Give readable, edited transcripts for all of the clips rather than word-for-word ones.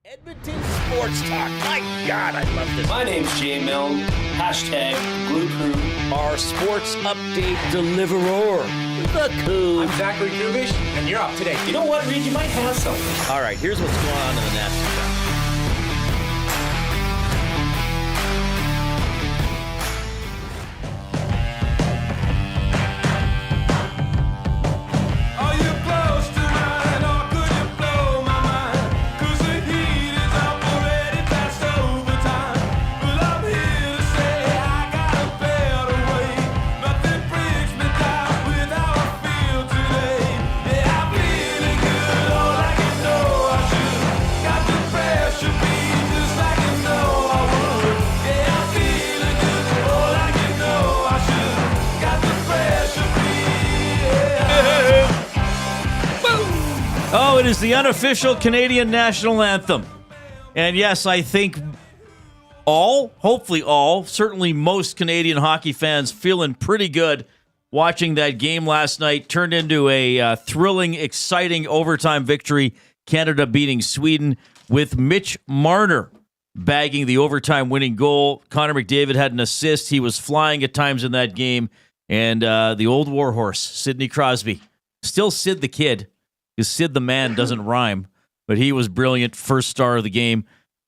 Edmonton Sports Talk. My God, I love this. My name's Jay Milne. Hashtag Glue Crew. Our sports update deliverer, the Coop. I'm Zachary Kubish, and you're up today. You know what, Reid? You might have something. All right, here's what's going on in the National Front. Oh, it is the unofficial Canadian national anthem. And yes, I think hopefully certainly most Canadian hockey fans feeling pretty good watching that game last night. Turned into a thrilling, exciting overtime victory. Canada beating Sweden with Mitch Marner bagging the overtime winning goal. Connor McDavid had an assist. He was flying at times in that game. And the old warhorse, Sidney Crosby, still Sid the Kid. Because Sid the Man doesn't rhyme, but he was brilliant. First star of the game.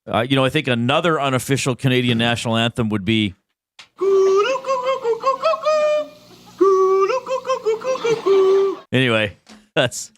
I think another unofficial Canadian national anthem would be. Anyway, that's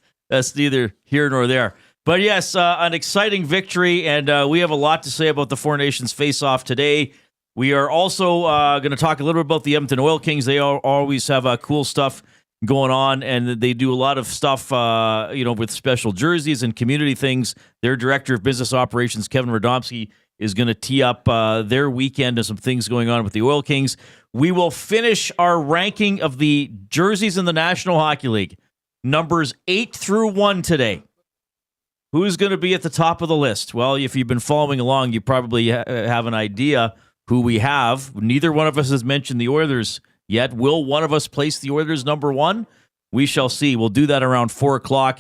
neither here nor there. But yes, an exciting victory, and we have a lot to say about the Four Nations face-off today. We are also going to talk a little bit about the Edmonton Oil Kings. They always have cool stuff going on, and they do a lot of stuff, with special jerseys and community things. Their director of business operations, Kevin Radomski, is going to tee up their weekend and some things going on with the Oil Kings. We will finish our ranking of the jerseys in the National Hockey League, numbers 8 through 1 today. Who's going to be at the top of the list? Well, if you've been following along, you probably have an idea who we have. Neither one of us has mentioned the Oilers yet. Will one of us place the Oilers number 1? We shall see. We'll do that around 4 o'clock.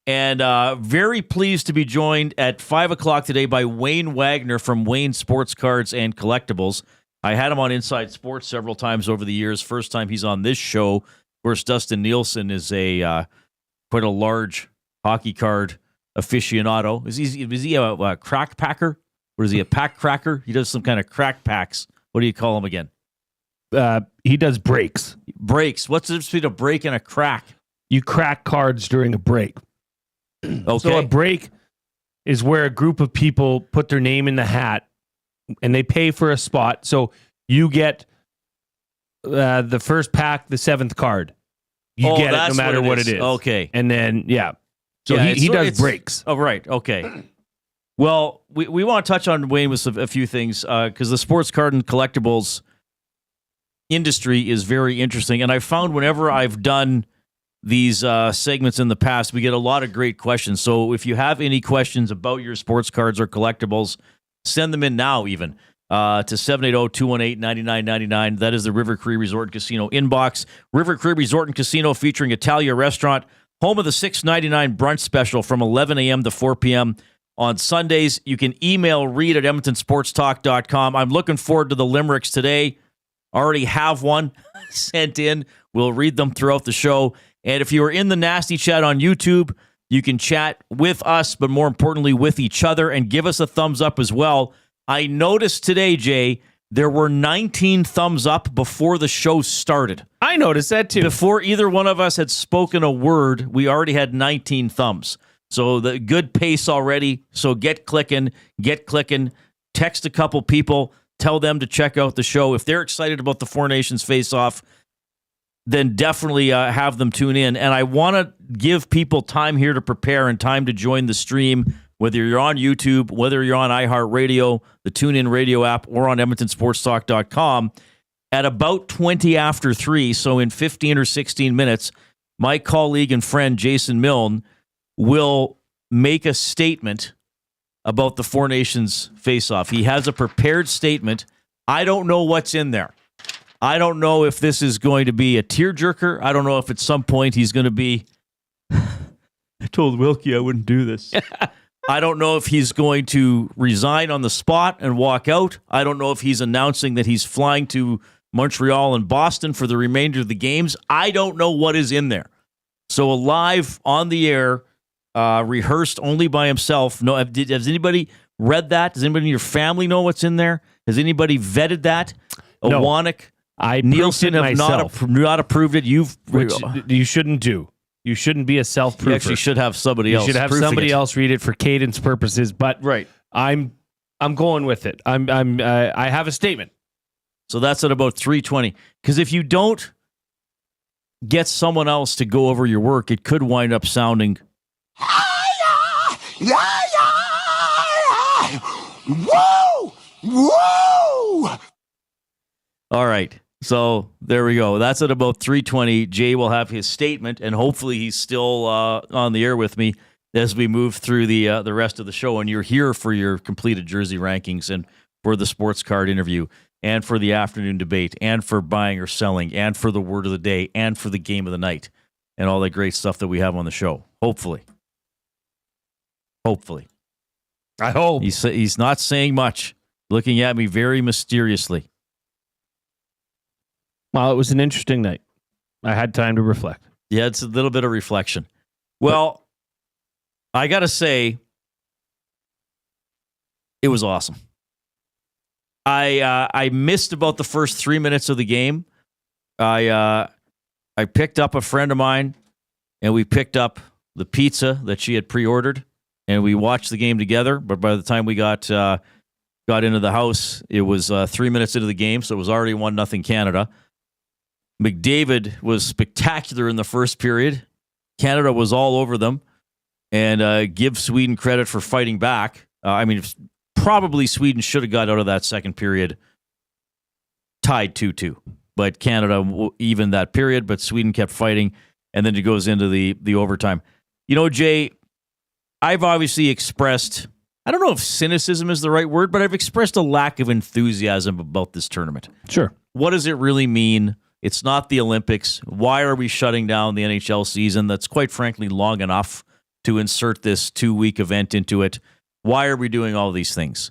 And very pleased to be joined at 5 o'clock today by Wayne Wagner from Wayne Sports Cards and Collectibles. I had him on Inside Sports several times over the years. First time he's on this show. Of course, Dustin Nielsen is quite a large hockey card aficionado. Is he a crack packer? Or is he a pack cracker? He does some kind of crack packs. What do you call him again? He does breaks. Breaks. What's the difference between a break and a crack? You crack cards during a break. Okay. So a break is where a group of people put their name in the hat and they pay for a spot. So you get the first pack, the 7th card. You get it no matter what it is. Okay. And then, yeah. So he does breaks. Oh, right. Okay. Well, we want to touch on Wayne with a few things because the sports card and collectibles industry is very interesting. And I found whenever I've done these segments in the past, we get a lot of great questions. So if you have any questions about your sports cards or collectibles, send them in now even to 780-218-9999. That is the River Cree Resort and Casino inbox. River Cree Resort and Casino featuring Italia Restaurant, home of the $6.99 brunch special from 11 a.m. to 4 p.m. on Sundays. You can email Reid at EdmontonSportsTalk.com. I'm looking forward to the limericks today. Already have one sent in. We'll read them throughout the show. And if you are in the Nasty Chat on YouTube, you can chat with us, but more importantly, with each other, and give us a thumbs up as well. I noticed today, Jay, there were 19 thumbs up before the show started. I noticed that too. Before either one of us had spoken a word, we already had 19 thumbs. So the good pace already. So get clicking, text a couple people. Tell them to check out the show. If they're excited about the Four Nations face-off, then definitely have them tune in. And I want to give people time here to prepare and time to join the stream, whether you're on YouTube, whether you're on iHeartRadio, the TuneIn Radio app, or on EdmontonSportsTalk.com. At about 20 after 3, so in 15 or 16 minutes, my colleague and friend Jason Milne will make a statement about the Four Nations face-off. He has a prepared statement. I don't know what's in there. I don't know if this is going to be a tearjerker. I don't know if at some point he's going to be... I told Wilkie I wouldn't do this. I don't know if he's going to resign on the spot and walk out. I don't know if he's announcing that he's flying to Montreal and Boston for the remainder of the games. I don't know what is in there. So live on the air, rehearsed only by himself. No, has anybody read that? Does anybody in your family know what's in there? Has anybody vetted that? No. Owanek, I Nielsen have not approved it. Which you shouldn't do. You shouldn't be a self-proofer. You actually should have somebody else. You should have somebody else read it for cadence purposes. But right, I'm going with it. I have a statement. So that's at about 3:20. Because if you don't get someone else to go over your work, it could wind up sounding. Whoa! Whoa! All right. So there we go. That's at about 3:20. Jay will have his statement, and hopefully he's still on the air with me as we move through the rest of the show. And you're here for your completed jersey rankings and for the sports card interview and for the afternoon debate and for buying or selling and for the word of the day and for the game of the night and all that great stuff that we have on the show. Hopefully. I hope. He's not saying much, looking at me very mysteriously. Well, it was an interesting night. I had time to reflect. Yeah, it's a little bit of reflection. Well, I got to say, it was awesome. I missed about the first 3 minutes of the game. I picked up a friend of mine, and we picked up the pizza that she had pre-ordered, and we watched the game together. But by the time we got into the house, it was 3 minutes into the game, so it was already 1-0 Canada. McDavid was spectacular in the first period. Canada was all over them, and give Sweden credit for fighting back. Probably Sweden should have got out of that second period tied 2-2, but Canada evened that period, but Sweden kept fighting, and then it goes into the overtime. You know, Jay, I've obviously expressed, I don't know if cynicism is the right word, but I've expressed a lack of enthusiasm about this tournament. Sure. What does it really mean? It's not the Olympics. Why are we shutting down the NHL season that's quite frankly long enough to insert this 2-week event into it? Why are we doing all these things?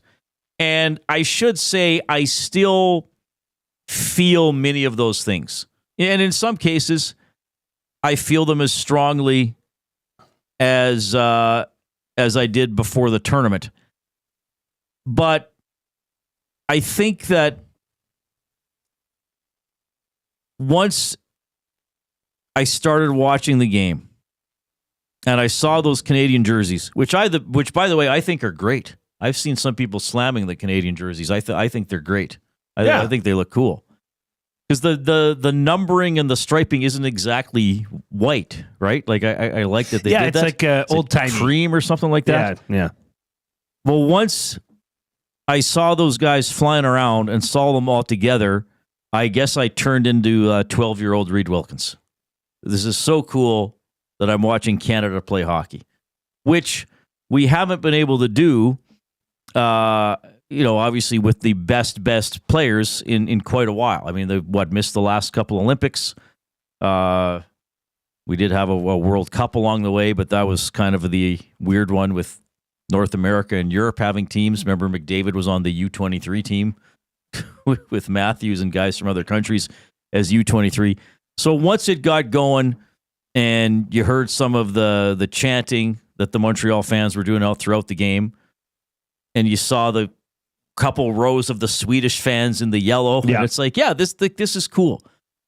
And I should say I still feel many of those things. And in some cases, I feel them as strongly as I did before the tournament. But I think that once I started watching the game and I saw those Canadian jerseys, which by the way, I think are great. I've seen some people slamming the Canadian jerseys. I think they're great. I think they look cool. Because the numbering and the striping isn't exactly white, right? Like I like that they did that. It's like old-timey cream or something like that. Yeah. Well, once I saw those guys flying around and saw them all together, I guess I turned into 12-year-old Reid Wilkins. This is so cool that I'm watching Canada play hockey, which we haven't been able to do, obviously with the best players in quite a while. I mean, they missed the last couple Olympics. We did have a World Cup along the way, but that was kind of the weird one with North America and Europe having teams. Remember, McDavid was on the U23 team with Matthews and guys from other countries as U23. So once it got going and you heard some of the chanting that the Montreal fans were doing out throughout the game, and you saw the couple rows of the Swedish fans in the yellow, and it's like, this is cool.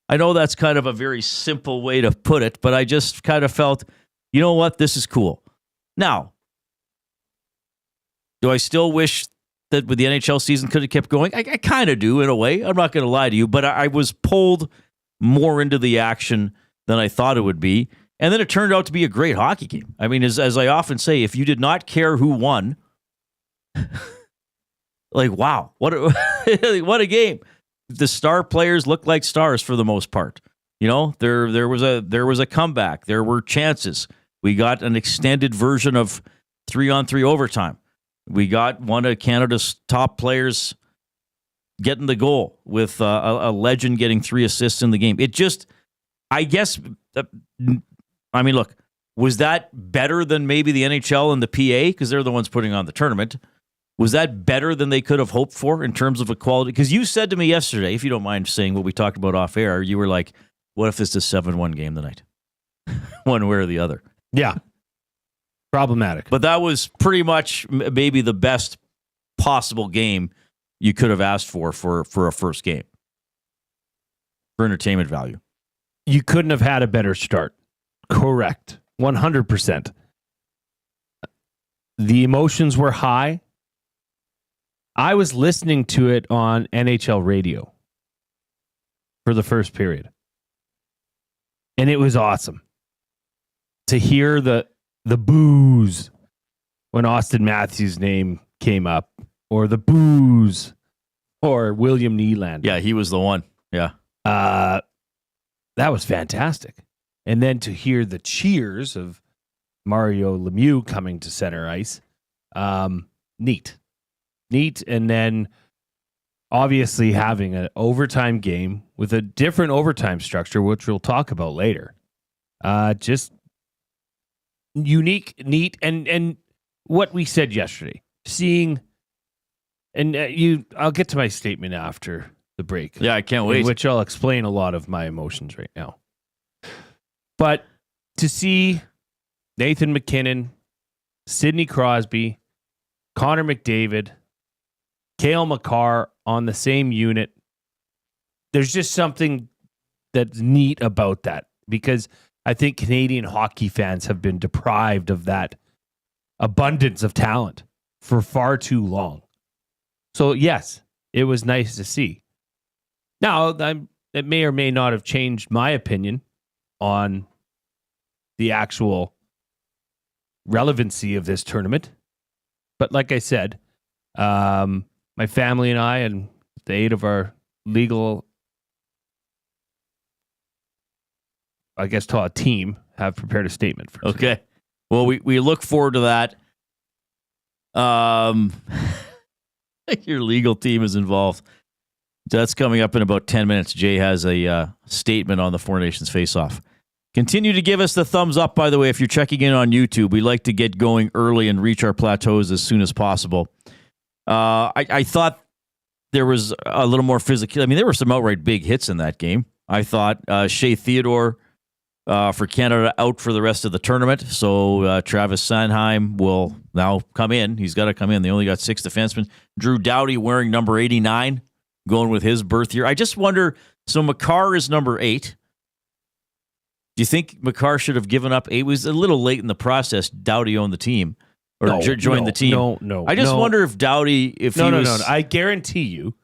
I know that's kind of a very simple way to put it, but I just kind of felt, you know what, this is cool. Now, do I still wish that with the NHL season could have kept going? I kind of do in a way. I'm not going to lie to you, but I was pulled more into the action than I thought it would be. And then it turned out to be a great hockey game. I mean, as I often say, if you did not care who won, like, wow, what a game. The star players looked like stars for the most part. You know, there was a comeback. There were chances. We got an extended version of 3-on-3 overtime. We got one of Canada's top players getting the goal with a legend getting 3 assists in the game. It just, I guess, look, Was that better than maybe the NHL and the PA? Because they're the ones putting on the tournament. Was that better than they could have hoped for in terms of a quality? Because you said to me yesterday, if you don't mind saying what we talked about off air, you were like, what if this is a 7-1 game tonight? One way or the other. Yeah. Problematic. But that was pretty much maybe the best possible game you could have asked for a first game. For entertainment value. You couldn't have had a better start. Correct. 100%. The emotions were high. I was listening to it on NHL radio for the first period. And it was awesome to hear the boos when Austin Matthews' name came up, or the boos, or William Nylander. Yeah, he was the one. Yeah. That was fantastic. And then to hear the cheers of Mario Lemieux coming to center ice, neat. And then obviously having an overtime game with a different overtime structure, which we'll talk about later. Just unique, neat, and what we said yesterday. Seeing, and I'll get to my statement after the break. Yeah, I can't wait. In which I'll explain a lot of my emotions right now. But to see Nathan McKinnon, Sidney Crosby, Connor McDavid, Cale Makar on the same unit, there's just something that's neat about that, because I think Canadian hockey fans have been deprived of that abundance of talent for far too long. So yes, it was nice to see. Now, it may or may not have changed my opinion on the actual relevancy of this tournament. But like I said, my family and I, and the aid of our legal, I guess, team, have prepared a statement for today. Okay. Well, we look forward to that. Your legal team is involved. That's coming up in about 10 minutes. Jay has a statement on the Four Nations face-off. Continue to give us the thumbs up, by the way, if you're checking in on YouTube. We like to get going early and reach our plateaus as soon as possible. I thought there was a little more physical. I mean, there were some outright big hits in that game. I thought Shea Theodore for Canada out for the rest of the tournament. So Travis Sanheim will now come in. He's got to come in. They only got 6 defensemen. Drew Doughty wearing number 89, going with his birth year. I just wonder, so Makar is number 8. Do you think Makar should have given up 8? It was a little late in the process. Doughty owned the team. Or joined the team. No. I just wonder if Doughty, No. I guarantee you,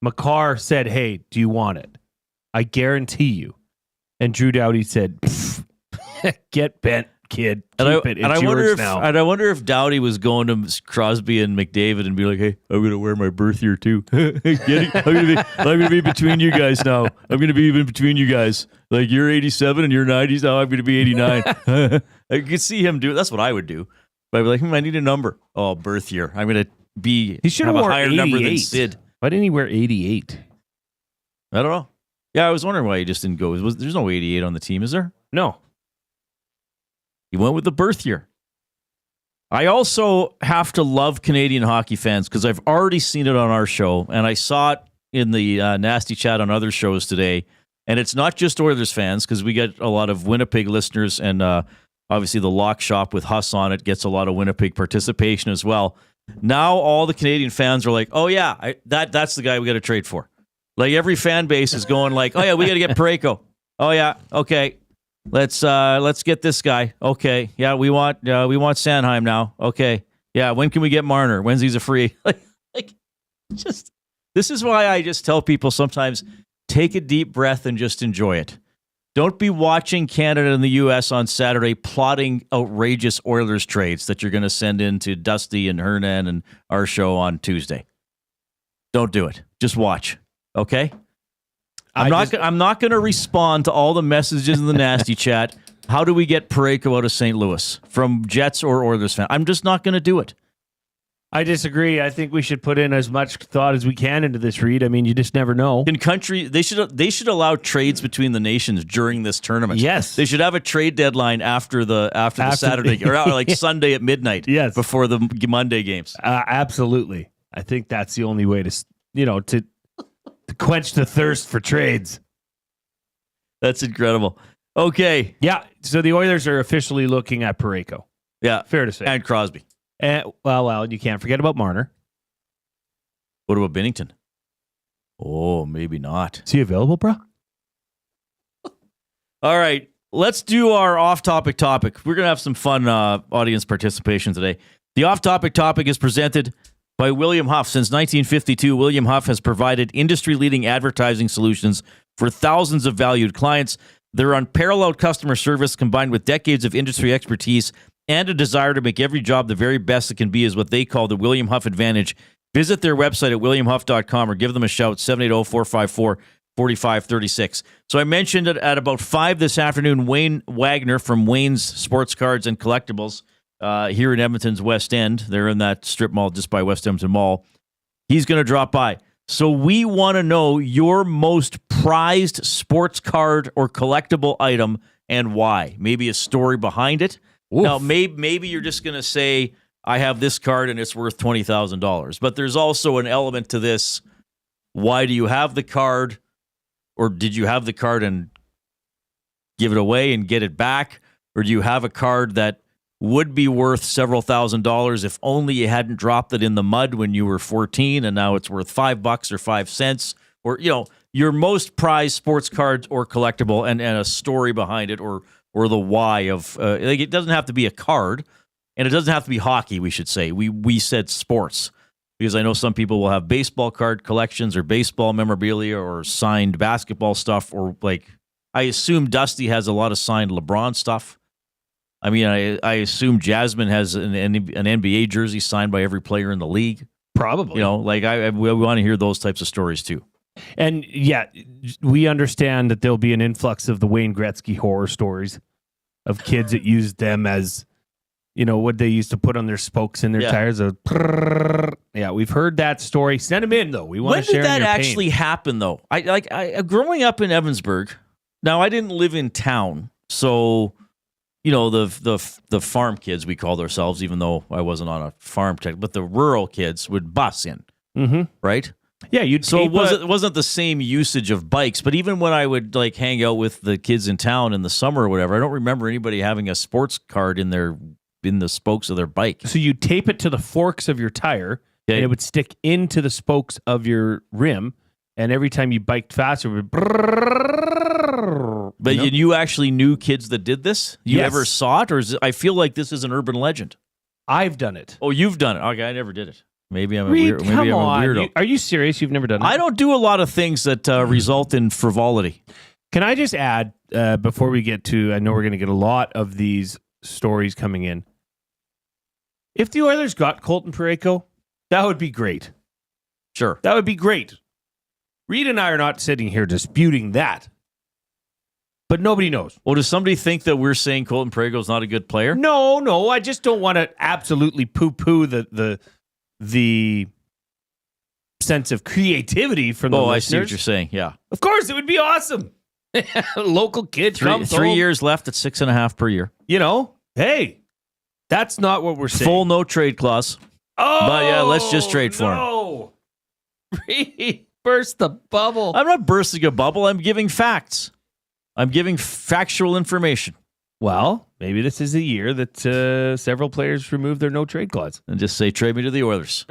Makar said, "Hey, do you want it?" I guarantee you. And Drew Doughty said, "Get bent, kid. Keep it. It's yours now." And I wonder if Doughty was going to Crosby and McDavid and be like, "Hey, I'm going to wear my birth year too. I'm going to be between you guys now. I'm going to be even between you guys. Like you're 87 and you're 90s. Now I'm going to be 89." I could see him do it. That's what I would do. But I'd be like, I need a number. Oh, birth year. I'm going to be. He should have a worn higher 88. number than Sid. Why didn't he wear 88? I don't know. Yeah, I was wondering why he just didn't go. There's no 88 on the team, is there? No. He went with the birth year. I also have to love Canadian hockey fans because I've already seen it on our show, and I saw it in the Nasty Chat on other shows today. And it's not just Oilers fans, because we get a lot of Winnipeg listeners, and obviously the Lock Shop with Huss on it gets a lot of Winnipeg participation as well. Now all the Canadian fans are like, oh yeah, that's the guy we got to trade for. Like every fan base is going like, oh yeah, we got to get Parayko. Oh yeah, okay. Let's get this guy. Okay. Yeah, we want Sanheim now. Okay. Yeah, when can we get Marner? When's he's a free? Just this is why I just tell people sometimes take a deep breath and just enjoy it. Don't be watching Canada and the U.S. on Saturday plotting outrageous Oilers trades that you're going to send in to Dusty and Hernan and our show on Tuesday. Don't do it. Just watch. Okay? I'm not going to respond to all the messages in the Nasty Chat. How do we get Parayko out of St. Louis from Jets or Oilers fans? I'm just not going to do it. I disagree. I think we should put in as much thought as we can into this, Reid. I mean, you just never know. They should allow trades between the nations during this tournament. Yes. They should have a trade deadline after the Saturday or like Sunday at midnight. Yes. Before the Monday games. Absolutely. I think that's the only way to quench the thirst for trades. That's incredible. Okay. Yeah. So the Oilers are officially looking at Parayko. Yeah. Fair to say. And Crosby. Well, you can't forget about Marner. What about Binnington? Oh, maybe not. Is he available, bro? All right. Let's do our off-topic topic. We're going to have some fun audience participation today. The off-topic topic is presented by William Huff. Since 1952, William Huff has provided industry-leading advertising solutions for thousands of valued clients. Their unparalleled customer service, combined with decades of industry expertise and a desire to make every job the very best it can be, is what they call the William Huff Advantage. Visit their website at williamhuff.com or give them a shout, 780-454-4536. So I mentioned it at about 5 this afternoon, Wayne Wagner from Wayne's Sports Cards and Collectibles here in Edmonton's West End. They're in that strip mall just by West Edmonton Mall. He's going to drop by. So we want to know your most prized sports card or collectible item and why. Maybe a story behind it. Oof. Now, maybe you're just going to say, I have this card and it's worth $20,000. But there's also an element to this. Why do you have the card? Or did you have the card and give it away and get it back? Or do you have a card that would be worth several $1,000s if only you hadn't dropped it in the mud when you were 14 and now it's worth $5 or 5 cents? Or, your most prized sports cards or collectible and a story behind it or the why of it doesn't have to be a card, and it doesn't have to be hockey. We should say we said sports because I know some people will have baseball card collections or baseball memorabilia or signed basketball stuff, or like I assume Dusty has a lot of signed LeBron stuff. I mean, I assume Jasmine has an NBA jersey signed by every player in the league. Probably. We want to hear those types of stories too. And yeah, we understand that there'll be an influx of the Wayne Gretzky horror stories of kids that used them as, what they used to put on their spokes in their tires. Yeah, we've heard that story. Send them in, though. We want to share When did that your actually happen, though? I growing up in Evansburg. Now, I didn't live in town, so the farm kids, we called ourselves, even though I wasn't on a farm tech, but the rural kids would bus in, right? Yeah, it wasn't the same usage of bikes, but even when I would hang out with the kids in town in the summer or whatever, I don't remember anybody having a sports card in the spokes of their bike. So you tape it to the forks of your tire, and it would stick into the spokes of your rim, and every time you biked faster, it would. But you actually knew kids that did this? You Yes. ever saw it, or I feel like this is an urban legend? I've done it. Oh, you've done it. Okay, I never did it. Maybe I'm Reid, a weirdo. Are you serious? You've never done it? I don't do a lot of things that result in frivolity. Can I just add, before we get to, I know we're going to get a lot of these stories coming in. If the Oilers got Colton Parayko, that would be great. Sure. That would be great. Reid and I are not sitting here disputing that. But nobody knows. Well, does somebody think that we're saying Colton Parayko's not a good player? No. I just don't want to absolutely poo-poo the sense of creativity from the listeners. I see what you're saying. Yeah. Of course, it would be awesome. Local kid comes three home. years left at 6.5 per year. Hey, that's not what we're saying. Full no trade clause. Oh, but yeah, let's just trade for him. No. Burst the bubble. I'm not bursting a bubble. I'm giving facts. I'm giving factual information. Well, maybe this is a year that several players remove their no-trade clause. And just say, trade me to the Oilers.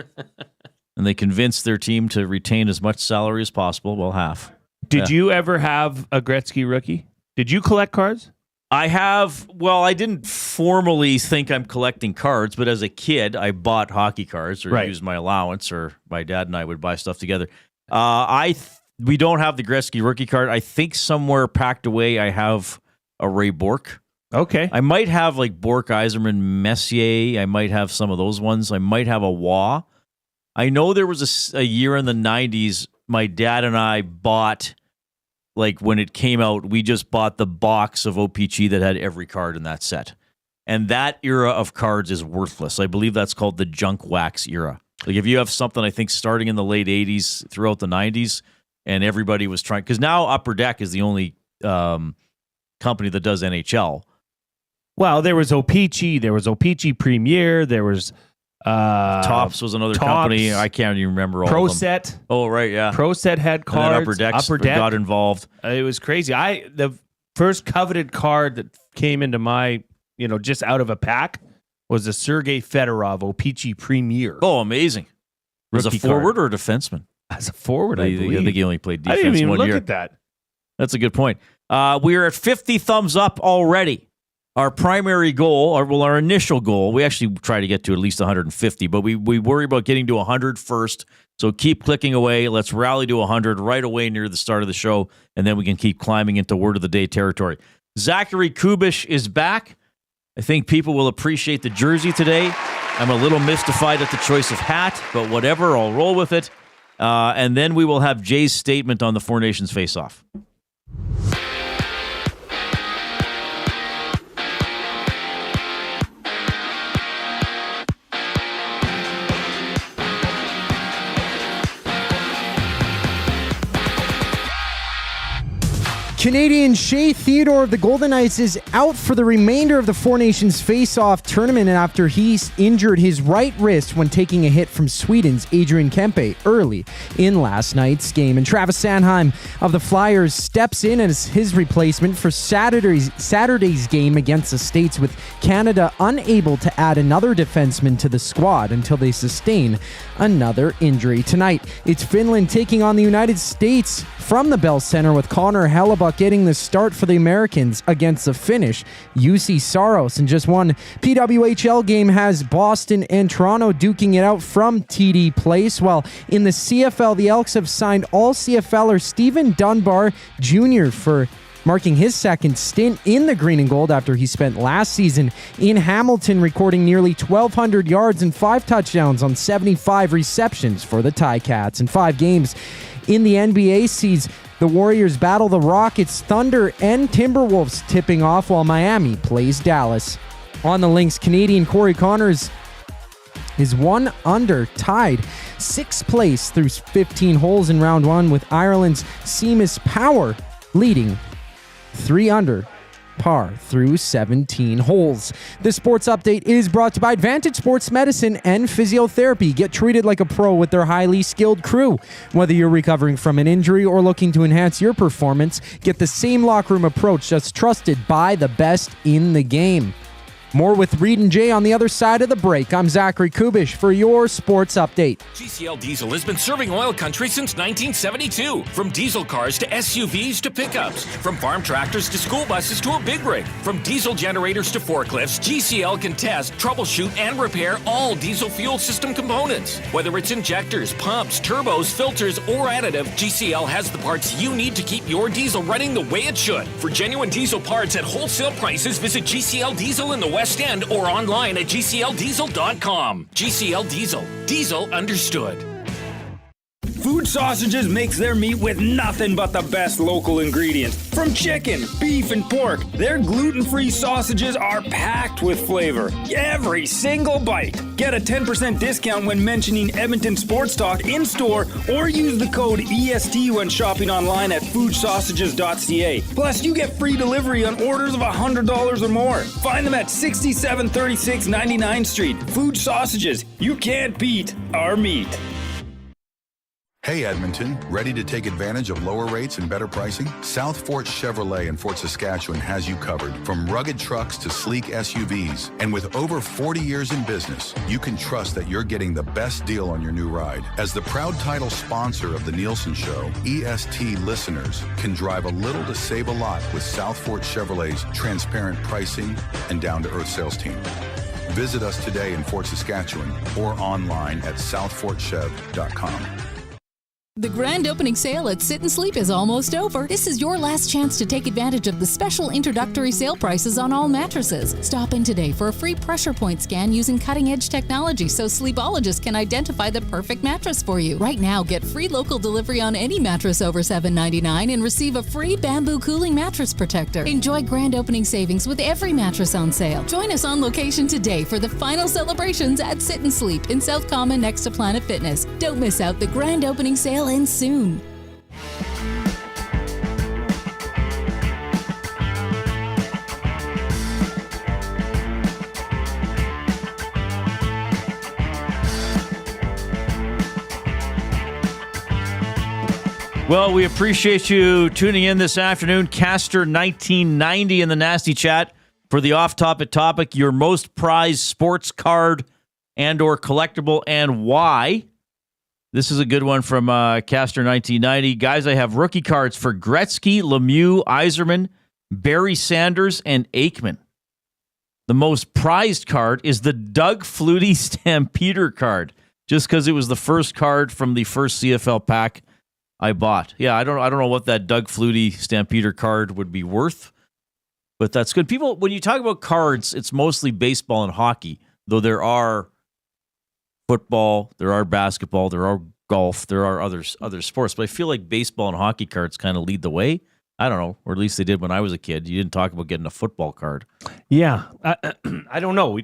And they convince their team to retain as much salary as possible. Well, half. Did you ever have a Gretzky rookie? Did you collect cards? I have. Well, I didn't formally think I'm collecting cards, but as a kid, I bought hockey cards or used my allowance, or my dad and I would buy stuff together. We don't have the Gretzky rookie card. I think somewhere packed away I have a Ray Bourque. Okay. I might have like Bourque, Yzerman, Messier. I might have some of those ones. I might have a Waugh. I know there was a year in the 90s, my dad and I bought, like when it came out, we just bought the box of OPG that had every card in that set. And that era of cards is worthless. I believe that's called the junk wax era. Like if you have something, I think, starting in the late 80s throughout the 90s, and everybody was trying, because now Upper Deck is the only company that does NHL. Well, there was O-Pee-Chee, there was O-Pee-Chee Premier, there was Tops was another company. I can't even remember all of them. ProSet. Oh, right, yeah. ProSet had cards. Upper Deck got involved. It was crazy. The first coveted card that came into my, just out of a pack was a Sergei Fedorov O-Pee-Chee Premier. Oh, amazing. Was a forward or a defenseman? As a forward, I believe. I think he only played defense I didn't even 1 look year. at that. That's a good point. We are at 50 thumbs up already. Our primary goal, our initial goal, we actually try to get to at least 150, but we worry about getting to 100 first. So keep clicking away. Let's rally to 100 right away near the start of the show, and then we can keep climbing into word of the day territory. Zachary Kubish is back. I think people will appreciate the jersey today. I'm a little mystified at the choice of hat, but whatever, I'll roll with it. And then we will have Jay's statement on the Four Nations face-off. Canadian Shea Theodore of the Golden Knights is out for the remainder of the Four Nations face-off tournament after he injured his right wrist when taking a hit from Sweden's Adrian Kempe early in last night's game. And Travis Sanheim of the Flyers steps in as his replacement for Saturday's game against the States, with Canada unable to add another defenseman to the squad until they sustain another injury tonight. It's Finland taking on the United States from the Bell Center, with Connor Hellebuck getting the start for the Americans against the Finnish UC Saros. And just one PWHL game has Boston and Toronto duking it out from TD Place, while in the CFL, the Elks have signed all CFLer Stephen Dunbar Jr. for marking his second stint in the green and gold after he spent last season in Hamilton, recording nearly 1,200 yards and 5 touchdowns on 75 receptions for the Ticats. In 5 games in the NBA sees the Warriors battle the Rockets, Thunder, and Timberwolves, tipping off while Miami plays Dallas. On the links, Canadian Corey Connors is 1 under, tied 6th place through 15 holes in round 1, with Ireland's Seamus Power leading 3 under par through 17 holes. This sports update is brought to you by Advantage Sports Medicine and Physiotherapy. Get treated like a pro with their highly skilled crew. Whether you're recovering from an injury or looking to enhance your performance, get the same locker room approach that's trusted by the best in the game. More with Reid and Jay on the other side of the break. I'm Zachary Kubish for your sports update. GCL Diesel has been serving oil country since 1972. From diesel cars to SUVs to pickups. From farm tractors to school buses to a big rig. From diesel generators to forklifts, GCL can test, troubleshoot, and repair all diesel fuel system components. Whether it's injectors, pumps, turbos, filters, or additive, GCL has the parts you need to keep your diesel running the way it should. For genuine diesel parts at wholesale prices, visit GCL Diesel in the West End or online at gcldiesel.com. GCL Diesel. Diesel understood. Food Sausages makes their meat with nothing but the best local ingredients. From chicken, beef, and pork, their gluten-free sausages are packed with flavor. Every single bite. Get a 10% discount when mentioning Edmonton Sports Talk in-store, or use the code EST when shopping online at foodsausages.ca. Plus, you get free delivery on orders of $100 or more. Find them at 6736 99th Street. Food Sausages. You can't beat our meat. Hey Edmonton, ready to take advantage of lower rates and better pricing? South Fort Chevrolet in Fort Saskatchewan has you covered. From rugged trucks to sleek SUVs. And with over 40 years in business, you can trust that you're getting the best deal on your new ride. As the proud title sponsor of the Nielsen Show, EST listeners can drive a little to save a lot with South Fort Chevrolet's transparent pricing and down-to-earth sales team. Visit us today in Fort Saskatchewan or online at southfortchev.com. The grand opening sale at Sit and Sleep is almost over. This is your last chance to take advantage of the special introductory sale prices on all mattresses. Stop in today for a free pressure point scan using cutting-edge technology so sleepologists can identify the perfect mattress for you. Right now, get free local delivery on any mattress over $7.99 and receive a free bamboo cooling mattress protector. Enjoy grand opening savings with every mattress on sale. Join us on location today for the final celebrations at Sit and Sleep in South Common next to Planet Fitness. Don't miss out the grand opening sale ends soon. Well, we appreciate you tuning in this afternoon. Caster 1990 in the Nasty Chat for the off-topic topic, your most prized sports card and or collectible and why. This is a good one from Caster 1990. Guys, I have rookie cards for Gretzky, Lemieux, Yzerman, Barry Sanders, and Aikman. The most prized card is the Doug Flutie Stampeder card, just because it was the first card from the first CFL pack I bought. Yeah, I don't know what that Doug Flutie Stampeder card would be worth, but that's good. People, when you talk about cards, it's mostly baseball and hockey, though there are football, there are basketball, there are golf, there are other sports, but I feel like baseball and hockey cards kind of lead the way. I don't know, or at least they did when I was a kid. You didn't talk about getting a football card. Yeah, I don't know.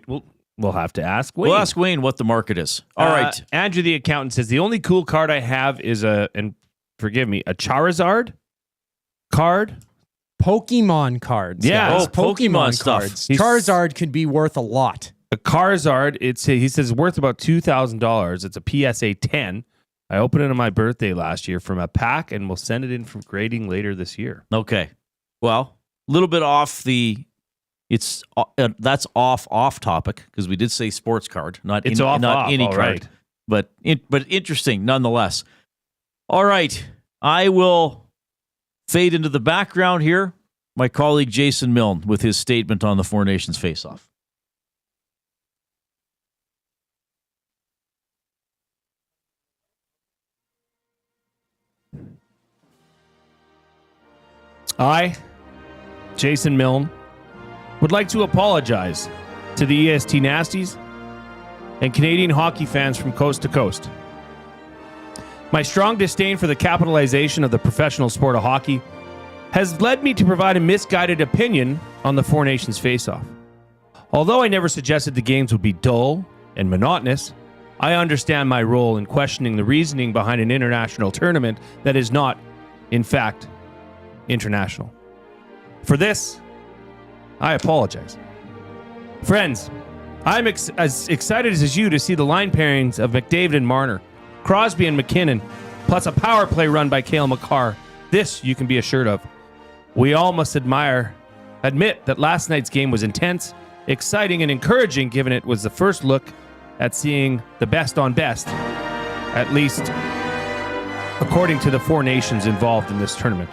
We'll have to ask Wayne. We'll ask Wayne what the market is. All right. Andrew, the accountant, says the only cool card I have is and forgive me, a Charizard card. Pokemon cards. Yeah. Guys. Pokemon stuff. cards. Charizard could be worth a lot. A Charizard, he says worth about $2,000. It's a PSA 10. I opened it on my birthday last year from a pack, and we'll send it in for grading later this year. Okay. Well, a little bit off that's off topic because we did say sports card, not any card, right. but interesting nonetheless. All right, I will fade into the background here. My colleague Jason Milne with his statement on the Four Nations face-off. I, Jason Milne, would like to apologize to the EST Nasties and Canadian hockey fans from coast to coast. My strong disdain for the capitalization of the professional sport of hockey has led me to provide a misguided opinion on the Four Nations face-off. Although I never suggested the games would be dull and monotonous, I understand my role in questioning the reasoning behind an international tournament that is not, in fact, international. For this, I apologize. Friends, I'm as excited as you to see the line pairings of McDavid and Marner, Crosby and McKinnon, plus a power play run by Cale Makar. This you can be assured of. We all must admit that last night's game was intense, exciting, and encouraging given it was the first look at seeing the best on best, at least according to the Four Nations involved in this tournament.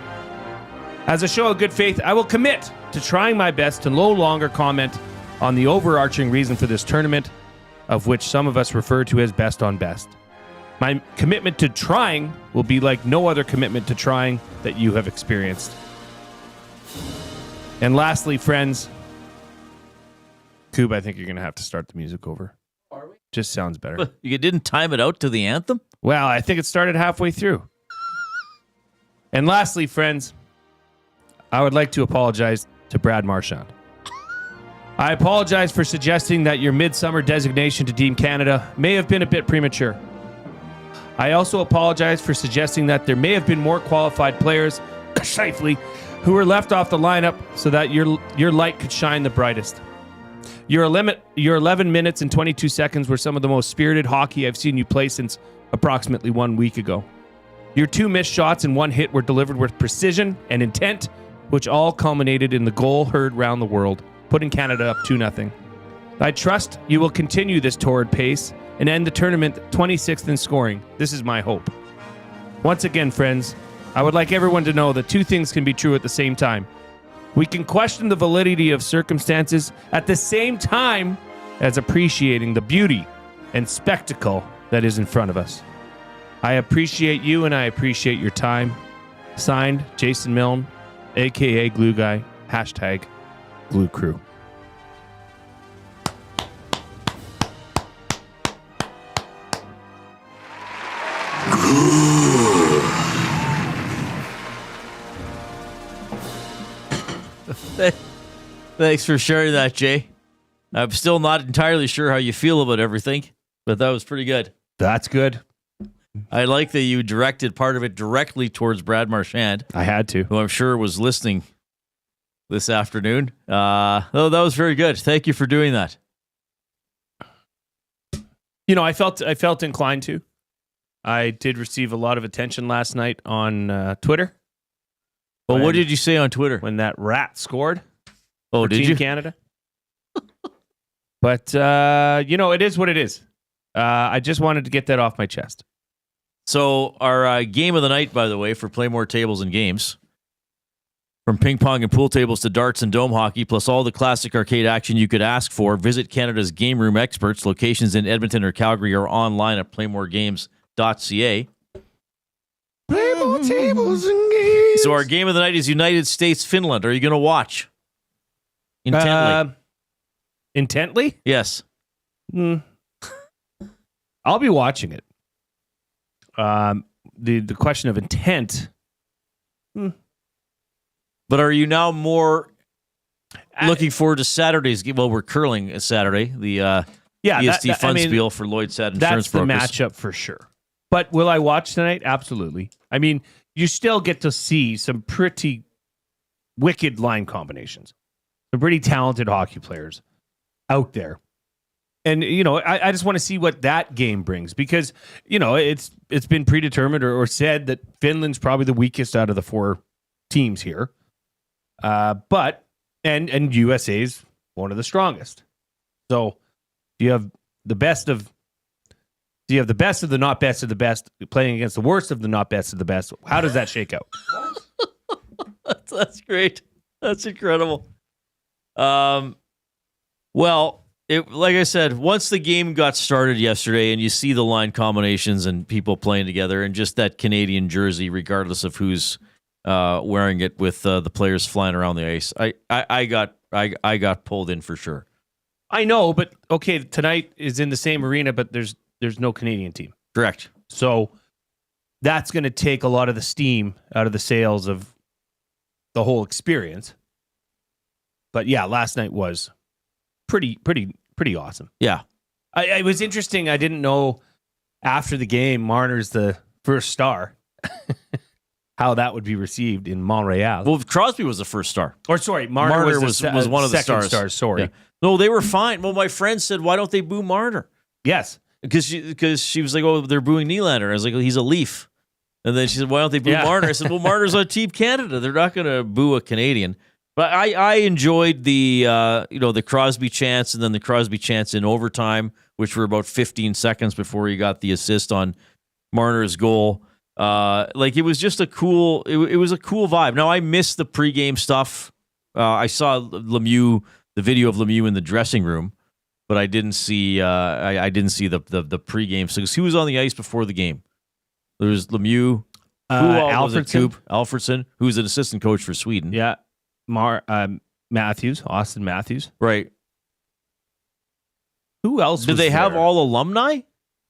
As a show of good faith, I will commit to trying my best to no longer comment on the overarching reason for this tournament, of which some of us refer to as best on best. My commitment to trying will be like no other commitment to trying that you have experienced. And lastly, friends, Coob, I think you're going to have to start the music over. Are we? Just sounds better. You didn't time it out to the anthem? Well, I think it started halfway through. And lastly, friends, I would like to apologize to Brad Marchand. I apologize for suggesting that your midsummer designation to Team Canada may have been a bit premature. I also apologize for suggesting that there may have been more qualified players, Shifley, who were left off the lineup so that your light could shine the brightest. Your 11 minutes and 22 seconds were some of the most spirited hockey I've seen you play since approximately 1 week ago. Your 2 missed shots and 1 hit were delivered with precision and intent, which all culminated in the goal heard round the world, putting Canada up 2-0. I trust you will continue this torrid pace and end the tournament 26th in scoring. This is my hope. Once again, friends, I would like everyone to know that 2 things can be true at the same time. We can question the validity of circumstances at the same time as appreciating the beauty and spectacle that is in front of us. I appreciate you and I appreciate your time. Signed, Jason Milne, a.k.a. Glue Guy, hashtag Glue Crew. Thanks for sharing that, Jay. I'm still not entirely sure how you feel about everything, but that was pretty good. That's good. I like that you directed part of it directly towards Brad Marchand. I had to. Who I'm sure was listening this afternoon. That was very good. Thank you for doing that. You know, I felt inclined to. I did receive a lot of attention last night on Twitter. Well, what did you say on Twitter? When that rat scored. Oh, for did Team you? Canada. But, it is what it is. I just wanted to get that off my chest. So our game of the night, by the way, for Play More Tables and Games, from ping pong and pool tables to darts and dome hockey, plus all the classic arcade action you could ask for, visit Canada's Game Room experts. Locations in Edmonton or Calgary are online at playmoregames.ca. Play more tables and games. So our game of the night is United States, Finland. Are you going to watch? Intently. Intently? Yes. I'll be watching it. The question of intent. But are you now more looking forward to Saturday's game? Well, we're curling Saturday. The EST Fun Spiel for Lloyd's Insurance Brokers. That's the matchup for sure. But will I watch tonight? Absolutely. I mean, you still get to see some pretty wicked line combinations. Some pretty talented hockey players out there. And, I just want to see what that game brings because, it's been predetermined or said that Finland's probably the weakest out of the four teams here. But USA's one of the strongest. So you have the best of the not best of the best playing against the worst of the not best of the best. How does that shake out? That's great. That's incredible. Like I said, once the game got started yesterday and you see the line combinations and people playing together and just that Canadian jersey, regardless of who's wearing it with the players flying around the ice, I got pulled in for sure. I know, but okay, tonight is in the same arena, but there's no Canadian team. Correct. So that's going to take a lot of the steam out of the sails of the whole experience. But yeah, last night was pretty awesome. Yeah. It was interesting. I didn't know after the game, Marner's the first star, how that would be received in Montreal. Well, Crosby was the first star. Or sorry, Marner was one of the stars. Sorry. Yeah. No, they were fine. Well, my friend said, why don't they boo Marner? Yes. Because she was like, oh, they're booing Nylander. I was like, well, he's a Leaf. And then she said, why don't they boo Marner? I said, well, Marner's on Team Canada. They're not going to boo a Canadian. But I enjoyed the Crosby chants and then the Crosby chants in overtime, which were about 15 seconds before he got the assist on Marner's goal. It was just a cool vibe. Now I missed the pregame stuff. I saw Lemieux, the video of Lemieux in the dressing room, but I didn't see I didn't see the pregame. So who was on the ice before the game? There was Lemieux, Alfredsson, who's an assistant coach for Sweden. Yeah. Austin Matthews. Right. Who else? Did they have all alumni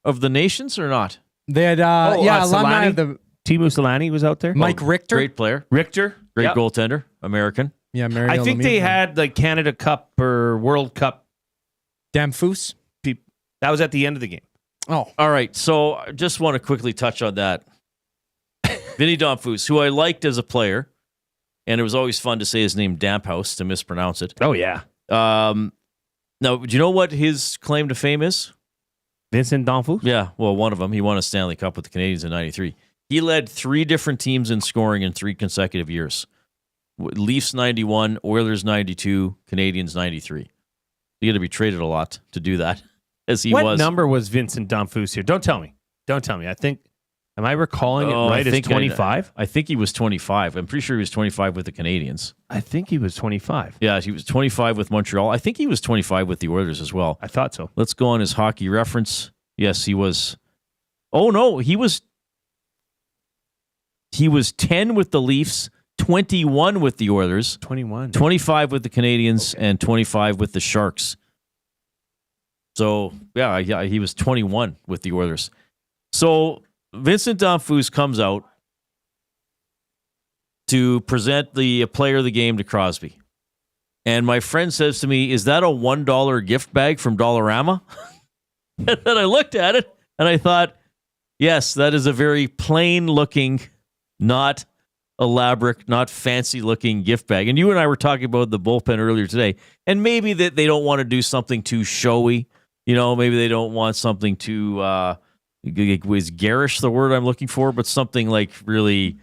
of the nations or not? They had, alumni of the... Teemu Selanne was out there. Mike Richter. Great player. Great goaltender. American. Yeah, Mario I think Lemieux. they had the Canada Cup or World Cup. Damphus. That was at the end of the game. Oh. All right. So I just want to quickly touch on that. Vinny Damphus, who I liked as a player, and it was always fun to say his name Damphouse to mispronounce it. Oh, yeah. Now, do you know what his claim to fame is? Vincent Damphus? Yeah, well, one of them. He won a Stanley Cup with the Canadiens in '93. He led 3 different teams in scoring in 3 consecutive years. Leafs 91, Oilers 92, Canadiens 93. You got to be traded a lot to do that, as he was. What number was Vincent Damphus here? Don't tell me. I think, am I recalling it right as 25? I think he was 25. I'm pretty sure he was 25 with the Canadiens. I think he was 25. Yeah, he was 25 with Montreal. I think he was 25 with the Oilers as well. I thought so. Let's go on his hockey reference. Yes, he was. Oh, no, he was He was 10 with the Leafs, 21 with the Oilers, 25 with the Canadiens, and 25 with the Sharks. So, yeah, he was 21 with the Oilers. So, Vincent Damphousse comes out to present the player of the game to Crosby. And my friend says to me, is that a $1 gift bag from Dollarama? And then I looked at it, and I thought, yes, that is a very plain-looking, not elaborate, not fancy-looking gift bag. And you and I were talking about the bullpen earlier today, and maybe that they don't want to do something too showy. You know, maybe they don't want something too, is garish the word I'm looking for, but something like really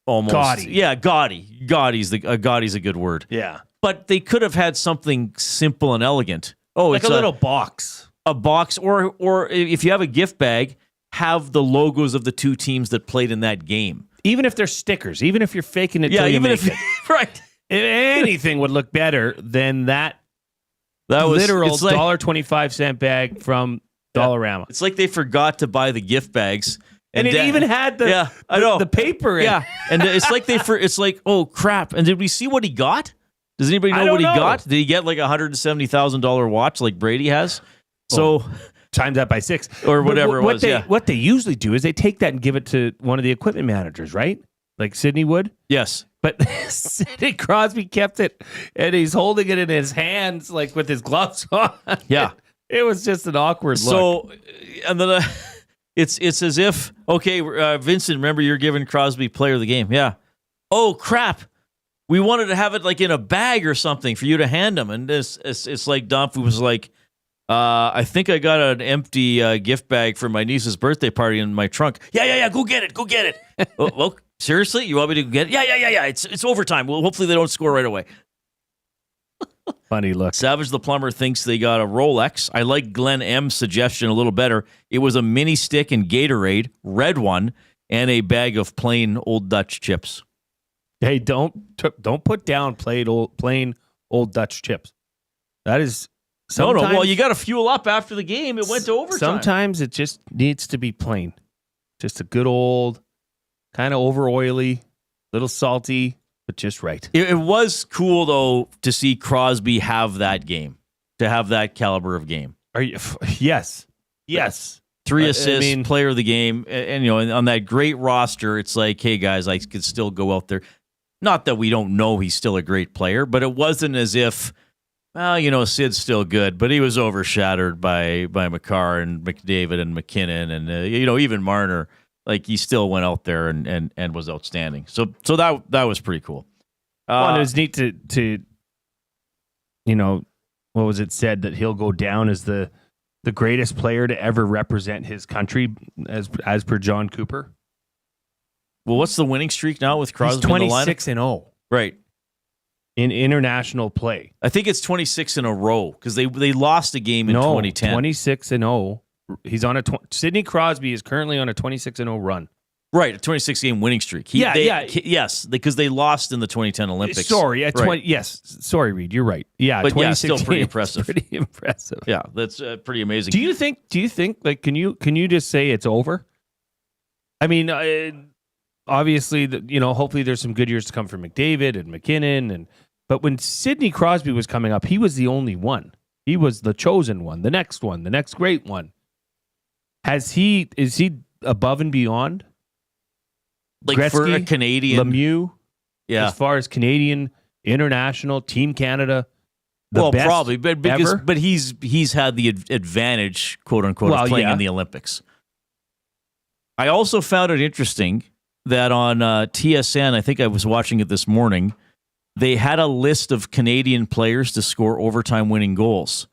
almost... Gaudy. Yeah, gaudy. Gaudy's a good word. Yeah. But they could have had something simple and elegant. Oh, like it's a little box. A box, or if you have a gift bag, have the logos of the two teams that played in that game. Even if they're stickers, even if you're faking it, Yeah, till you even make if it. right. Anything would look better than that Was literal it's like, $1.25 bag from Dollarama. It's like they forgot to buy the gift bags, And it even had the paper in. Yeah, and it's like it's like, oh crap! And did we see what he got? Does anybody know what he got? Did he get like a $170,000 watch like Brady has? So times that by 6 or whatever what they usually do is they take that and give it to one of the equipment managers, right? Like Sidney would. Yes. But Sidney Crosby kept it, and he's holding it in his hands, like with his gloves on. Yeah. It was just an awkward look. So, and then it's as if, okay, Vincent, remember you're giving Crosby player of the game. Yeah. Oh, crap. We wanted to have it like in a bag or something for you to hand him. And it's like Damphousse was like, I think I got an empty gift bag for my niece's birthday party in my trunk. Yeah. Go get it. Well, seriously? You want me to get it? Yeah. It's overtime. Well, hopefully they don't score right away. Funny look. Savage the Plumber thinks they got a Rolex. I like Glenn M's suggestion a little better. It was a mini stick and Gatorade, red one, and a bag of plain Old Dutch chips. Hey, don't put down plain old Dutch chips. That is... No. Well, you got to fuel up after the game. It went to overtime. Sometimes it just needs to be plain. Just a good old, kind of over oily, little salty, but just right. It was cool, though, to see Crosby have that game, to have that caliber of game. Are you? Yes. 3 assists, player of the game. And you know, on that great roster, it's like, hey, guys, I could still go out there. Not that we don't know he's still a great player, but it wasn't as if... Well, you know, Sid's still good, but he was overshadowed by Makar and McDavid and McKinnon and, even Marner. Like, he still went out there and was outstanding. So that was pretty cool. Well, it was neat to what was it said that he'll go down as the greatest player to ever represent his country as per John Cooper. Well, what's the winning streak now with Crosby? He's 26-0. Right. In international play. I think it's 26 in a row because they lost a game in 2010. 26-0. He's on Sidney Crosby is currently on a 26-0 run. Right, a 26-game winning streak. Yes, because they lost in the 2010 Olympics. Sorry, Sorry, Reid, you're right. Yeah, but yeah, still pretty impressive. Pretty impressive. Yeah, that's pretty amazing. Do you think like can you just say it's over? I mean, obviously, hopefully there's some good years to come for McDavid and McKinnon but when Sidney Crosby was coming up, he was the only one. He was the chosen one, the next great one. Is he above and beyond? Like Gretzky, for a Canadian, Lemieux, yeah. As far as Canadian, international, Team Canada, best probably, but ever? But he's had the advantage, quote unquote, of playing in the Olympics. I also found it interesting that on TSN, I think I was watching it this morning, they had a list of Canadian players to score overtime winning goals.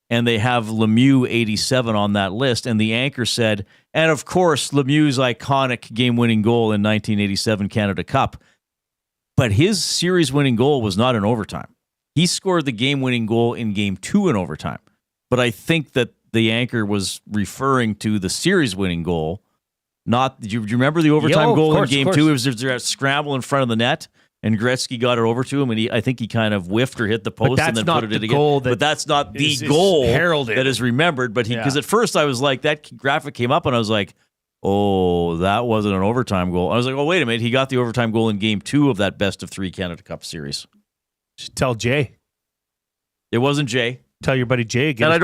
And they have Lemieux 87 on that list. And the anchor said, and of course, Lemieux's iconic game-winning goal in 1987 Canada Cup. But his series-winning goal was not in overtime. He scored the game-winning goal in Game 2 in overtime. But I think that the anchor was referring to the series-winning goal. Not, do you remember the overtime goal in Game 2? It was there a scramble in front of the net. And Gretzky got it over to him, and I think he kind of whiffed or hit the post and then put it in again. But that's not the goal that is remembered. But because at first I was like, that graphic came up, and I was like, oh, that wasn't an overtime goal. I was like, oh, wait a minute. He got the overtime goal in Game 2 of that best-of-3 Canada Cup series. Just tell Jay. It wasn't Jay. Tell your buddy Jay. I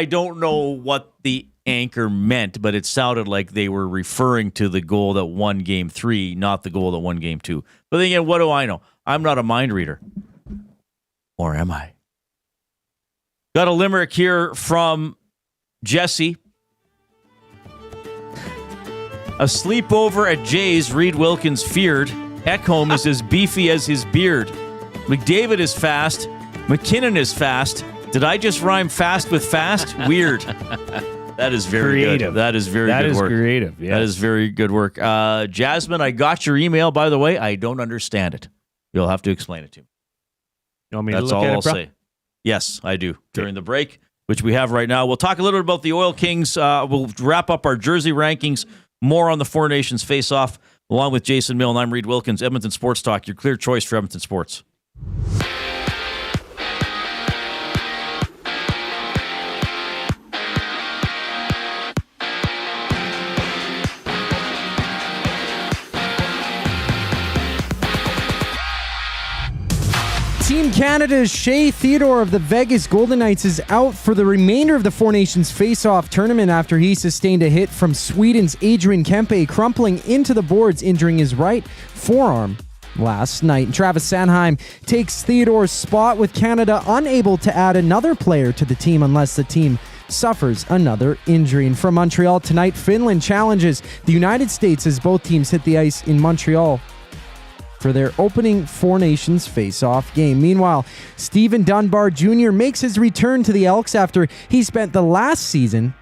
don't know what the anchor meant, but it sounded like they were referring to the goal that won Game 3, not the goal that won Game 2. But then again, what do I know? I'm not a mind reader. Or am I? Got a limerick here from Jesse. A sleepover at Jays, Reid Wilkins feared. Ekholm is as beefy as his beard. McDavid is fast. McKinnon is fast. Did I just rhyme fast with fast? Weird. That is very creative. Good. That is very good work. That is creative. Yes. That is very good work. Jasmine, I got your email, by the way. I don't understand it. You'll have to explain it to me. You want me That's to look all at I'll it, bro? say. Yes, I do. During the break, which we have right now. We'll talk a little bit about the Oil Kings. We'll wrap up our jersey rankings. More on the Four Nations face-off. Along with Jason Milne, I'm Reid Wilkins, Edmonton Sports Talk, your clear choice for Edmonton sports. Team Canada's Shea Theodore of the Vegas Golden Knights is out for the remainder of the Four Nations face-off tournament after he sustained a hit from Sweden's Adrian Kempe, crumpling into the boards, injuring his right forearm last night. And Travis Sanheim takes Theodore's spot, with Canada unable to add another player to the team unless the team suffers another injury. And from Montreal tonight, Finland challenges the United States as both teams hit the ice in Montreal for their opening Four Nations face-off game. Meanwhile, Steven Dunbar Jr. makes his return to the Elks after he spent the last season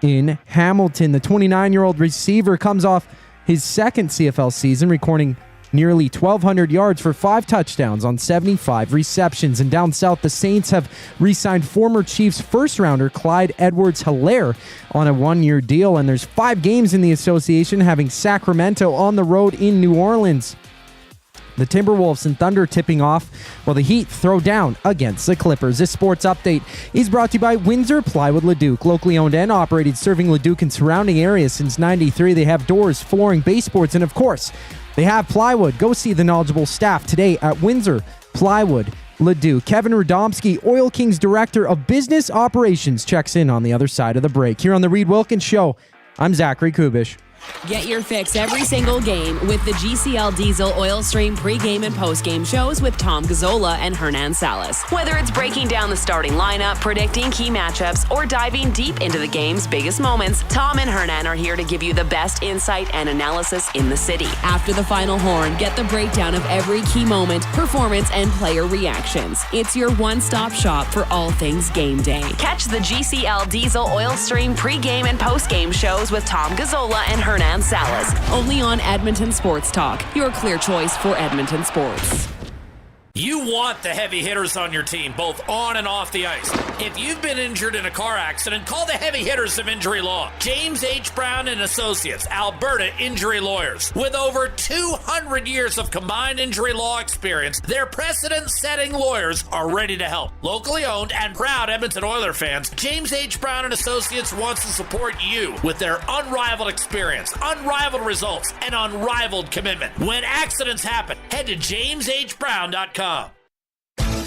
in Hamilton. The 29-year-old receiver comes off his second CFL season, recording nearly 1,200 yards for 5 touchdowns on 75 receptions. And down south, the Saints have re-signed former Chiefs first-rounder Clyde Edwards-Helaire on a 1-year deal. And there's 5 games in the association, having Sacramento on the road in New Orleans. The Timberwolves and Thunder tipping off, while the Heat throw down against the Clippers. This sports update is brought to you by Windsor Plywood Leduc. Locally owned and operated, serving Leduc and surrounding areas since '93. They have doors, flooring, baseboards, and of course, they have plywood. Go see the knowledgeable staff today at Windsor Plywood Leduc. Kevin Radomski, Oil Kings Director of Business Operations, checks in on the other side of the break. Here on the Reid Wilkins Show, I'm Zachary Kubish. Get your fix every single game with the GCL Diesel Oil Stream pregame and postgame shows with Tom Gazzola and Hernan Salas. Whether it's breaking down the starting lineup, predicting key matchups, or diving deep into the game's biggest moments, Tom and Hernan are here to give you the best insight and analysis in the city. After the final horn, get the breakdown of every key moment, performance, and player reactions. It's your one-stop shop for all things game day. Catch the GCL Diesel Oil Stream pregame and postgame shows with Tom Gazzola and Hernan Salas, only on Edmonton Sports Talk, your clear choice for Edmonton sports. You want the heavy hitters on your team, both on and off the ice. If you've been injured in a car accident, call the heavy hitters of injury law. James H. Brown and Associates, Alberta Injury Lawyers. With over 200 years of combined injury law experience, their precedent-setting lawyers are ready to help. Locally owned and proud Edmonton Oilers fans, James H. Brown and Associates wants to support you with their unrivaled experience, unrivaled results, and unrivaled commitment. When accidents happen, head to jameshbrown.com.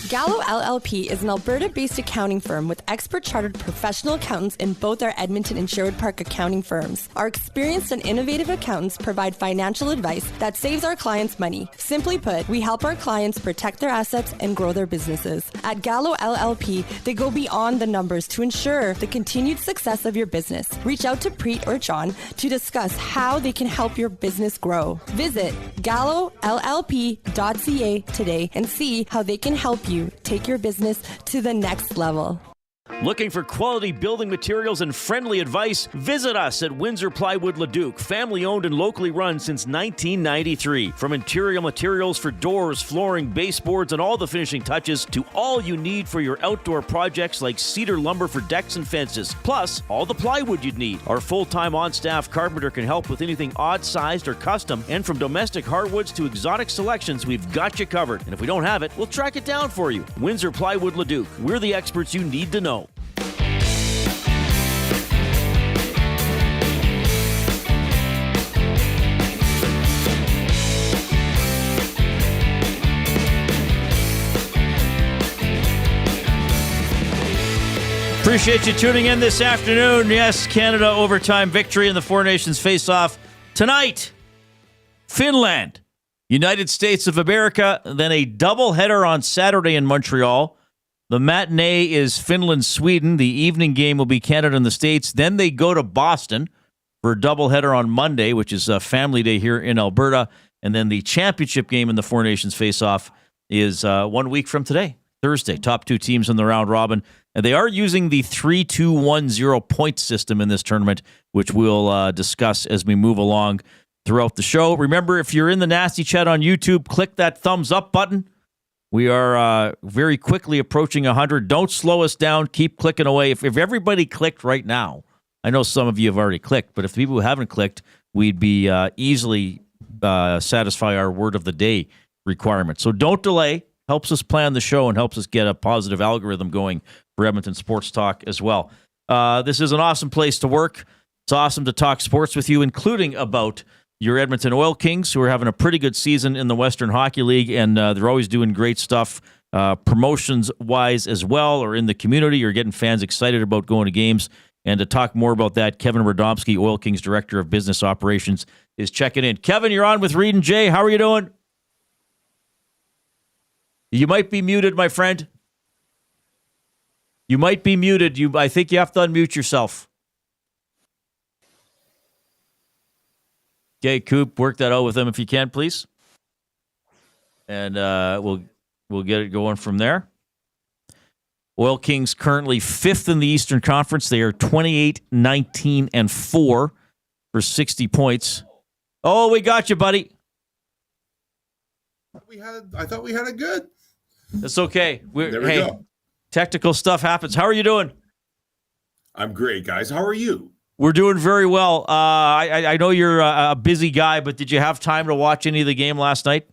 Gallo LLP is an Alberta-based accounting firm with expert chartered professional accountants in both our Edmonton and Sherwood Park accounting firms. Our experienced and innovative accountants provide financial advice that saves our clients money. Simply put, we help our clients protect their assets and grow their businesses. At Gallo LLP, they go beyond the numbers to ensure the continued success of your business. Reach out to Preet or John to discuss how they can help your business grow. Visit gallollp.ca today and see how they can help you take your business to the next level. Looking for quality building materials and friendly advice? Visit us at Windsor Plywood Leduc, family owned and locally run since 1993. From interior materials for doors, flooring, baseboards, and all the finishing touches to all you need for your outdoor projects like cedar lumber for decks and fences, plus all the plywood you'd need. Our full-time on-staff carpenter can help with anything odd-sized or custom, and from domestic hardwoods to exotic selections, we've got you covered. And if we don't have it, we'll track it down for you. Windsor Plywood Leduc. We're the experts you need to know. Appreciate you tuning in this afternoon. Yes, Canada overtime victory in the Four Nations face-off tonight. Finland, United States of America, then a doubleheader on Saturday in Montreal. The matinee is Finland, Sweden. The evening game will be Canada and the States. Then they go to Boston for a doubleheader on Monday, which is a family day here in Alberta. And then the championship game in the Four Nations face-off is 1 week from today, Thursday. Top two teams in the round robin. And they are using the 3-2-1-0 point system in this tournament, which we'll discuss as we move along throughout the show. Remember, if you're in the Nasty Chat on YouTube, click that thumbs up button. We are very quickly approaching 100. Don't slow us down. Keep clicking away. If everybody clicked right now, I know some of you have already clicked, but if the people who haven't clicked, we'd be easily satisfy our word of the day requirement. So don't delay. Helps us plan the show and helps us get a positive algorithm going for Edmonton Sports Talk as well. This is an awesome place to work. It's awesome to talk sports with you, including about your Edmonton Oil Kings, who are having a pretty good season in the Western Hockey League, and they're always doing great stuff promotions-wise as well, or in the community, or getting fans excited about going to games. And to talk more about that, Kevin Radomski, Oil Kings Director of Business Operations, is checking in. Kevin, you're on with Reid and Jay. How are you doing? You might be muted, my friend. You might be muted. I think you have to unmute yourself. Okay, Coop, work that out with him if you can, please. And we'll get it going from there. Oil Kings currently 5th in the Eastern Conference. They are 28-19-4 for 60 points. Oh, we got you, buddy. I thought we had it good. That's okay. There we go. Technical stuff happens. How are you doing? I'm great, guys. How are you? We're doing very well. I know you're a busy guy, but did you have time to watch any of the game last night?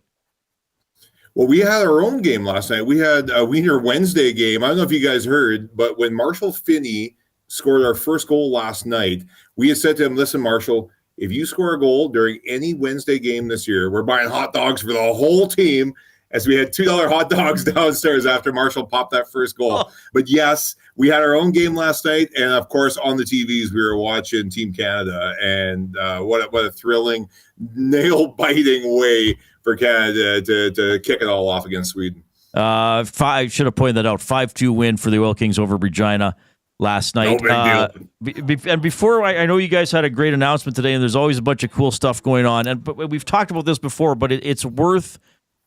Well, we had our own game last night. We had a Wiener Wednesday game. I don't know if you guys heard, but when Marshall Finney scored our first goal last night, we had said to him, listen, Marshall, if you score a goal during any Wednesday game this year, we're buying hot dogs for the whole team, as we had $2 hot dogs downstairs after Marshall popped that first goal. Oh. But yes, we had our own game last night. And of course, on the TVs, we were watching Team Canada. And what a thrilling, nail-biting way for Canada to kick it all off against Sweden. I should have pointed that out. 5-2 win for the Oil Kings over Regina last night. No big deal. And before, I know you guys had a great announcement today, and there's always a bunch of cool stuff going on. But we've talked about this before, but it's worth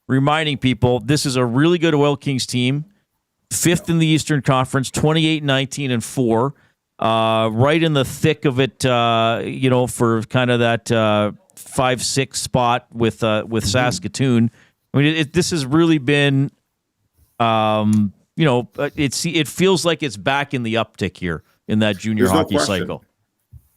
reminding people this is a really good Oil Kings team, 5th in the Eastern Conference, 28-19-4, right in the thick of it, for kind of that 5-6 spot with Saskatoon. I mean, this has really been, it feels like it's back in the uptick here in that junior hockey cycle.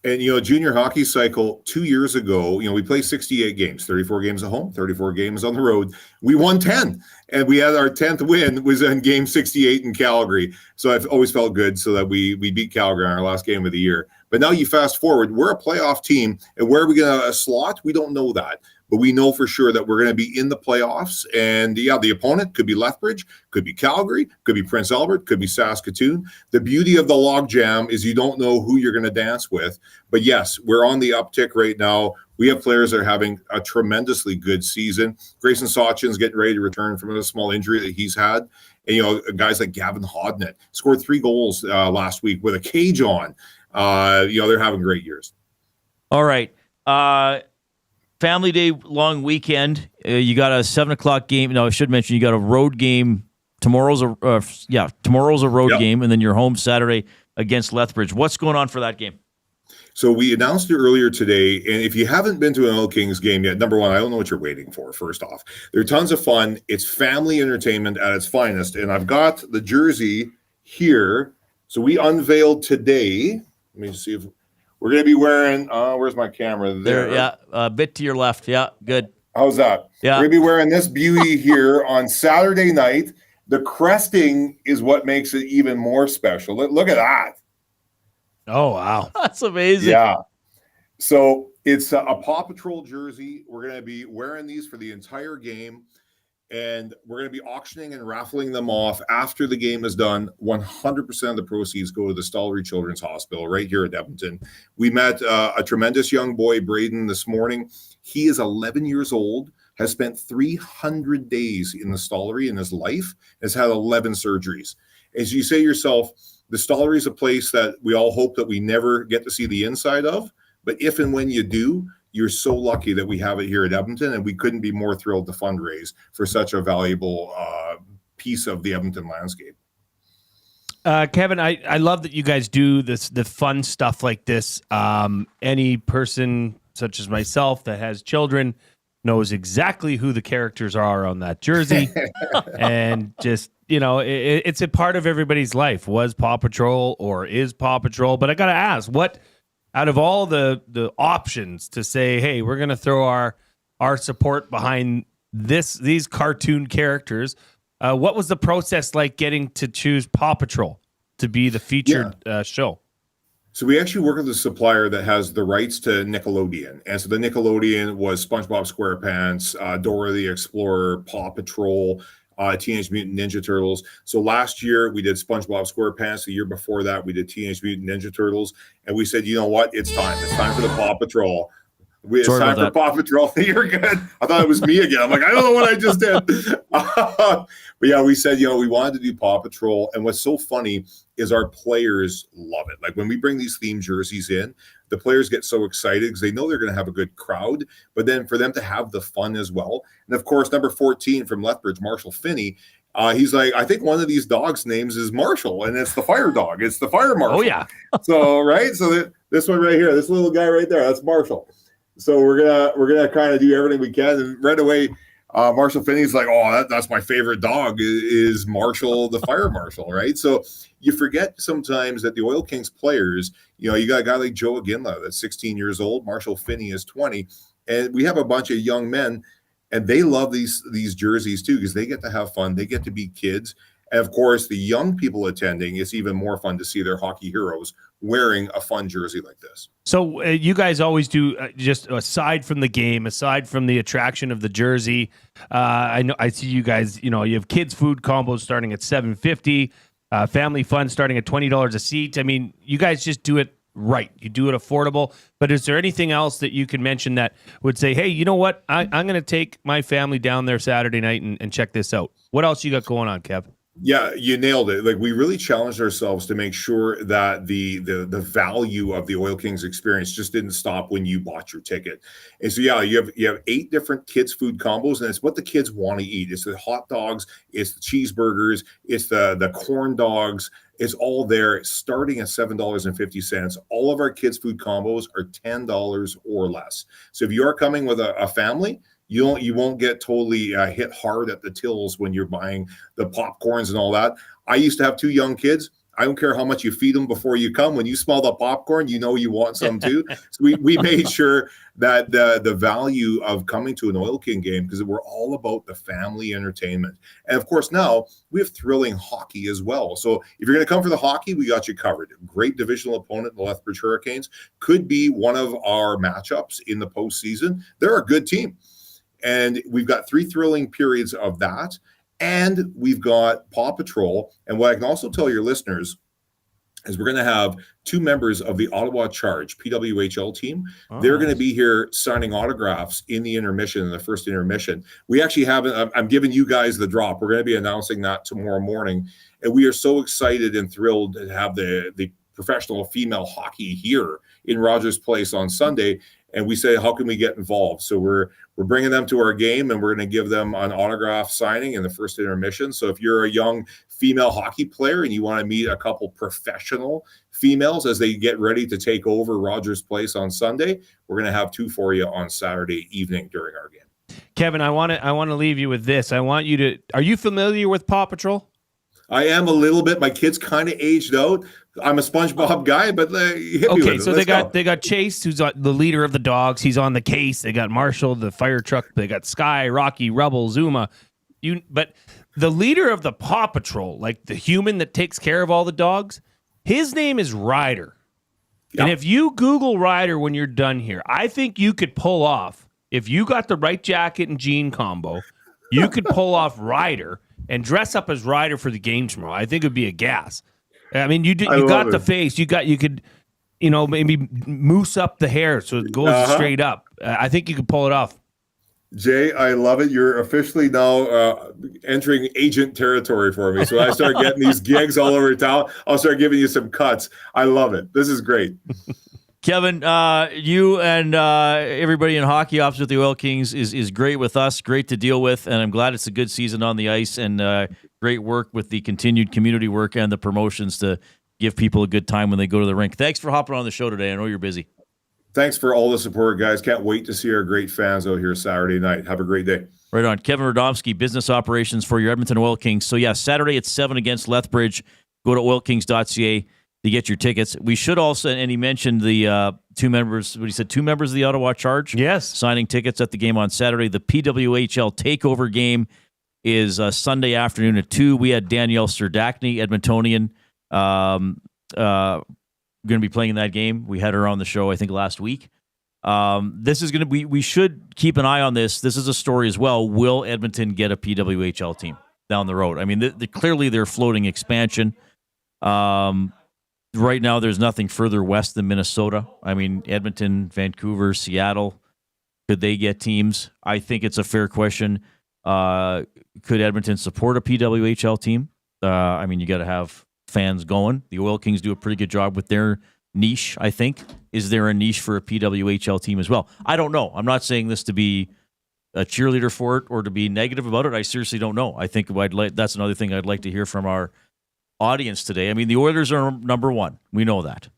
And, junior hockey cycle 2 years ago, we played 68 games, 34 games at home, 34 games on the road. We won 10, and we had our 10th win was in game 68 in Calgary. So I've always felt good so that we beat Calgary on our last game of the year. But now you fast forward, we're a playoff team, and where are we going to slot? We don't know that. But we know for sure that we're going to be in the playoffs. And, the opponent could be Lethbridge, could be Calgary, could be Prince Albert, could be Saskatoon. The beauty of the logjam is you don't know who you're going to dance with. But, yes, we're on the uptick right now. We have players that are having a tremendously good season. Grayson Sawchin's getting ready to return from a small injury that he's had. And, guys like Gavin Hodnett scored 3 goals last week with a cage on. They're having great years. All right. Family Day long weekend. You got a 7:00 game. No, I should mention you got a road game. Tomorrow's a road game, and then you're home Saturday against Lethbridge. What's going on for that game? So we announced it earlier today, and if you haven't been to an Oil Kings game yet, number one, I don't know what you're waiting for, first off. They're tons of fun. It's family entertainment at its finest, and I've got the jersey here. So we unveiled today. Let me see if we're going to be wearing, where's my camera? There. Yeah, a bit to your left. Yeah, good. How's that? Yeah. We're going to be wearing this beauty here on Saturday night. The cresting is what makes it even more special. Look at that. Oh, wow. That's amazing. Yeah. So it's a Paw Patrol jersey. We're going to be wearing these for the entire game. And we're going to be auctioning and raffling them off after the game is done. 100% of the proceeds go to the Stollery Children's Hospital right here at Edmonton. We met a tremendous young boy, Braden, this morning. He is 11 years old, has spent 300 days in the Stollery in his life, has had 11 surgeries. As you say yourself, the Stollery is a place that we all hope that we never get to see the inside of. But if and when you do, you're so lucky that we have it here at Edmonton, and we couldn't be more thrilled to fundraise for such a valuable piece of the Edmonton landscape. Kevin, I love that you guys do the fun stuff like this. Any person such as myself that has children knows exactly who the characters are on that jersey. And just, it's a part of everybody's life. Was Paw Patrol or is Paw Patrol? But I got to ask, what out of all the options to say, hey, we're going to throw our support behind these cartoon characters, what was the process like getting to choose Paw Patrol to be the featured show? So we actually work with a supplier that has the rights to Nickelodeon. And so the Nickelodeon was SpongeBob SquarePants, Dora the Explorer, Paw Patrol, Teenage Mutant Ninja Turtles. So last year we did SpongeBob SquarePants. The year before that we did Teenage Mutant Ninja Turtles. And we said, you know what? It's time. It's time for the Paw Patrol. It's time for Paw Patrol. You're good. I thought it was me again. I'm like, I don't know what I just did. But yeah, we said, we wanted to do Paw Patrol. And what's so funny is our players love it. Like when we bring these theme jerseys in, the players get so excited because they know they're going to have a good crowd, but then for them to have the fun as well. And of course, number 14 from Lethbridge, Marshall Finney, he's like, I think one of these dogs' names is Marshall, and it's the fire dog. It's the fire marshal. Oh, yeah. So, right? So this one right here, this little guy right there, that's Marshall. So we're gonna kind of do everything we can. And right away, Marshall Finney's like, oh, that's my favorite dog is Marshall, the fire marshal, right? So you forget sometimes that the Oil Kings players, you got a guy like Joe Aginla that's 16 years old. Marshall Finney is 20. And we have a bunch of young men, and they love these jerseys too because they get to have fun. They get to be kids. And of course, the young people attending, it's even more fun to see their hockey heroes wearing a fun jersey like this. So you guys always do just aside from the game, aside from the attraction of the jersey. I see you guys. You have kids food combos starting at $7.50, family fun starting at $20 a seat. I mean, you guys just do it right. You do it affordable. But is there anything else that you can mention that would say, hey, you know what? I'm going to take my family down there Saturday night and check this out. What else you got going on, Kev? Yeah, you nailed it. Like we really challenged ourselves to make sure that the value of the Oil Kings experience just didn't stop when you bought your ticket. And so you have 8 different kids food combos, and it's what the kids want to eat. It's the hot dogs, it's the cheeseburgers, it's the corn dogs. It's all there, starting at $7.50. All of our kids food combos are $10 or less. So if you are coming with a family, you won't get totally hit hard at the tills when you're buying the popcorns and all that. I used to have 2 young kids. I don't care how much you feed them before you come. When you smell the popcorn, you want some too. So we made sure that the value of coming to an Oil King game, because we're all about the family entertainment. And of course, now we have thrilling hockey as well. So if you're going to come for the hockey, we got you covered. Great divisional opponent, the Lethbridge Hurricanes, could be one of our matchups in the postseason. They're a good team. And we've got 3 thrilling periods of that. And we've got Paw Patrol. And what I can also tell your listeners is we're going to have 2 members of the Ottawa Charge PWHL team. They're going to be here signing autographs in the intermission, in the first intermission. We actually haven't, I'm giving you guys the drop. We're going to be announcing that tomorrow morning. And we are so excited and thrilled to have the professional female hockey here in Rogers Place on Sunday. And we say, how can we get involved? So we're bringing them to our game, and we're going to give them an autograph signing in the first intermission. So if you're a young female hockey player and you want to meet a couple professional females as they get ready to take over Rogers Place on Sunday, we're going to have 2 for you on Saturday evening during our game. Kevin, I want to leave you with this. I want you to. Are you familiar with Paw Patrol? I am a little bit. My kids kind of aged out. I'm a SpongeBob guy, but hit me with it. So they got Chase, who's the leader of the dogs. He's on the case. They got Marshall, the fire truck. They got Sky, Rocky, Rubble, Zuma. But the leader of the Paw Patrol, like the human that takes care of all the dogs, his name is Ryder. Yep. And if you Google Ryder when you're done here, I think you could pull off, if you got the right jacket and jean combo, you could pull off Ryder and dress up as Ryder for the game tomorrow. I think it would be a gas. I mean, you got the face. You could, maybe moose up the hair so it goes straight up. I think you could pull it off. Jay, I love it. You're officially now entering agent territory for me. So I start getting these gigs all over town. I'll start giving you some cuts. I love it. This is great. Kevin, you and everybody in hockey ops with the Oil Kings is great with us, great to deal with, and I'm glad it's a good season on the ice and great work with the continued community work and the promotions to give people a good time when they go to the rink. Thanks for hopping on the show today. I know you're busy. Thanks for all the support, guys. Can't wait to see our great fans out here Saturday night. Have a great day. Right on. Kevin Radomski, business operations for your Edmonton Oil Kings. So, yeah, Saturday at 7 against Lethbridge. Go to oilkings.ca to get your tickets. We should also, and he mentioned the two members of the Ottawa Charge. Yes. Signing tickets at the game on Saturday. The PWHL takeover game is Sunday afternoon at 2. We had Danielle Serdachny, Edmontonian, going to be playing in that game. We had her on the show, I think, last week. This is going to be, we should keep an eye on this. This is a story as well. Will Edmonton get a PWHL team down the road? I mean, clearly they're floating expansion. Right now, there's nothing further west than Minnesota. I mean, Edmonton, Vancouver, Seattle, could they get teams? I think it's a fair question. Could Edmonton support a PWHL team? I mean, you got to have fans going. The Oil Kings do a pretty good job with their niche, I think. Is there a niche for a PWHL team as well? I don't know. I'm not saying this to be a cheerleader for it or to be negative about it. I seriously don't know. I think that's another thing I'd like to hear from our audience today. I mean, the Oilers are number one. We know that.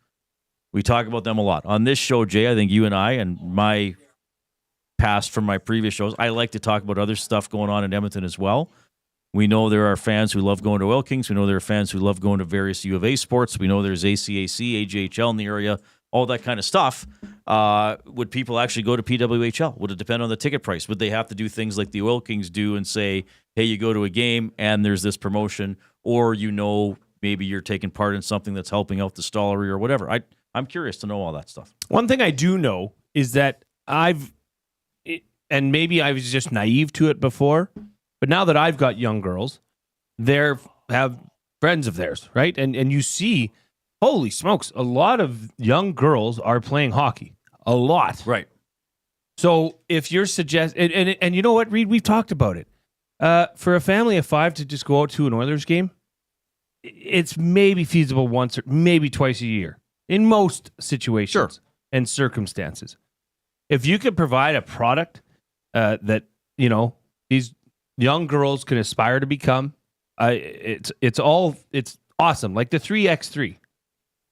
We talk about them a lot. On this show, Jay, I think you and I and my past from my previous shows, I like to talk about other stuff going on in Edmonton as well. We know there are fans who love going to Oil Kings. We know there are fans who love going to various U of A sports. We know there's ACAC, AJHL in the area, all that kind of stuff. Would people actually go to PWHL? Would it depend on the ticket price? Would they have to do things like the Oil Kings do and say, hey, you go to a game and there's this promotion, or maybe you're taking part in something that's helping out the Stollery or whatever? I'm curious to know all that stuff. One thing I do know is that and maybe I was just naive to it before, but now that I've got young girls, they have friends of theirs, right? And you see, holy smokes, a lot of young girls are playing hockey. A lot. Right. So if you're suggesting, and you know what, Reid, we've talked about it. For a family of 5 to just go out to an Oilers game, it's maybe feasible once or maybe twice a year in most situations and circumstances. If you could provide a product that, these young girls can aspire to become, it's awesome. Like the 3x3,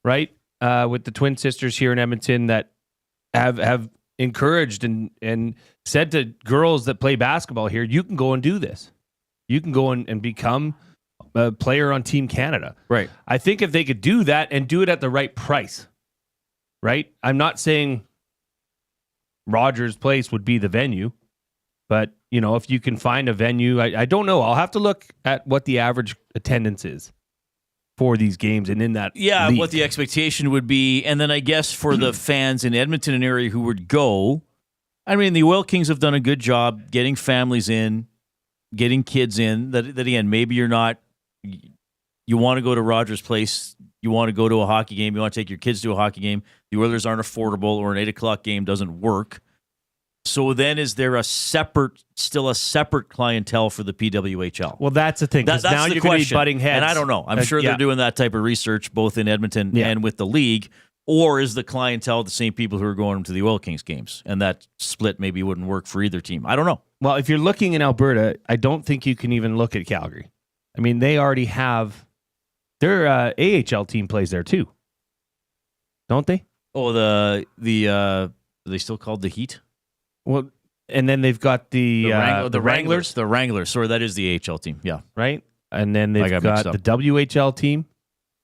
right? With the twin sisters here in Edmonton that have encouraged and said to girls that play basketball here, you can go and do this. You can go and become a player on Team Canada. Right. I think if they could do that and do it at the right price, right? I'm not saying Rogers Place would be the venue, but, if you can find a venue, I don't know. I'll have to look at what the average attendance is for these games and in that league. What the expectation would be. And then I guess for the fans in Edmonton and area who would go, I mean, the Oil Kings have done a good job getting families in, getting kids in. That again, maybe you want to go to Rogers Place, you want to go to a hockey game, you want to take your kids to a hockey game. The Oilers aren't affordable, or an 8 o'clock game doesn't work. So then is there still a separate clientele for the PWHL? Well, that's the thing. That's now the you're going to be question. butting heads. And I don't know. I'm sure they're doing that type of research both in Edmonton and with the league. Or is the clientele the same people who are going to the Oil Kings games? And that split maybe wouldn't work for either team. I don't know. Well, if you're looking in Alberta, I don't think you can even look at Calgary. I mean, they already have their AHL team plays there too, don't they? Oh, are they still called the Heat? Well, and then they've got the Wranglers. The Wranglers. Sorry, that is the AHL team. Yeah. Right? And then they've got the WHL team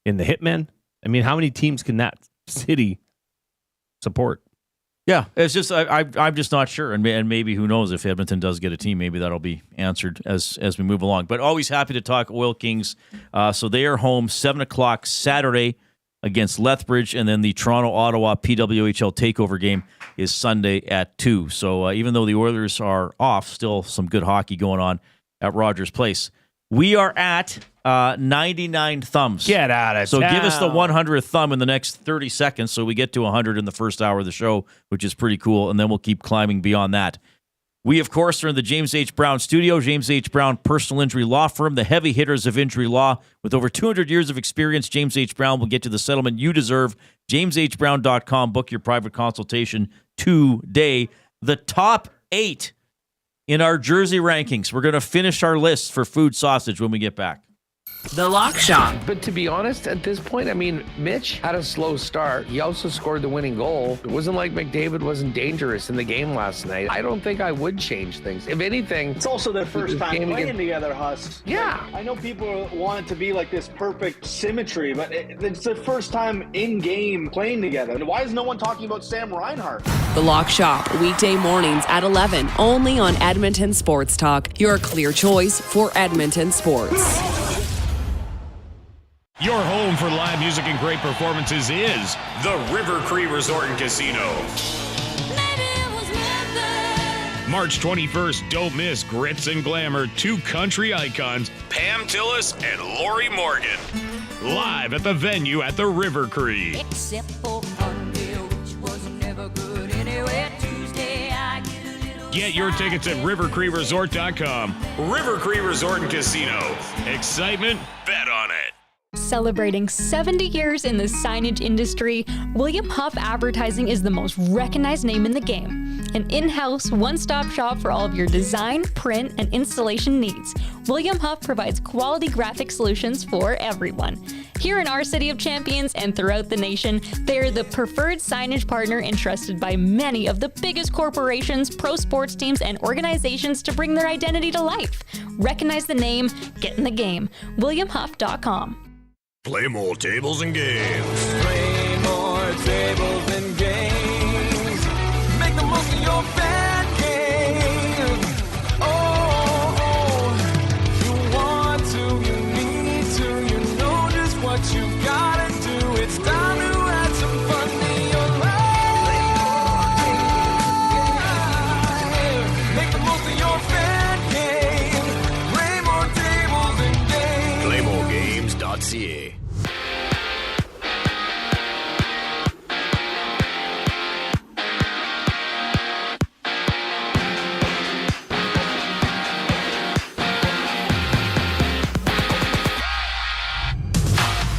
in the Hitmen. I mean, how many teams can that city support? Yeah, it's just I'm just not sure, and maybe who knows if Edmonton does get a team, maybe that'll be answered as we move along. But always happy to talk Oil Kings. So they are home 7 o'clock Saturday against Lethbridge, and then the Toronto-Ottawa PWHL takeover game is Sunday at 2. So even though the Oilers are off, still some good hockey going on at Rogers Place. We are at 99 thumbs. Get out of So town. give us the 100th thumb in the next 30 seconds so we get to 100 in the first hour of the show, which is pretty cool, and then we'll keep climbing beyond that. We, of course, are in the James H. Brown studio. James H. Brown Personal Injury Law Firm, the heavy hitters of injury law. With over 200 years of experience, James H. Brown will get you the settlement you deserve. JamesHBrown.com. Book your private consultation today. The top 8 in our jersey rankings. We're going to finish our list for food sausage when we get back. The Lock Shop. But to be honest, at this point, I mean, Mitch had a slow start. He also scored the winning goal. It wasn't like McDavid wasn't dangerous in the game last night. I don't think I would change things. If anything, it's also their first time playing together, Huss. Yeah. I know people want it to be like this perfect symmetry, but it's their first time in-game playing together. And why is no one talking about Sam Reinhart? The Lock Shop, weekday mornings at 11, only on Edmonton Sports Talk, your clear choice for Edmonton sports. Your home for live music and great performances is the River Cree Resort and Casino. March 21st, don't miss Grits and Glamour, 2 country icons, Pam Tillis and Lori Morgan. Live at the venue at the River Cree. Except for Monday, which was never good anyway. Tuesday, I get a little. Get your tickets at rivercreeresort.com. River Cree Resort and Casino. Excitement, bet on it. Celebrating 70 years in the signage industry, William Huff Advertising is the most recognized name in the game. An in-house, one-stop shop for all of your design, print, and installation needs. William Huff provides quality graphic solutions for everyone. Here in our City of Champions and throughout the nation, they are the preferred signage partner entrusted by many of the biggest corporations, pro sports teams, and organizations to bring their identity to life. Recognize the name, get in the game. WilliamHuff.com. Play more tables and games. Play more tables and games. Make the most of your fan game. Oh, you want to, you need to, you know just what you gotta do. It's time to add some fun to your life. Make the most of your fan game. Play more tables and games. PlayMoreGames.ca.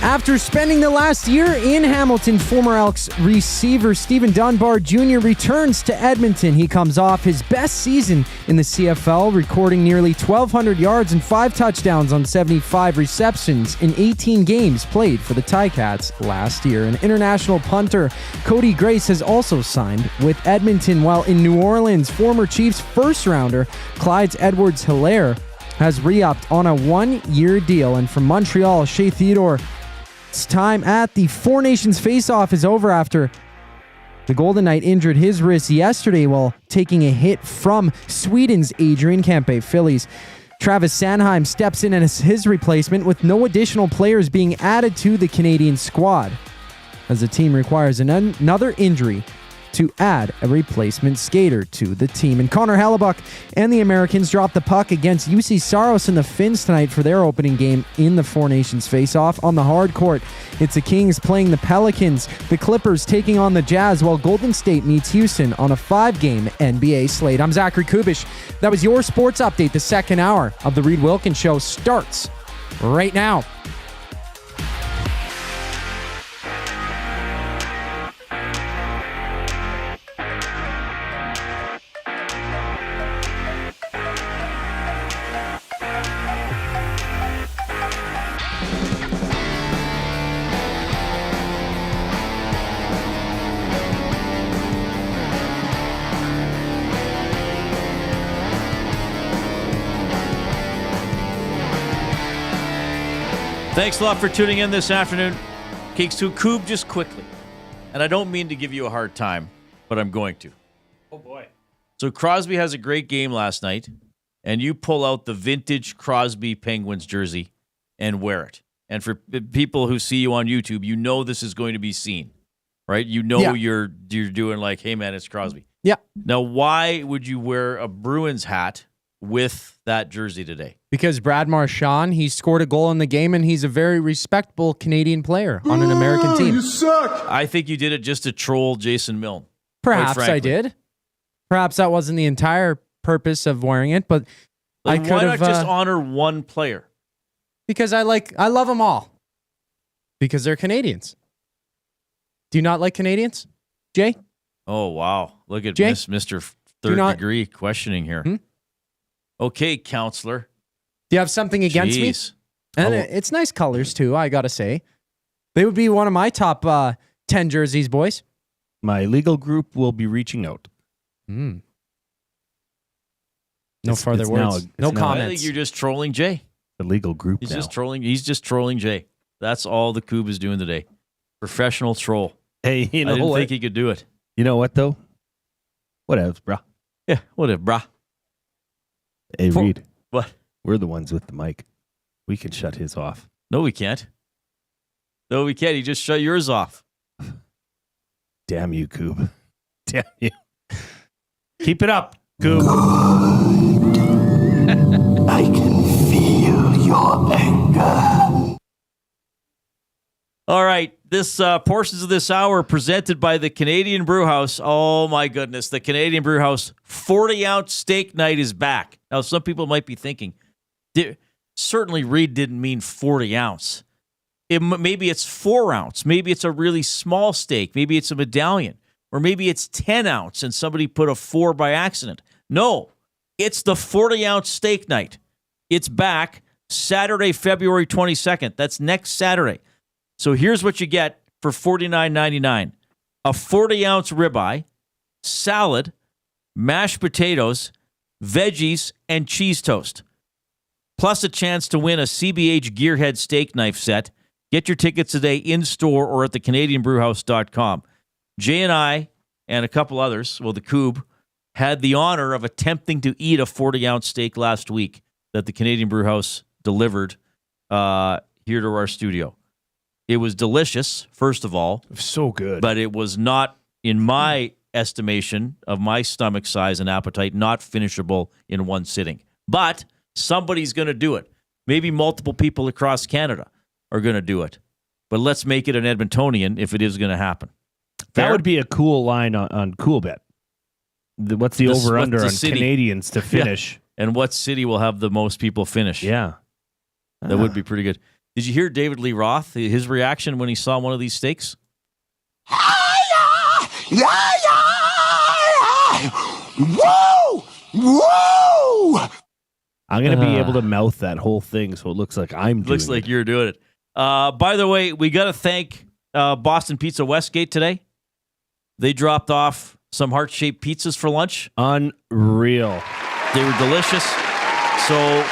After spending the last year in Hamilton, former Elks receiver Stephen Dunbar Jr. returns to Edmonton. He comes off his best season in the CFL, recording nearly 1,200 yards and 5 touchdowns on 75 receptions in 18 games played for the Ticats last year. An international punter, Cody Grace, has also signed with Edmonton, while in New Orleans, former Chiefs first-rounder Clyde Edwards-Helaire has re-upped on a 1-year deal. And from Montreal, Shea Theodore, its time at the Four Nations face-off is over after the Golden Knight injured his wrist yesterday while taking a hit from Sweden's Adrian Kempe. Phillies Travis Sanheim steps in as his replacement, with no additional players being added to the Canadian squad, as the team requires another injury to add a replacement skater to the team. And Connor Hellebuck and the Americans dropped the puck against UC Saros and the Finns tonight for their opening game in the Four Nations face-off. On the hard court, it's the Kings playing the Pelicans, the Clippers taking on the Jazz, while Golden State meets Houston on a 5-game NBA slate. I'm Zachary Kubish. That was your sports update. The second hour of the Reid Wilkins Show starts right now. Thanks a lot for tuning in this afternoon. Cakes to Coob, just quickly. And I don't mean to give you a hard time, but I'm going to. Oh, boy. So Crosby has a great game last night, and you pull out the vintage Crosby Penguins jersey and wear it. And for people who see you on YouTube, you know this is going to be seen. right? You know Yeah. you're doing like, hey man, it's Crosby. Yeah. Now, why would you wear a Bruins hat with that jersey today? Because Brad Marchand, he scored a goal in the game, and he's a very respectable Canadian player on an American team. You suck. I think you did it just to troll Jason Milne. Perhaps quite I frankly. did. Perhaps that wasn't the entire purpose of wearing it, but I Then could why have not just honor one player? because I love them all because they're Canadians. Do you not like Canadians, Jay? Oh wow! Look at Jay? Mr. Do Third not- Degree questioning here. Okay, counselor. Do you have something against Jeez. me? And it's nice colors too, I gotta say. They would be one of my top 10 jerseys, boys. My legal group will be reaching out. No It's- further it's now- words. it's No now- I think comments. you're just trolling Jay. The legal group He's now. just trolling. He's just trolling Jay. That's all the Coob is doing today. Professional troll. Hey, you know I didn't what? think he could do it. You know what, though? Whatever, brah. Yeah, whatever, brah. Hey, Reid. What? We're the ones with the mic. We can shut his off. No, we can't. No, we can't. He just shut yours off. Damn you, Coob. Damn you. Keep it up, Coob. I can feel your anger. All right. This portions of this hour are presented by the Canadian Brewhouse. Oh, my goodness. The Canadian Brewhouse 40-ounce steak night is back. Now, some people might be thinking, certainly Reid didn't mean 40-ounce. Maybe it's 4-ounce. Maybe it's a really small steak. Maybe it's a medallion. Or maybe it's 10-ounce and somebody put a 4 by accident. No, it's the 40-ounce steak night. It's back Saturday, February 22nd. That's next Saturday. So here's what you get for $49.99. A 40-ounce ribeye, salad, mashed potatoes, veggies, and cheese toast. Plus a chance to win a CBH Gearhead steak knife set. Get your tickets today in-store or at thecanadianbrewhouse.com. Jay and I and a couple others, well, the Coob, had the honor of attempting to eat a 40-ounce steak last week that the Canadian Brewhouse delivered here to our studio. It was delicious, first of all. So good. But it was not, in my estimation of my stomach size and appetite, not finishable in one sitting. But somebody's going to do it. Maybe multiple people across Canada are going to do it. But let's make it an Edmontonian if it is going to happen. That would be a cool line on Cool Bet. What's the over-under on city? Canadians to finish? Yeah. And what city will have the most people finish? Yeah. That would be pretty good. Did you hear David Lee Roth, his reaction when he saw one of these steaks? Whoa! Whoa! I'm going to be able to mouth that whole thing so it looks like I'm doing Looks like you're doing it. By the way, we got to thank Boston Pizza Westgate today. They dropped off some heart-shaped pizzas for lunch. Unreal. They were delicious. So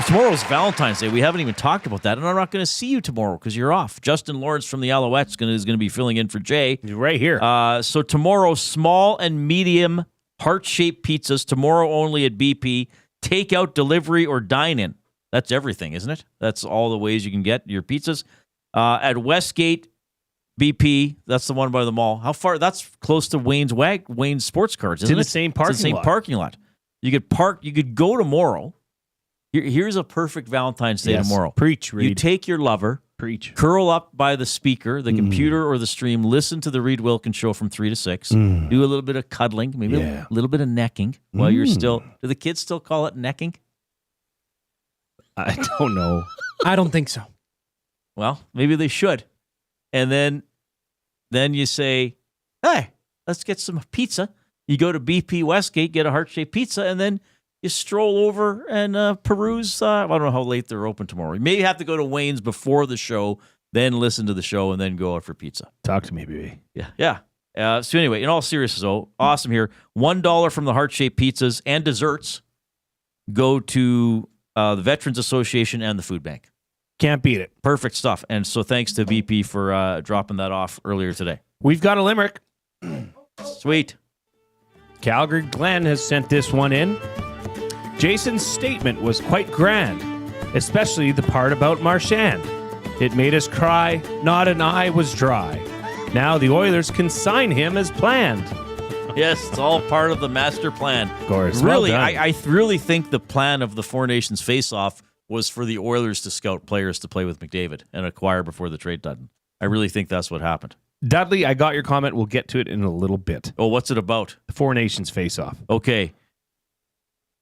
tomorrow's Valentine's Day. We haven't even talked about that, and I'm not going to see you tomorrow because you're off. Justin Lawrence from the Alouettes is going to be filling in for Jay. He's right here. So tomorrow, small and medium heart-shaped pizzas. Tomorrow only at BP. Takeout, delivery, or dine-in. That's everything, isn't it? That's all the ways you can get your pizzas. At Westgate BP, that's the one by the mall. How far? That's close to Wayne's Sports Cards, isn't in it? the same It's in parking the same lot. parking lot. You could park. You could go tomorrow. Here's a perfect Valentine's Day tomorrow. Preach, You Reid. take your lover, Preach. curl up by the speaker, the computer, or the stream. Listen to the Reid Wilkins Show from 3 to 6. Do a little bit of cuddling, maybe a little bit of necking while you're still. Do the kids still call it necking? I don't know. I don't think so. Well, maybe they should. And then you say, hey, let's get some pizza. You go to BP Westgate, get a heart-shaped pizza, and then you stroll over and peruse. I don't know how late they're open tomorrow. You may have to go to Wayne's before the show, then listen to the show, and then go out for pizza. Talk to me, baby. Yeah. So anyway, in all seriousness, though, awesome here. $1 from the heart-shaped pizzas and desserts go to the Veterans Association and the Food Bank. Can't beat it. Perfect stuff. And so thanks to BP for dropping that off earlier today. We've got a limerick. Sweet. Calgary Glenn has sent this one in. Jason's statement was quite grand, especially the part about Marchand. It made us cry, not an eye was dry. Now the Oilers can sign him as planned. Yes, it's all part of the master plan. Of course. Really, Well done. I really think the plan of the Four Nations face-off was for the Oilers to scout players to play with McDavid and acquire before the trade deadline. I really think that's what happened. Dudley, I got your comment. We'll get to it in a little bit. Oh, what's it about? The Four Nations face-off. Okay.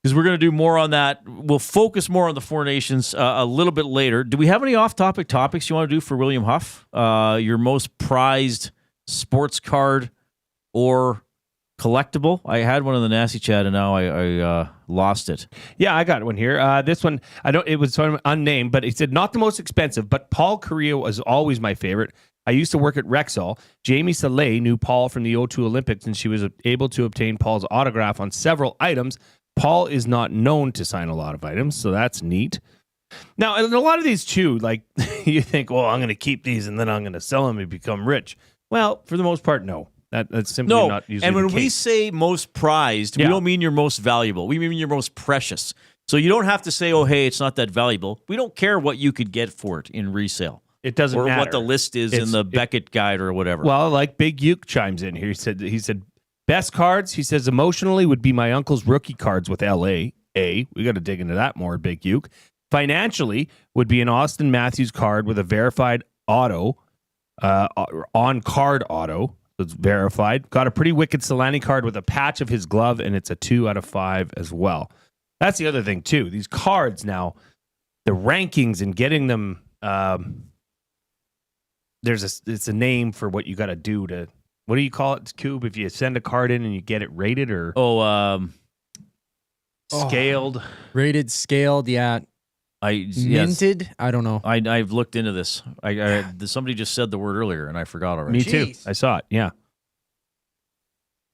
Because we're going to do more on that. We'll focus more on the Four Nations a little bit later. Do we have any off-topic topics you want to do for William Huff? Your most prized sports card or collectible? I had one in the Nasty Chat, and now I lost it. Yeah, I got one here. This one, it was sort of unnamed, but it said not the most expensive, but Paul Correa was always my favorite. I used to work at Rexall. Jamie Saleh knew Paul from the O2 Olympics, and she was able to obtain Paul's autograph on several items. Paul is not known to sign a lot of items, so that's neat. Now, and a lot of these too, like you think, well, I'm going to keep these and then I'm going to sell them and become rich. Well, for the most part, no. That's simply not usually and when the we case. say most prized, we don't mean your most valuable. We mean your most precious. So you don't have to say, oh, hey, it's not that valuable. We don't care what you could get for it in resale. It doesn't matter. Or what the list is in the Beckett guide or whatever. Well, like Big Uke chimes in here. He said, best cards, he says, emotionally would be my uncle's rookie cards with LA. We got to dig into that more, Big Uke. Financially would be an Austin Matthews card with a verified auto, on-card auto. It's verified. Got a pretty wicked Solani card with a patch of his glove, and it's a 2 out of 5 as well. That's the other thing, too. These cards now, the rankings and getting them, it's a name for what you got to do to, what do you call it, Cube, if you send a card in and you get it rated or? Scaled. Rated, scaled, yeah. Minted? Yes. I don't know. I've looked into this. Somebody just said the word earlier, and I forgot already. Me too. I saw it. Yeah.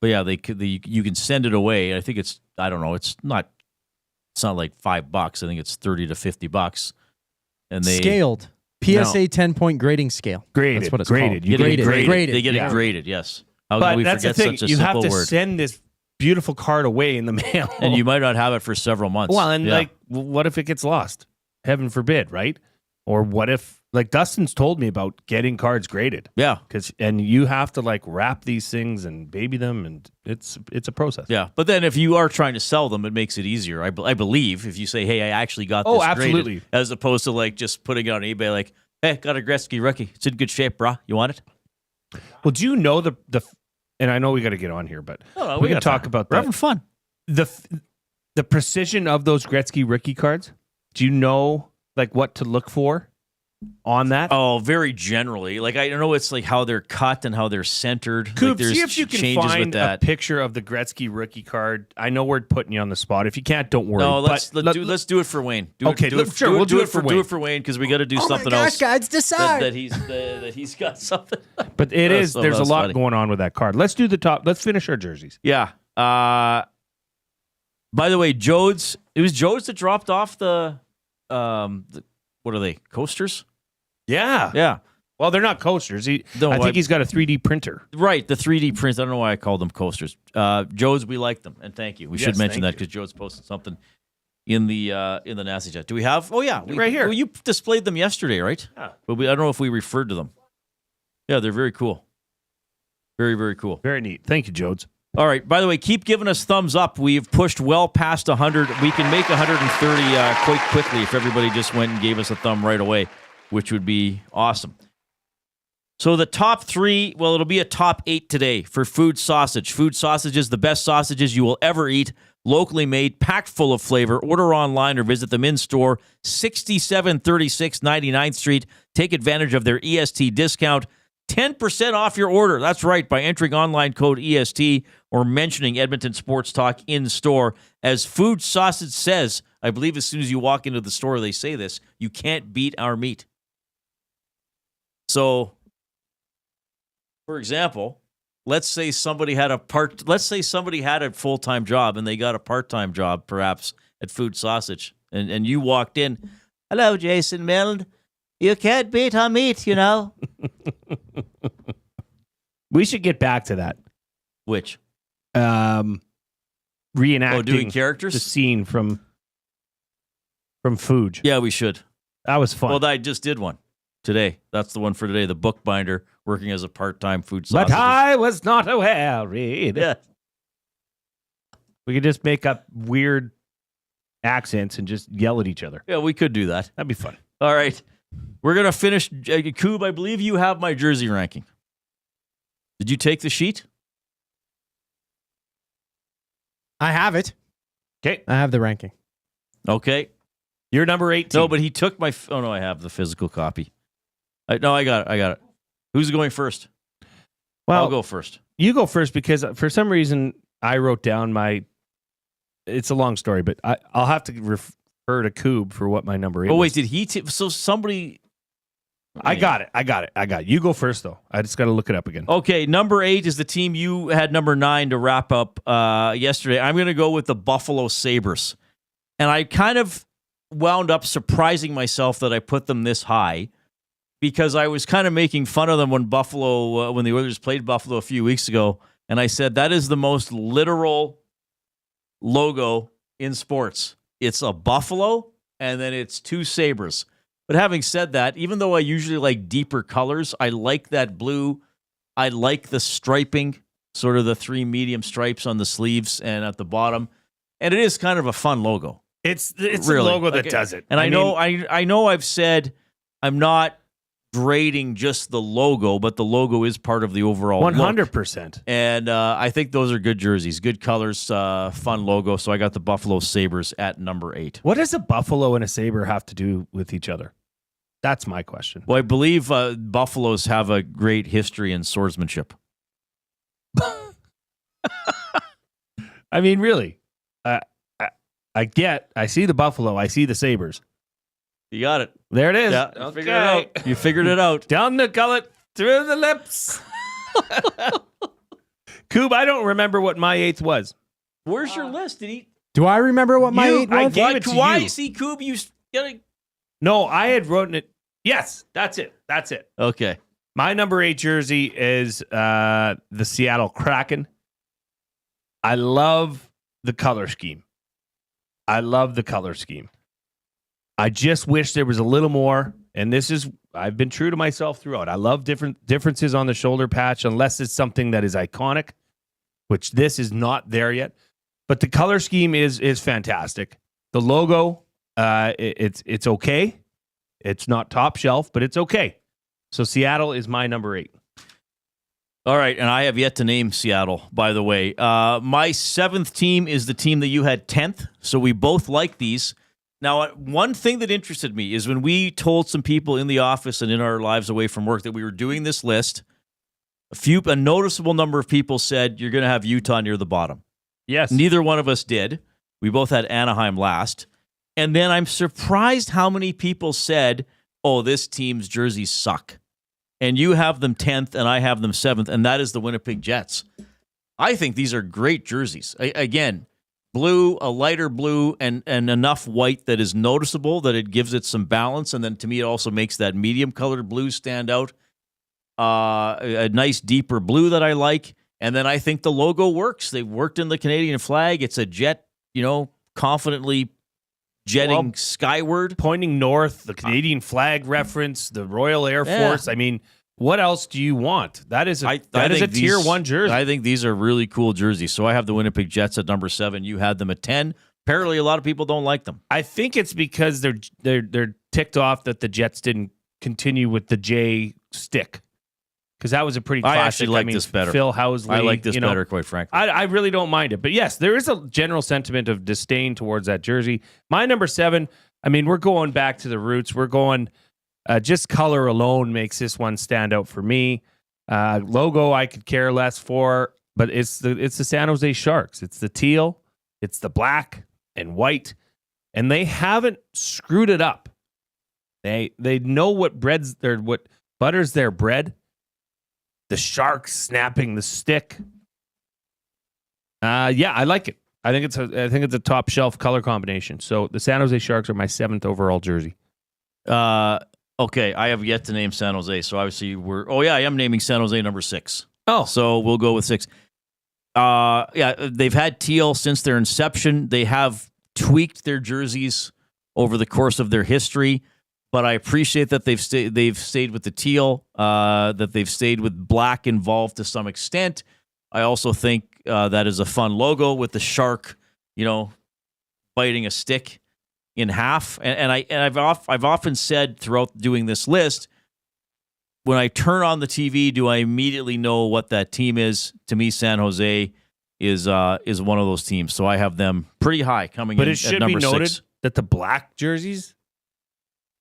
But yeah, you can send it away. I think it's, I don't know. It's not like $5. I think it's $30 to $50. And they scaled. PSA 10-point grading scale. Graded. That's what it's graded. called. You graded. Graded. They get it graded. Yes. How but can we that's forget the thing. such a You have simple to word? send this beautiful card away in the mail, and you might not have it for several months. Well, and what if it gets lost? Heaven forbid, right? Or what if, like Dustin's told me about getting cards graded. Yeah, and you have to wrap these things and baby them, and it's a process. Yeah, but then if you are trying to sell them, it makes it easier. I believe if you say, "Hey, I actually got this absolutely. graded," as opposed to just putting it on eBay, like, "Hey, got a Gretzky rookie. It's in good shape, brah. You want it?" Well, do you know the and I know we got to get on here, but we can talk about that. We're having fun. The precision of those Gretzky rookie cards. Do you know what to look for on that? Oh, very generally. I know it's how they're cut and how they're centered. Coop, there's see if you can changes find with that. a picture of the Gretzky rookie card. I know we're putting you on the spot. If you can't, don't worry. No, let's do it for Wayne. We'll do it for Wayne. Do it for Wayne because we got to do something else. guys, decide that he's got something. But there's a lot going on with that card. Let's do the top. Let's finish our jerseys. Yeah. By the way, it was Jodes that dropped off the what are they, coasters? Yeah. Well, they're not coasters. I think he's got a 3D printer. Right, the 3D prints. I don't know why I called them coasters. Jodes, we like them, and thank you. We should mention that because Jodes posted something in the Nasty Chat. Do we have? Oh yeah, right here. Well, you displayed them yesterday, right? Yeah. But I don't know if we referred to them. Yeah, they're very cool. Very, very cool. Very neat. Thank you, Jodes. All right. By the way, keep giving us thumbs up. We've pushed well past 100. We can make 130 quite quickly if everybody just went and gave us a thumb right away, which would be awesome. So the top 3, well, it'll be a top 8 today for Food Sausage. Food Sausages, the best sausages you will ever eat, locally made, packed full of flavor. Order online or visit them in store, 6736 99th Street. Take advantage of their EST discount. 10% off your order. That's right, by entering online code EST or mentioning Edmonton Sports Talk in store. As Food Sausage says, I believe as soon as you walk into the store, they say this, you can't beat our meat. So, for example, let's say somebody had a full-time job and they got a part-time job, perhaps, at Food Sausage, and you walked in, hello, Jason Milne. You can't beat our meat, you know. We should get back to that. Which? Reenacting. Doing characters? The scene from Food. Yeah, we should. That was fun. Well, I just did one. today. That's the one for today. The bookbinder working as a part-time food But sausage. I was not aware, Reid. Yeah. We could just make up weird accents and just yell at each other. Yeah, we could do that. That'd be fun. All right. We're going to finish. Coob, I believe you have my jersey ranking. Did you take the sheet? I have it. Okay. I have the ranking. Okay. You're number 18. No, but he took my... Oh, no, I have the physical copy. No, I got it. Who's going first? Well, I'll go first. You go first because for some reason I wrote down my... It's a long story, but I'll have to refer to Coob for what my number 8 Oh, was. wait, did he... So somebody... I got it. You go first, though. I just got to look it up again. Okay, number 8 is the team you had number 9 to wrap up yesterday. I'm going to go with the Buffalo Sabres. And I kind of wound up surprising myself that I put them this high because I was kind of making fun of them when when the Oilers played Buffalo a few weeks ago. And I said, that is the most literal logo in sports. It's a buffalo, and then it's 2 sabres. But having said that, even though I usually like deeper colors, I like that blue. I like the striping, sort of the 3 medium stripes on the sleeves and at the bottom. And it is kind of a fun logo. It's Really. a logo that does it. And I know I've said I'm not grading just the logo, but the logo is part of the overall 100%. look. And I think those are good jerseys, good colors, fun logo. So I got the Buffalo Sabres at number 8. What does a buffalo and a saber have to do with each other? That's my question. Well, I believe buffaloes have a great history in swordsmanship. I mean, really. I see the buffalo. I see the sabers. You got it. There it is. Yeah, Okay. You figured it out. Down the gullet, through the lips. Coob, I don't remember what my 8th was. Where's your list? Did he? Do I remember what my 8 was? I gave it to Why? you. See, Coob, you gotta... No, I had written it. Yes, that's it. Okay. My number 8 jersey is the Seattle Kraken. I love the color scheme. I just wish there was a little more, and I've been true to myself throughout. I love differences on the shoulder patch, unless it's something that is iconic, which this is not there yet. But the color scheme is fantastic. The logo, it's okay. It's not top shelf, but it's okay. So Seattle is my number 8. All right, and I have yet to name Seattle, by the way. My 7th team is the team that you had 10th, so we both like these. Now, one thing that interested me is when we told some people in the office and in our lives away from work that we were doing this list, a noticeable number of people said, you're going to have Utah near the bottom. Yes. Neither one of us did. We both had Anaheim last. And then I'm surprised how many people said, oh, this team's jerseys suck. And you have them 10th and I have them 7th, and that is the Winnipeg Jets. I think these are great jerseys. Again, blue, a lighter blue, and enough white that is noticeable, that it gives it some balance. And then to me, it also makes that medium colored blue stand out. A nice deeper blue that I like. And then I think the logo works. They've worked in the Canadian flag. It's a jet, confidently jetting skyward. Pointing north, the Canadian flag reference, the Royal Air Force. I mean, what else do you want? That is a tier 1 jersey. I think these are really cool jerseys. So I have the Winnipeg Jets at number 7. You had them at 10. Apparently, a lot of people don't like them. I think it's because they're ticked off that the Jets didn't continue with the J stick. Because that was a pretty classic. I actually like this better. Phil Housley. I like this better, quite frankly. I really don't mind it. But yes, there is a general sentiment of disdain towards that jersey. My number 7, I mean, we're going back to the roots. We're going, just color alone makes this one stand out for me. Logo I could care less for, but it's the San Jose Sharks. It's the teal, it's the black and white, and they haven't screwed it up. They know what butters their bread. The Sharks snapping the stick. Yeah, I like it. I think it's a top shelf color combination. So the San Jose Sharks are my 7th overall jersey. Okay, I have yet to name San Jose, so obviously I am naming San Jose number 6. Oh. So we'll go with 6. They've had teal since their inception. They have tweaked their jerseys over the course of their history. but I appreciate that they've stayed with the teal, that they've stayed with black involved to some extent. I also think that is a fun logo with the shark, biting a stick in half. And I've often said throughout doing this list, when I turn on the TV, do I immediately know what that team is? To me, San Jose is one of those teams. So I have them pretty high coming in at number 6. But it should be noted that the black jerseys,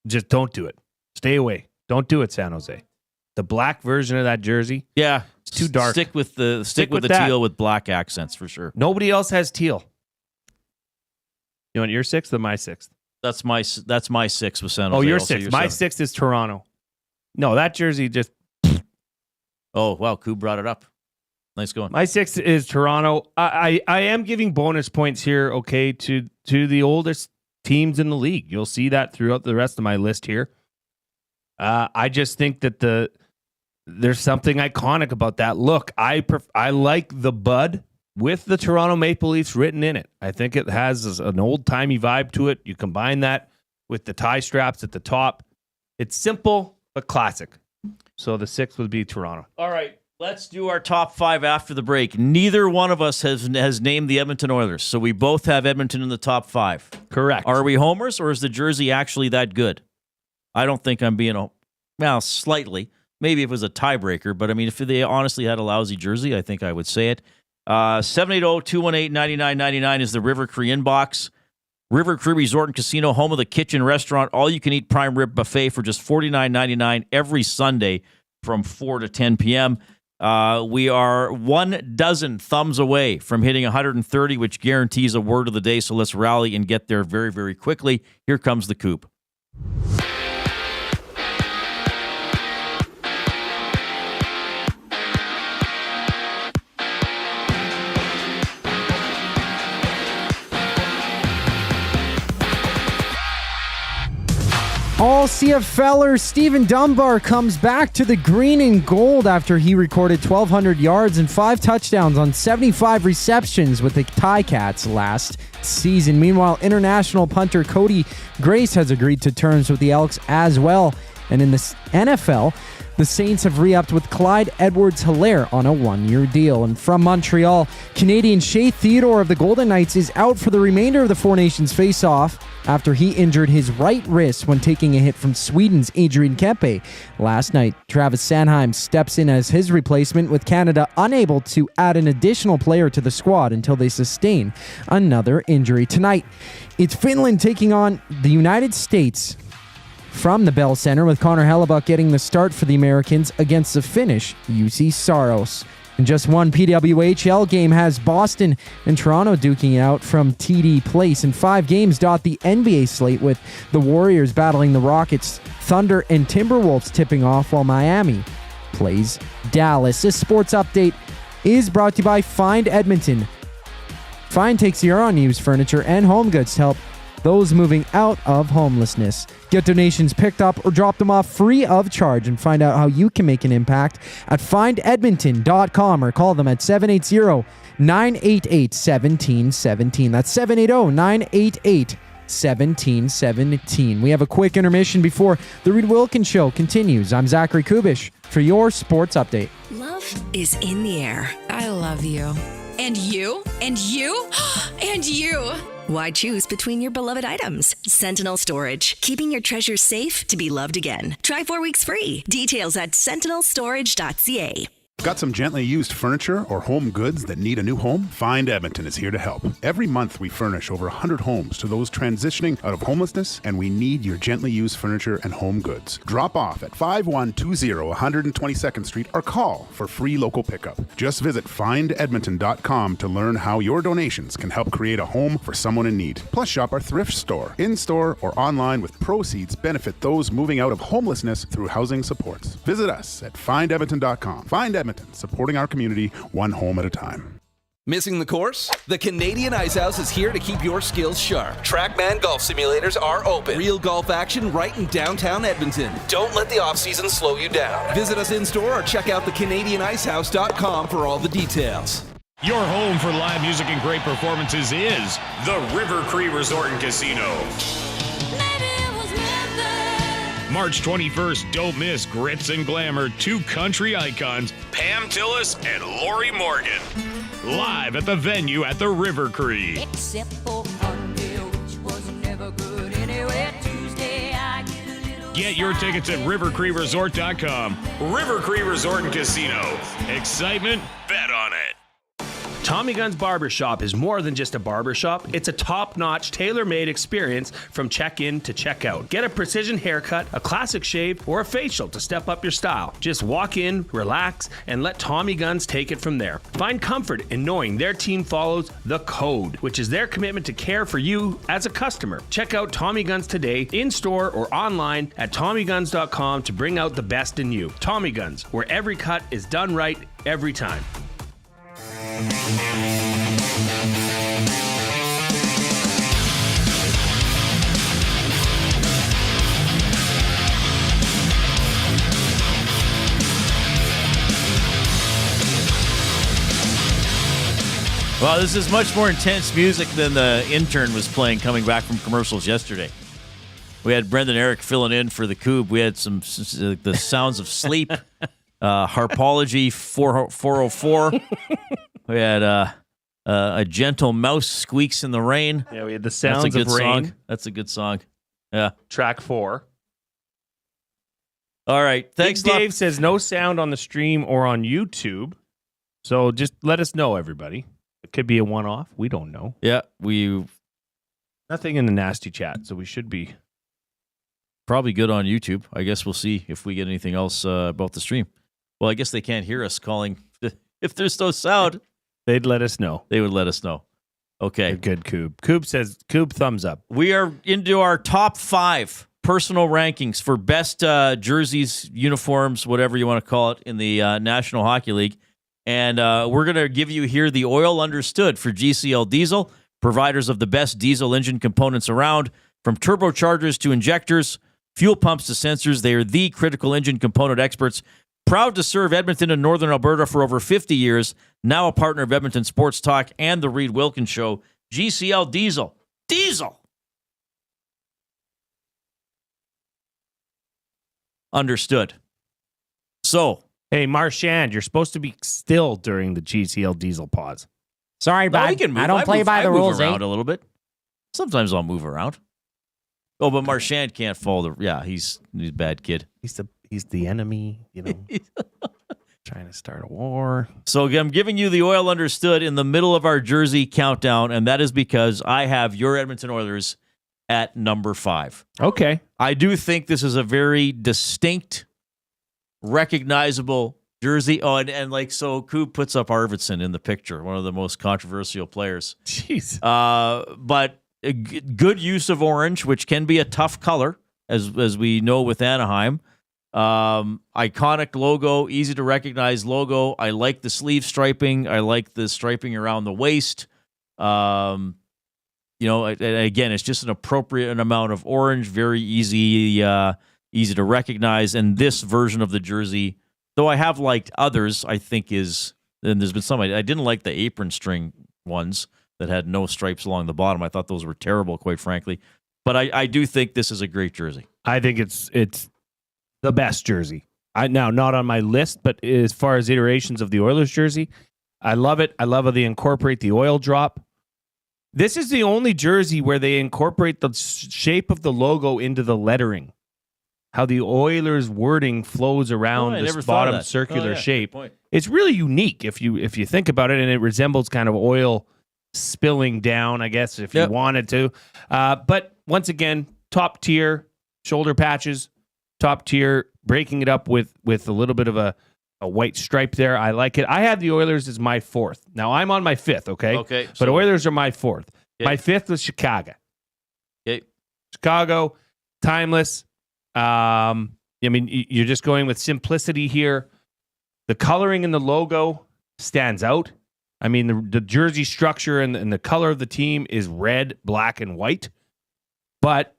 just don't do it. Stay away. Don't do it, San Jose. The black version of that jersey, yeah, it's too dark. Stick with the teal with black accents for sure. Nobody else has teal. You want your 6th or my 6th? That's my 6 with San Jose. Oh, your also 6th. My 6th is Toronto. No, that jersey just. Oh wow, Koo brought it up. Nice going. My 6th is Toronto. I am giving bonus points here, okay, to the oldest teams in the league. You'll see that throughout the rest of my list here. I just think that there's something iconic about that look. I like the bud with the Toronto Maple Leafs written in it. I think it has an old-timey vibe to it. You combine that with the tie straps at the top. It's simple, but classic. So the 6th would be Toronto. All right. Let's do our top 5 after the break. Neither one of us has named the Edmonton Oilers, so we both have Edmonton in the top 5. Correct. Are we homers, or is the jersey actually that good? I don't think I'm being slightly. Maybe if it was a tiebreaker, but I mean, if they honestly had a lousy jersey, I think I would say it. 780-218-9999 is the River Cree inbox. River Cree Resort and Casino, home of the kitchen restaurant, all-you-can-eat prime rib buffet for just $49.99 every Sunday from 4 to 10 p.m. We are 12 thumbs away from hitting 130, which guarantees a word of the day, so let's rally and get there very, very quickly. Here comes the Coop. All CFLer Steven Dunbar comes back to the green and gold after he recorded 1,200 yards and 5 touchdowns on 75 receptions with the Ticats last season. Meanwhile, international punter Cody Grace has agreed to terms with the Elks as well. And in the NFL, the Saints have re-upped with Clyde Edwards-Helaire on a 1-year deal. And from Montreal, Canadian Shea Theodore of the Golden Knights is out for the remainder of the Four Nations face-off after he injured his right wrist when taking a hit from Sweden's Adrian Kempe. Last night, Travis Sanheim steps in as his replacement, with Canada unable to add an additional player to the squad until they sustain another injury. Tonight, it's Finland taking on the United States from the Bell Center, with Connor Hellebuck getting the start for the Americans against the Finnish UC Saros. And just one PWHL game has Boston and Toronto duking out from TD Place. And 5 games dot the NBA slate, with the Warriors battling the Rockets, Thunder and Timberwolves tipping off, while Miami plays Dallas. This sports update is brought to you by Find Edmonton. Find takes your unused furniture and home goods to help those moving out of homelessness. Get donations picked up or drop them off free of charge, and find out how you can make an impact at findedmonton.com, or call them at 780-988-1717. That's 780-988-1717. We have a quick intermission before the Reid Wilkins Show continues. I'm Zachary Kubish for your sports update. Love is in the air. I love you. And you? And you? And you! Why choose between your beloved items? Sentinel Storage, keeping your treasures safe to be loved again. Try 4 weeks free. Details at sentinelstorage.ca. Got some gently used furniture or home goods that need a new home? Find Edmonton is here to help. Every month we furnish over 100 homes to those transitioning out of homelessness, and we need your gently used furniture and home goods. Drop off at 5120 122nd Street or call for free local pickup. Just visit findedmonton.com to learn how your donations can help create a home for someone in need. Plus, shop our thrift store, in-store or online, with proceeds benefit those moving out of homelessness through housing supports. Visit us at findedmonton.com. Find Edmonton, supporting our community one home at a time. Missing the course? The Canadian Ice House is here to keep your skills sharp. TrackMan golf simulators are open. Real golf action right in downtown Edmonton. Don't let the off-season slow you down. Visit us in-store or check out thecanadianicehouse.com for all the details. Your home for live music and great performances is the River Cree Resort and Casino. March 21st, don't miss Grits and Glamour, two country icons, Pam Tillis and Lori Morgan. Live at the venue at the River Cree. Except for Monday, which was never good anyway. Tuesday, I get a little. Get your tickets at rivercreeresort.com. River Cree Resort and Casino. Excitement, bet on it. Tommy Gunn's Barbershop is more than just a barbershop. It's a top-notch, tailor-made experience from check-in to check-out. Get a precision haircut, a classic shave, or a facial to step up your style. Just walk in, relax, and let Tommy Guns take it from there. Find comfort in knowing their team follows the code, which is their commitment to care for you as a customer. Check out Tommy Guns today, in-store or online at TommyGuns.com to bring out the best in you. Tommy Guns, where every cut is done right every time. Well, this is much more intense music than the intern was playing coming back from commercials yesterday. We had Brendan Eric filling in for the Coob. We had some the sounds of sleep, Harpology 404. We had a gentle mouse squeaks in the rain. Yeah, we had the sounds That's a good of rain. song. That's a good song. Yeah. Track 4. All right. Thanks, Big Dave says no sound on the stream or on YouTube. So just let us know, everybody. It could be a one-off. We don't know. Yeah, nothing in the nasty chat, so we should be probably good on YouTube. I guess we'll see if we get anything else about the stream. Well, I guess they can't hear us calling. If there's no sound, they'd let us know. They would let us know. Okay. Good, Coob. Coob says, Coob, thumbs up. We are into our top 5 personal rankings for best jerseys, uniforms, whatever you want to call it, in the National Hockey League. And we're going to give you here the oil understood for GCL Diesel, providers of the best diesel engine components around. From turbochargers to injectors, fuel pumps to sensors, they are the critical engine component experts. Proud to serve Edmonton and Northern Alberta for over 50 years. Now a partner of Edmonton Sports Talk and the Reid Wilkins Show. GCL Diesel. Diesel! Understood. So, hey, Marchand, you're supposed to be still during the GCL Diesel pause. Sorry, bud. I don't play by the rules, move around a little bit. Sometimes I'll move around. Oh, but Marchand can't follow the. Yeah, he's a bad kid. He's the enemy, you know. Trying to start a war. So I'm giving you the oil understood in the middle of our jersey countdown, and that is because I have your Edmonton Oilers at number 5. Okay. I do think this is a very distinct, recognizable jersey. Oh, and like, so Coop puts up Arvidsson in the picture, one of the most controversial players. Jeez. But a good use of orange, which can be a tough color, as we know with Anaheim. Iconic logo, easy to recognize logo. I like the sleeve striping. I like the striping around the waist. Again, it's just an appropriate amount of orange, very easy to recognize. And this version of the jersey, though I have liked others, I think and there's been some, I didn't like the apron string ones that had no stripes along the bottom. I thought those were terrible, quite frankly. But I do think this is a great jersey. I think it's the best jersey. Now, not on my list, but as far as iterations of the Oilers jersey, I love it. I love how they incorporate the oil drop. This is the only jersey where they incorporate the shape of the logo into the lettering. How the Oilers wording flows around this bottom circular shape. It's really unique if you think about it, and it resembles kind of oil spilling down, I guess, if you wanted to. But once again, top tier shoulder patches, top tier, breaking it up with a little bit of a white stripe there. I like it. I had the Oilers as my 4th. Now, I'm on my 5th, okay? Okay. But Oilers are my 4th. Okay. My 5th was Chicago. Okay. Chicago, timeless. You're just going with simplicity here. The coloring in the logo stands out. I mean, the jersey structure and the color of the team is red, black, and white. But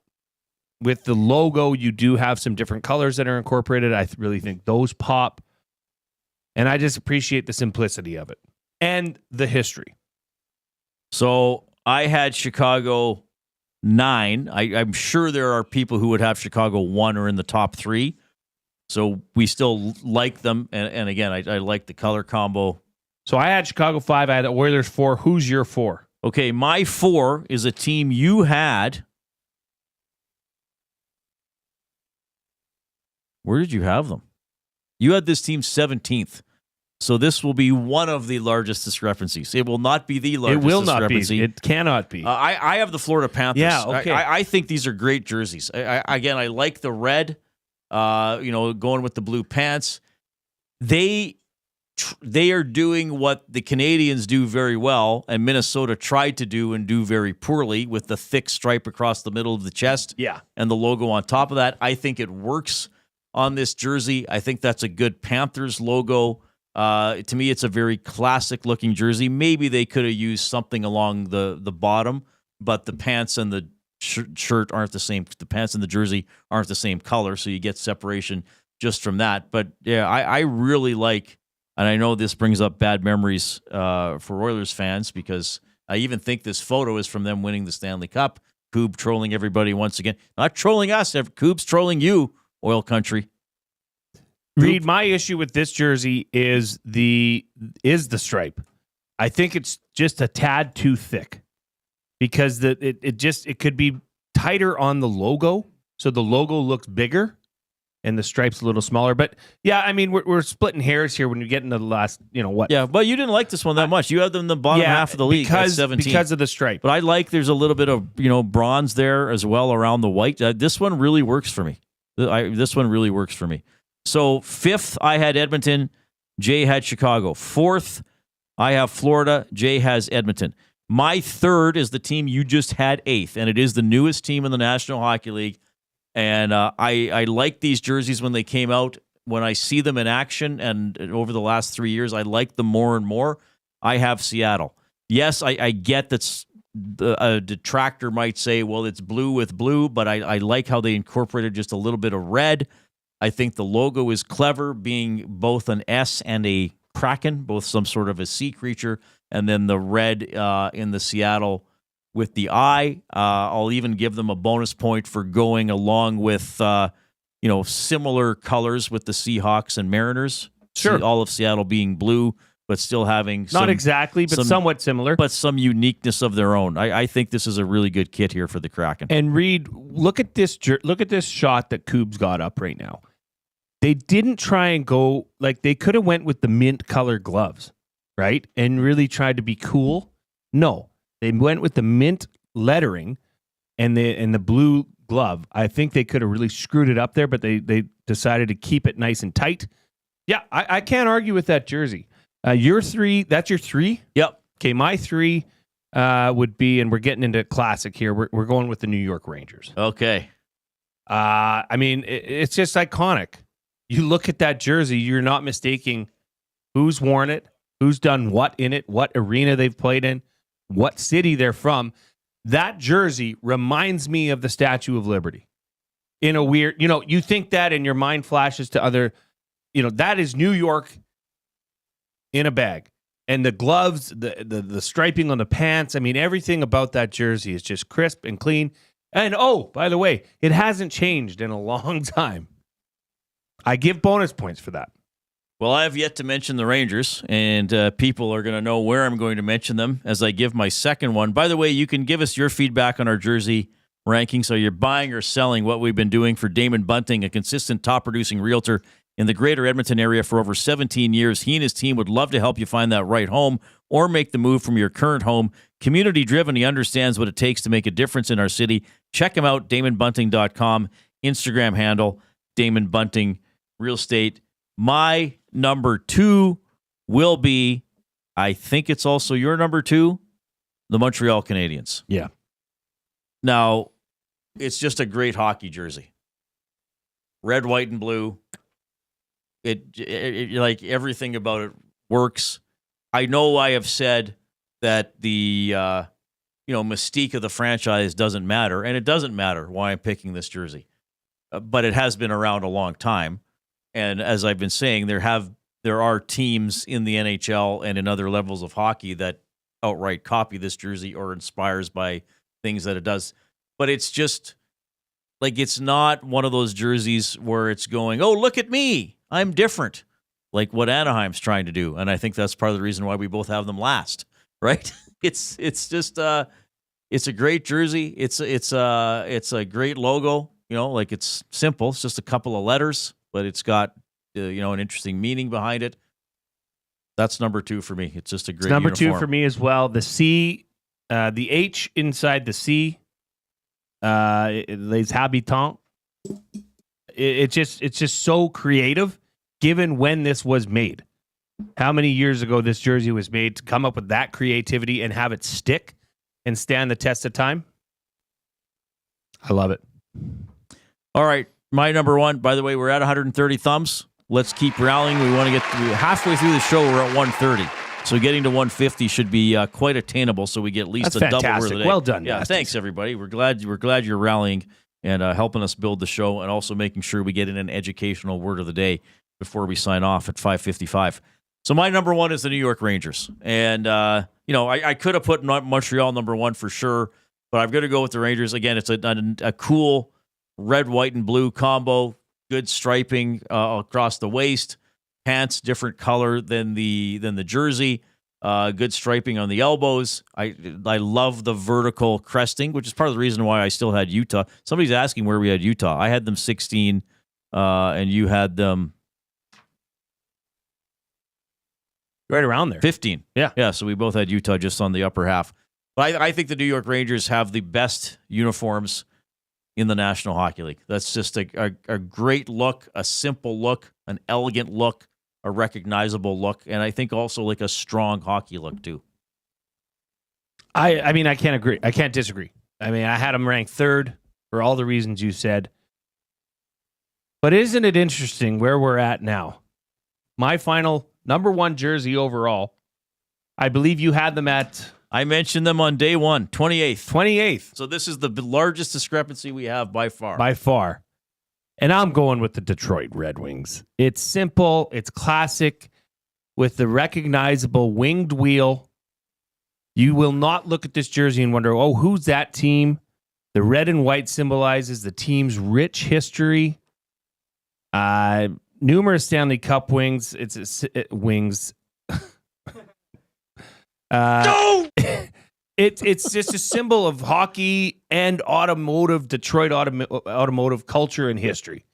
with the logo, you do have some different colors that are incorporated. I really think those pop. And I just appreciate the simplicity of it and the history. So I had Chicago 9. I'm sure there are people who would have Chicago 1 or in the top 3. So we still like them. And again, I like the color combo. So I had Chicago 5. I had the Oilers 4. Who's your 4? Okay, my 4 is a team you had. Where did you have them? You had this team 17th. So this will be one of the largest discrepancies. It will not be the largest It will not discrepancy. be. It cannot be. I have the Florida Panthers. Yeah, okay. I think these are great jerseys. I like the red, going with the blue pants. They are doing what the Canadians do very well, and Minnesota tried to do and do very poorly with the thick stripe across the middle of the chest and the logo on top of that. I think it works on this jersey. I think that's a good Panthers logo. To me, it's a very classic-looking jersey. Maybe they could have used something along the bottom, but the pants and the shirt aren't the same. The pants and the jersey aren't the same color, so you get separation just from that. But, yeah, I really like, and I know this brings up bad memories for Oilers fans because I even think this photo is from them winning the Stanley Cup. Coob trolling everybody once again. Not trolling us. Coob's trolling you, Oil Country. Reid, my issue with this jersey is the stripe. I think it's just a tad too thick because it could be tighter on the logo, so the logo looks bigger and the stripe's a little smaller. But yeah, I mean we're splitting hairs here when you get into the last, what? Yeah, but you didn't like this one that much. You had them in the bottom half of the league at 17 because of the stripe. But I like there's a little bit of bronze there as well around the white. This one really works for me. This one really works for me. So 5th, I had Edmonton. Jay had Chicago. 4th, I have Florida. Jay has Edmonton. My 3rd is the team you just had 8th, and it is the newest team in the National Hockey League. And I like these jerseys when they came out. When I see them in action, and over the last 3 years, I like them more and more. I have Seattle. Yes, I get that a detractor might say, well, it's blue with blue, but I like how they incorporated just a little bit of red. I think the logo is clever, being both an S and a kraken, both some sort of a sea creature, and then the red in the Seattle with the eye. I'll even give them a bonus point for going along with similar colors with the Seahawks and Mariners. Sure, all of Seattle being blue, but still having not exactly, but somewhat similar, but some uniqueness of their own. I think this is a really good kit here for the Kraken. And Reid, look at this shot that Coob's got up right now. They didn't try and go they could have went with the mint color gloves, right? And really tried to be cool. No, they went with the mint lettering and the blue glove. I think they could have really screwed it up there, but they decided to keep it nice and tight. Yeah, I can't argue with that jersey. Your 3, that's your 3? Yep. Okay, my 3 would be, and we're getting into classic here. We're going with the New York Rangers. Okay. I mean, it's just iconic. You look at that jersey, you're not mistaking who's worn it, who's done what in it, what arena they've played in, what city they're from. That jersey reminds me of the Statue of Liberty. In a weird, you think that and your mind flashes to other, that is New York in a bag. And the gloves, the striping on the pants, I mean, everything about that jersey is just crisp and clean. And oh, by the way, it hasn't changed in a long time. I give bonus points for that. Well, I have yet to mention the Rangers, and people are going to know where I'm going to mention them as I give my second one. By the way, you can give us your feedback on our jersey ranking, so you're buying or selling what we've been doing for Damon Bunting, a consistent top-producing realtor in the greater Edmonton area for over 17 years. He and his team would love to help you find that right home or make the move from your current home. Community-driven, he understands what it takes to make a difference in our city. Check him out, DamonBunting.com, Instagram handle, Damon Bunting Real Estate. My number 2 will be, I think it's also your number 2, the Montreal Canadiens. Yeah. Now, it's just a great hockey jersey. Red, white, and blue. It like everything about it works. I know I have said that the mystique of the franchise doesn't matter, and it doesn't matter why I'm picking this jersey. But it has been around a long time. And as I've been saying, there are teams in the NHL and in other levels of hockey that outright copy this jersey or inspires by things that it does. but it's just like it's not one of those jerseys where it's going, oh, look at me, I'm different, like what Anaheim's trying to do, and I think that's part of the reason why we both have them last, right? It's just it's a great jersey. It's a great logo. Like it's simple. It's just a couple of letters, but it's got an interesting meaning behind it. That's number 2 for me. It's just a great number uniform. 2 for me as well. The C, the H inside the C, les habitants. It's just so creative, given when this was made. How many years ago this jersey was made to come up with that creativity and have it stick and stand the test of time? I love it. All right, my number 1. By the way, we're at 130 thumbs. Let's keep rallying. We want to get halfway through the show. We're at 130, so getting to 150 should be quite attainable. So we get at least That's a double fantastic. worth a day. Well done, Yeah, Nasties. thanks everybody. We're glad you're rallying and helping us build the show, and also making sure we get in an educational word of the day before we sign off at 5:55. So my number 1 is the New York Rangers, and I could have put Montreal number 1 for sure, but I'm going to go with the Rangers again. It's a cool red, white, and blue combo. Good striping across the waist, pants different color than the jersey. Good striping on the elbows. I love the vertical cresting, which is part of the reason why I still had Utah. Somebody's asking where we had Utah. I had them 16, and you had them right around there, 15. Yeah. So we both had Utah just on the upper half. But I think the New York Rangers have the best uniforms in the National Hockey League. That's just a great look, a simple look, an elegant look, a recognizable look, and I think also like a strong hockey look too. I mean, I can't agree. I can't disagree. I mean, I had them ranked 3rd for all the reasons you said. But isn't it interesting where we're at now? My final number 1 jersey overall, I believe you had them at... I mentioned them on day 1, 28th. 28th. So this is the largest discrepancy we have by far. By far. And I'm going with the Detroit Red Wings. It's simple. It's classic with the recognizable winged wheel. You will not look at this jersey and wonder, oh, who's that team? The red and white symbolizes the team's rich history. Numerous Stanley Cup wings. Wings. It's just a symbol of hockey and automotive, Detroit automotive culture and history.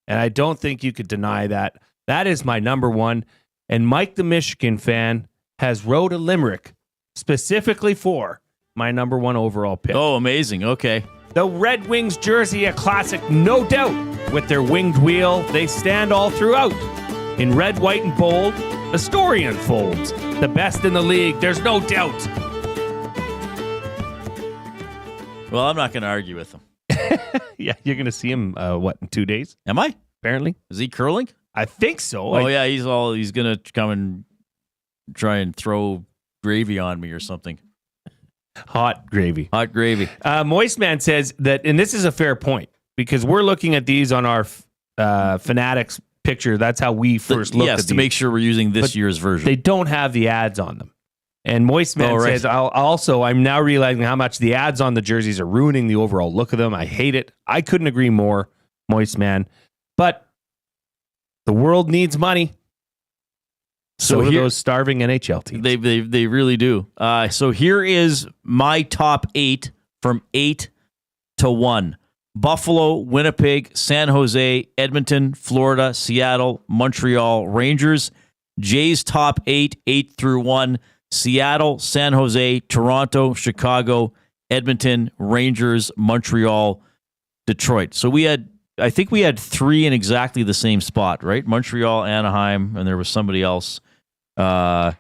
And I don't think you could deny that. That is my number 1. And Mike, the Michigan fan, has wrote a limerick specifically for my number 1 overall pick. Oh, amazing. Okay. The Red Wings jersey, a classic, no doubt. With their winged wheel, they stand all throughout. In red, white, and bold, the story unfolds. The best in the league, there's no doubt. Well, I'm not going to argue with him. Yeah, you're going to see him, in 2 days? Am I? Apparently. Is he curling? I think so. Oh, yeah, he's going to come and try and throw gravy on me or something. Hot gravy. Hot gravy. Moist Man says that, and this is a fair point, because we're looking at these on our Fanatics picture. That's how we first looked at these. Yes, to make sure we're using this year's version. They don't have the ads on them. And Moist Man says, I'm now realizing how much the ads on the jerseys are ruining the overall look of them. I hate it. I couldn't agree more, Moist Man. But the world needs money. So do those starving NHL teams. They really do. So here is my top 8 from 8 to 1. Buffalo, Winnipeg, San Jose, Edmonton, Florida, Seattle, Montreal, Rangers. Jays top 8, 8 through 1. Seattle, San Jose, Toronto, Chicago, Edmonton, Rangers, Montreal, Detroit. So I think we had 3 in exactly the same spot, right? Montreal, Anaheim, and there was somebody else. And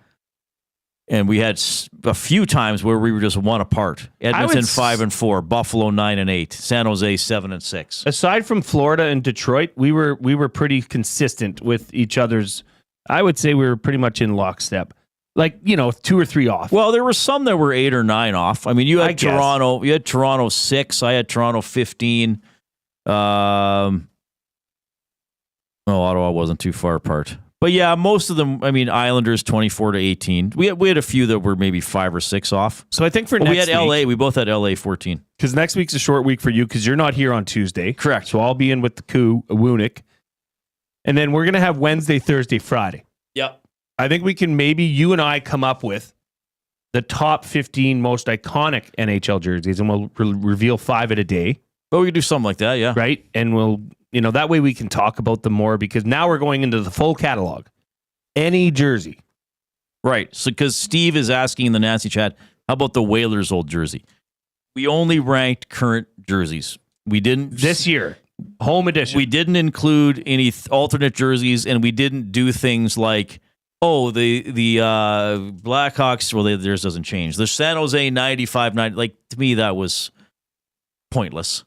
we had a few times where we were just 1 apart. Edmonton 5 and 4, Buffalo 9 and 8, San Jose 7 and 6. Aside from Florida and Detroit, we were pretty consistent with each other's. I would say we were pretty much in lockstep. 2 or 3 off. Well, there were some that were 8 or 9 off. I mean, you had Toronto. You had Toronto 6. I had Toronto 15. Ottawa wasn't too far apart. But yeah, most of them, I mean, Islanders 24-18. We had a few that were maybe 5 or 6 off. So I think for But next we had week, LA. We both had LA 14. because next week's a short week for you because you're not here on Tuesday. Correct. So I'll be in with the Wunick. And then we're going to have Wednesday, Thursday, Friday. Yep. I think we can maybe you and I come up with the top 15 most iconic NHL jerseys, and we'll reveal 5 at a day. Oh, we could do something like that, yeah. Right? And we'll, that way we can talk about them more because now we're going into the full catalog. Any jersey. Right. So, because Steve is asking in the Nancy chat, how about the Whalers' old jersey? We only ranked current jerseys. We didn't. This year, home edition. We didn't include any alternate jerseys, and we didn't do things like, the Blackhawks, well, theirs doesn't change. The San Jose 95-90, like, to me, that was pointless.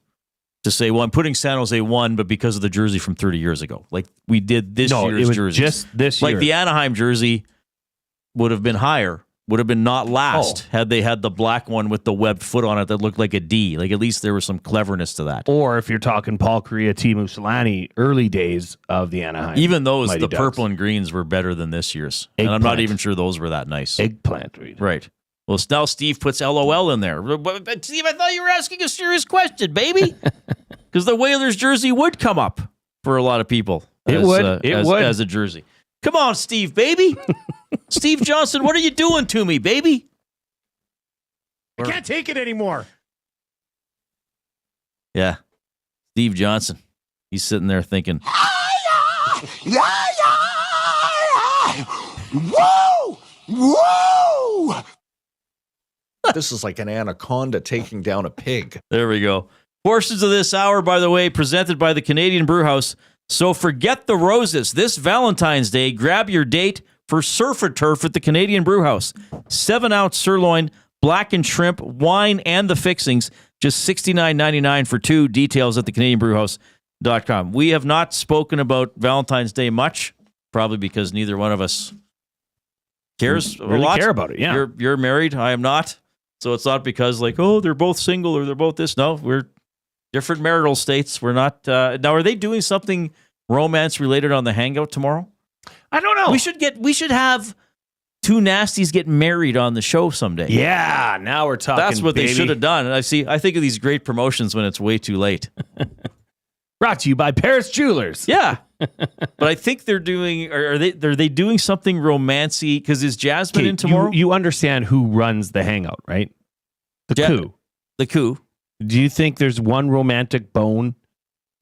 To say, well, I'm putting San Jose 1, but because of the jersey from 30 years ago. Like, we did this year's jersey. Just this year. Like, the Anaheim jersey would have been higher, would have been not last had they had the black one with the webbed foot on it that looked like a D. Like, at least there was some cleverness to that. Or if you're talking Paul Kariya, Teemu Selanne, early days of the Anaheim. Even those, Mighty the Ducks. purple and greens were better than this year's. And I'm not even sure those were that nice. Eggplant, Reid. Right. Well, now Steve puts LOL in there. But Steve, I thought you were asking a serious question, baby. Because the Whalers jersey would come up for a lot of people. It would as a jersey. Come on, Steve, baby. Steve Johnson, what are you doing to me, baby? I can't take it anymore. Yeah. Steve Johnson. He's sitting there thinking, Whoa! Whoa! This is like an anaconda taking down a pig. There we go. Portions of this hour, by the way, presented by the Canadian Brewhouse. So forget the roses. This Valentine's Day, grab your date for Surf and Turf at the Canadian Brewhouse. 7-ounce sirloin, blackened shrimp, wine, and the fixings. Just $69.99 for 2. Details at thecanadianbrewhouse.com. We have not spoken about Valentine's Day much, probably because neither one of us cares a lot. Care about it, yeah. You're married. I am not. So it's not because they're both single or they're both this. No, we're different marital states. We're not. Now, are they doing something romance related on the Hangout tomorrow? I don't know. We should have 2 nasties get married on the show someday. Yeah, now we're talking. That's what baby. they should have done. And I think of these great promotions when it's way too late. Brought to you by Paris Jewelers. Yeah. But I think they're doing. Are they doing something romancy? Because is Jasmine in tomorrow? You understand who runs the Hangout, right? The coup. Do you think there's one romantic bone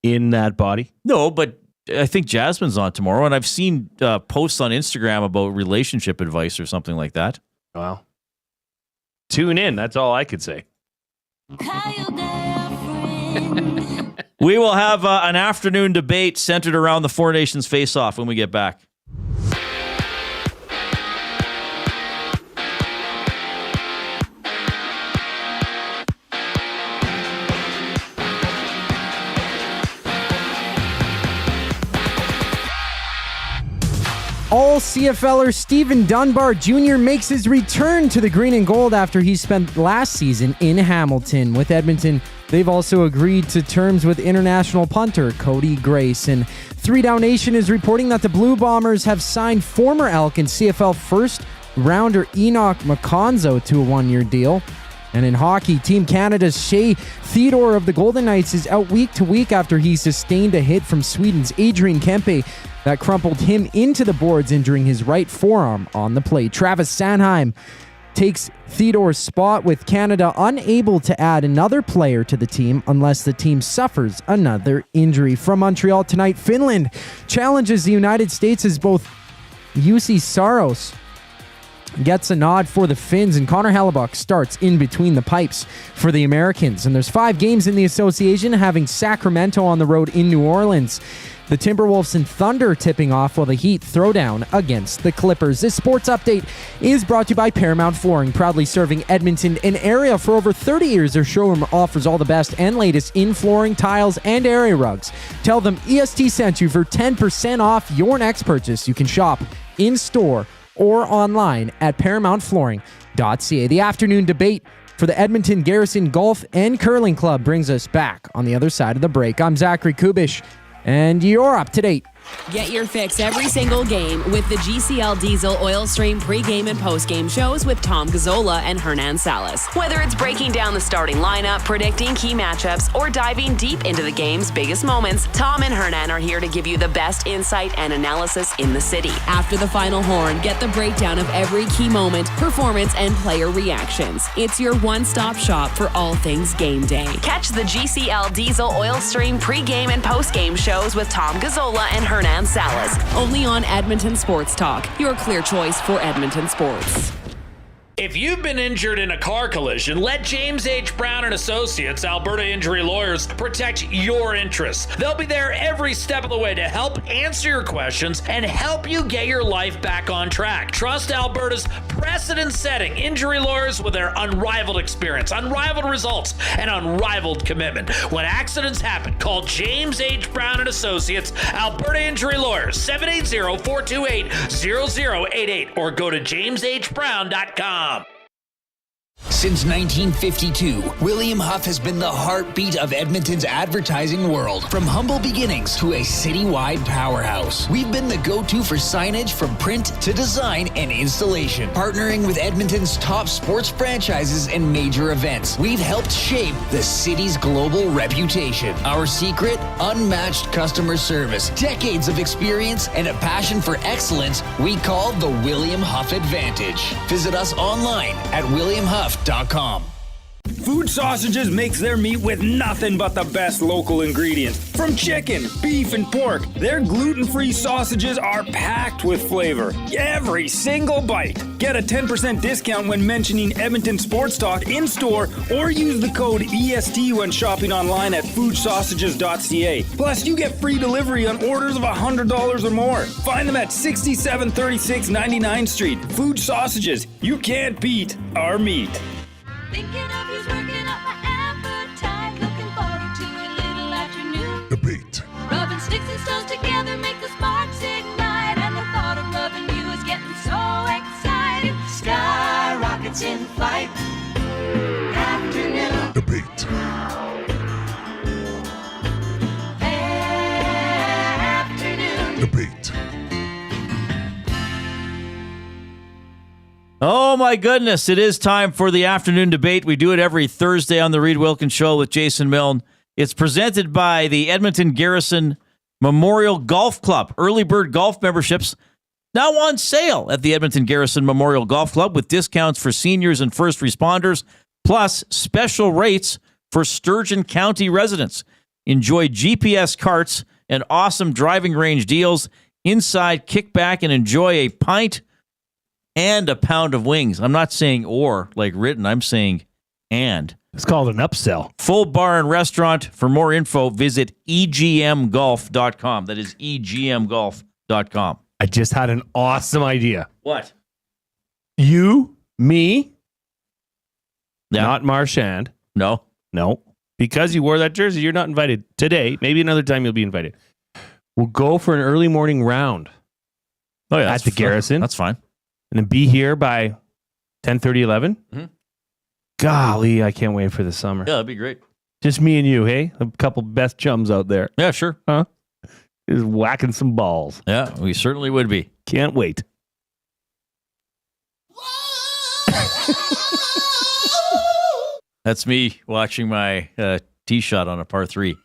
in that body? No, but I think Jasmine's on tomorrow, and I've seen posts on Instagram about relationship advice or something like that. Well, tune in. That's all I could say. We will have an afternoon debate centered around the Four Nations face-off when we get back. All CFLer Stephen Dunbar Jr. makes his return to the green and gold after he spent last season in Hamilton. With Edmonton, they've also agreed to terms with international punter Cody Grace. And 3 Down Nation is reporting that the Blue Bombers have signed former Elk and CFL first-rounder Enoch McConzo to a 1-year deal. And in hockey, Team Canada's Shea Theodore of the Golden Knights is out week to week after he sustained a hit from Sweden's Adrian Kempe that crumpled him into the boards, injuring his right forearm on the play. Travis Sanheim takes Theodore's spot, with Canada unable to add another player to the team unless the team suffers another injury. From Montreal tonight, Finland challenges the United States as both Jussi Saros gets a nod for the Finns, and Connor Hellebuck starts in between the pipes for the Americans. And there's 5 games in the association, having Sacramento on the road in New Orleans. The Timberwolves and Thunder tipping off, while the Heat throw down against the Clippers. This sports update is brought to you by Paramount Flooring, proudly serving Edmonton and area for over 30 years. Their showroom offers all the best and latest in flooring, tiles, and area rugs. Tell them EST sent you for 10% off your next purchase. You can shop in-store or online at ParamountFlooring.ca. The afternoon debate for the Edmonton Garrison Golf and Curling Club brings us back on the other side of the break. I'm Zachary Kubish, and you're up to date Get your fix every single game with the GCL Diesel Oil Stream pregame and postgame shows with Tom Gazzola and Hernan Salas. Whether it's breaking down the starting lineup, predicting key matchups, or diving deep into the game's biggest moments, Tom and Hernan are here to give you the best insight and analysis in the city. After the final horn, get the breakdown of every key moment, performance, and player reactions. It's your one-stop shop for all things game day. Catch the GCL Diesel Oil Stream pregame and postgame shows with Tom Gazzola and Hernan Salas, only on Edmonton Sports Talk, your clear choice for Edmonton sports. If you've been injured in a car collision, let James H. Brown and Associates, Alberta Injury Lawyers, protect your interests. They'll be there every step of the way to help answer your questions and help you get your life back on track. Trust Alberta's precedent-setting injury lawyers with their unrivaled experience, unrivaled results, and unrivaled commitment. When accidents happen, call James H. Brown and Associates, Alberta Injury Lawyers, 780-428-0088, or go to jameshbrown.com. Since 1952, William Huff has been the heartbeat of Edmonton's advertising world. From humble beginnings to a citywide powerhouse, we've been the go-to for signage from print to design and installation. Partnering with Edmonton's top sports franchises and major events, we've helped shape the city's global reputation. Our secret? Unmatched customer service, decades of experience, and a passion for excellence we call the William Huff Advantage. Visit us online at williamhuff.com. Food Sausages makes their meat with nothing but the best local ingredients. From chicken, beef, and pork, their gluten-free sausages are packed with flavor. Every single bite. Get a 10% discount when mentioning Edmonton Sports Talk in-store or use the code EST when shopping online at foodsausages.ca. Plus, you get free delivery on orders of $100 or more. Find them at 6736 99th Street. Food Sausages. You can't beat our meat. Thinking of you's working up my appetite. Looking forward to a little afternoon Debate. rubbing sticks and stones together make the sparks ignite. And the thought of loving you is getting so exciting. Sky rockets in flight. Afternoon Debate. Afternoon Debate. Oh my goodness, it is time for the afternoon debate. We do it every Thursday on the Reid Wilkins Show with Jason Milne. It's presented by the Edmonton Garrison Memorial Golf Club. Early bird golf memberships now on sale at the Edmonton Garrison Memorial Golf Club with discounts for seniors and first responders, plus special rates for Sturgeon County residents. Enjoy GPS carts and awesome driving range deals, inside kickback, and enjoy a pint and a pound of wings. I'm not saying or like written. I'm saying and. It's called an upsell. Full bar and restaurant. For more info, visit egmgolf.com. That is egmgolf.com. I just had an awesome idea. What? You, me, Yeah. not Marchand. No. No. Because you wore that jersey, you're not invited today. Maybe another time you'll be invited. We'll go for an early morning round. Oh, yeah. At the Garrison. That's fine. And then be here by 10:30, 11. Mm-hmm. Golly, I can't wait for the summer. Yeah, that'd be great. Just me and you, hey? A couple best chums out there. Yeah, sure. Huh? Just whacking some balls. Yeah, we certainly would be. Can't wait. That's me watching my tee shot on a par 3.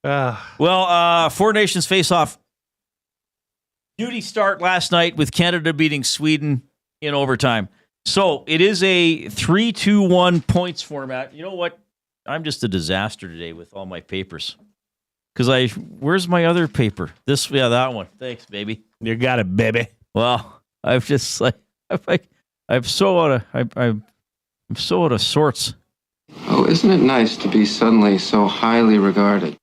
Well, Four Nations face-off. Beauty start last night with Canada beating Sweden in overtime. So it is a 3-2-1 points format. You know what? I'm just a disaster today with all my papers. Because where's my other paper? That one. Thanks, baby. You got it, baby. Well, I've just I'm so out of sorts. Oh, isn't it nice to be suddenly so highly regarded?